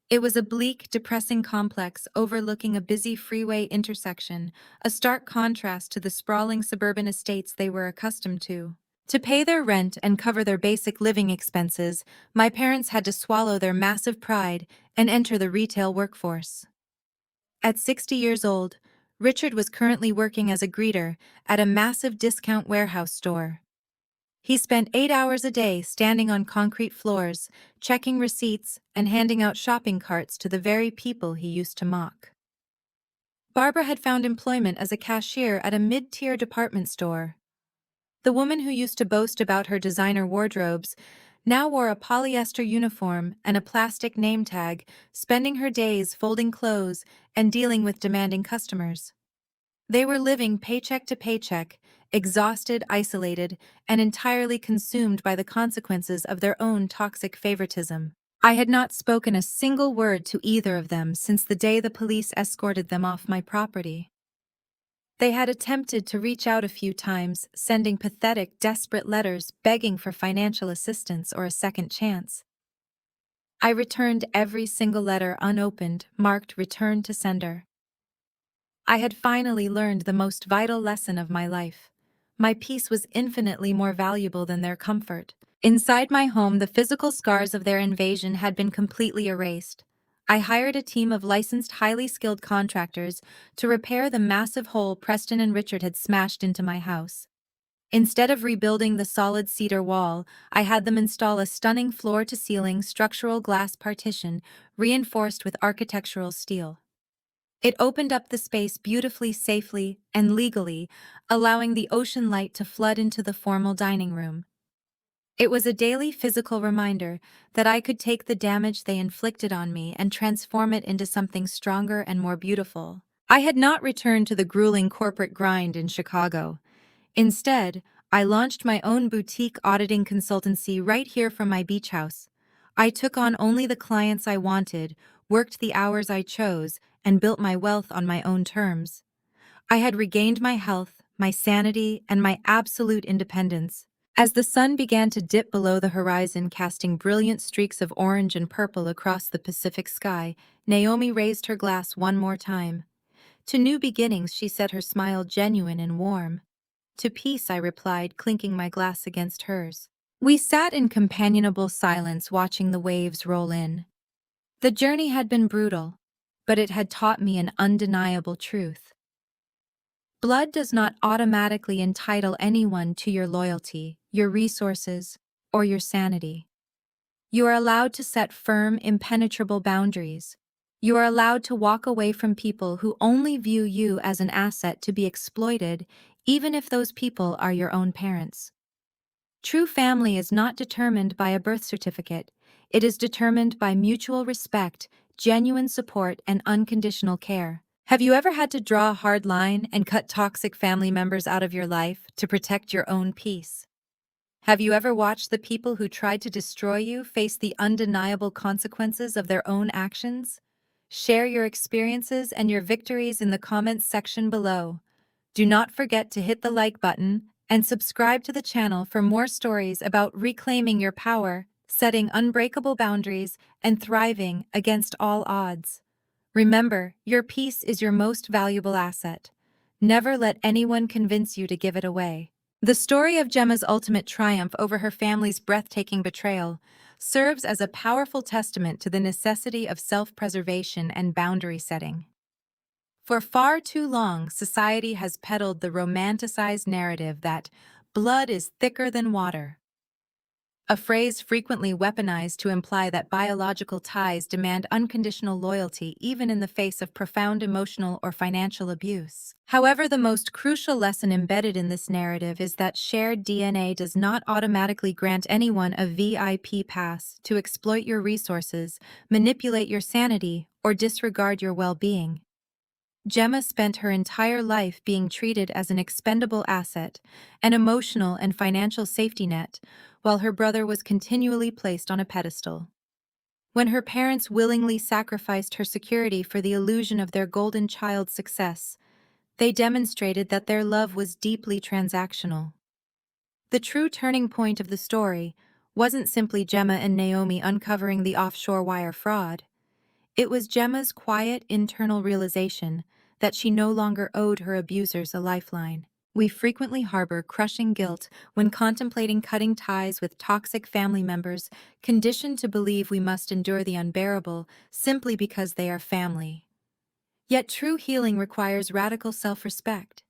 It was a bleak, depressing complex overlooking a busy freeway intersection, a stark contrast to the sprawling suburban estates they were accustomed to. To pay their rent and cover their basic living expenses, my parents had to swallow their massive pride and enter the retail workforce. At 60 years old, Richard was currently working as a greeter at a massive discount warehouse store. He spent 8 hours a day standing on concrete floors, checking receipts and handing out shopping carts to the very people he used to mock. Barbara had found employment as a cashier at a mid-tier department store. The woman who used to boast about her designer wardrobes now wore a polyester uniform and a plastic name tag, spending her days folding clothes and dealing with demanding customers. They were living paycheck to paycheck, exhausted, isolated, and entirely consumed by the consequences of their own toxic favoritism. I had not spoken a single word to either of them since the day the police escorted them off my property. They had attempted to reach out a few times, sending pathetic, desperate letters begging for financial assistance or a second chance. I returned every single letter unopened, marked "Return to Sender." I had finally learned the most vital lesson of my life. My peace was infinitely more valuable than their comfort. Inside my home, the physical scars of their invasion had been completely erased. I hired a team of licensed, highly skilled contractors to repair the massive hole Preston and Richard had smashed into my house. Instead of rebuilding the solid cedar wall, I had them install a stunning floor-to-ceiling structural glass partition reinforced with architectural steel. It opened up the space beautifully, safely, and legally, allowing the ocean light to flood into the formal dining room. It was a daily physical reminder that I could take the damage they inflicted on me and transform it into something stronger and more beautiful. I had not returned to the grueling corporate grind in Chicago. Instead, I launched my own boutique auditing consultancy right here from my beach house. I took on only the clients I wanted, worked the hours I chose, and built my wealth on my own terms. I had regained my health, my sanity, and my absolute independence. As the sun began to dip below the horizon, casting brilliant streaks of orange and purple across the Pacific sky, Naomi raised her glass one more time. To new beginnings, she said, her smile genuine and warm. To peace, I replied, clinking my glass against hers. We sat in companionable silence, watching the waves roll in. The journey had been brutal, but it had taught me an undeniable truth. Blood does not automatically entitle anyone to your loyalty, your resources, or your sanity. You are allowed to set firm, impenetrable boundaries. You are allowed to walk away from people who only view you as an asset to be exploited, even if those people are your own parents. True family is not determined by a birth certificate. It is determined by mutual respect, genuine support, and unconditional care. Have you ever had to draw a hard line and cut toxic family members out of your life to protect your own peace? Have you ever watched the people who tried to destroy you face the undeniable consequences of their own actions? Share your experiences and your victories in the comments section below. Do not forget to hit the like button and subscribe to the channel for more stories about reclaiming your power, setting unbreakable boundaries, and thriving against all odds. Remember, your peace is your most valuable asset. Never let anyone convince you to give it away. The story of Gemma's ultimate triumph over her family's breathtaking betrayal serves as a powerful testament to the necessity of self-preservation and boundary setting. For far too long, society has peddled the romanticized narrative that blood is thicker than water, a phrase frequently weaponized to imply that biological ties demand unconditional loyalty even in the face of profound emotional or financial abuse. However, the most crucial lesson embedded in this narrative is that shared DNA does not automatically grant anyone a VIP pass to exploit your resources, manipulate your sanity, or disregard your well-being. Gemma spent her entire life being treated as an expendable asset, an emotional and financial safety net, while her brother was continually placed on a pedestal. When her parents willingly sacrificed her security for the illusion of their golden child's success, they demonstrated that their love was deeply transactional. The true turning point of the story wasn't simply Gemma and Naomi uncovering the offshore wire fraud. It was Gemma's quiet internal realization that she no longer owed her abusers a lifeline. We frequently harbor crushing guilt when contemplating cutting ties with toxic family members, conditioned to believe we must endure the unbearable simply because they are family. Yet true healing requires radical self-respect.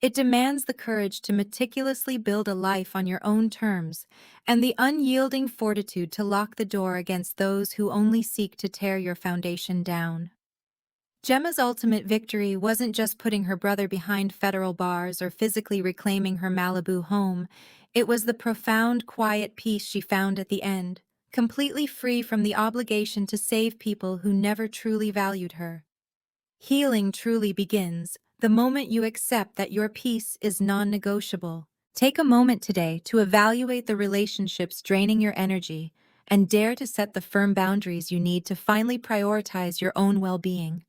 It demands the courage to meticulously build a life on your own terms, and the unyielding fortitude to lock the door against those who only seek to tear your foundation down. Gemma's ultimate victory wasn't just putting her brother behind federal bars or physically reclaiming her Malibu home. It was the profound, quiet peace she found at the end, completely free from the obligation to save people who never truly valued her. Healing truly begins the moment you accept that your peace is non-negotiable. Take a moment today to evaluate the relationships draining your energy and dare to set the firm boundaries you need to finally prioritize your own well-being.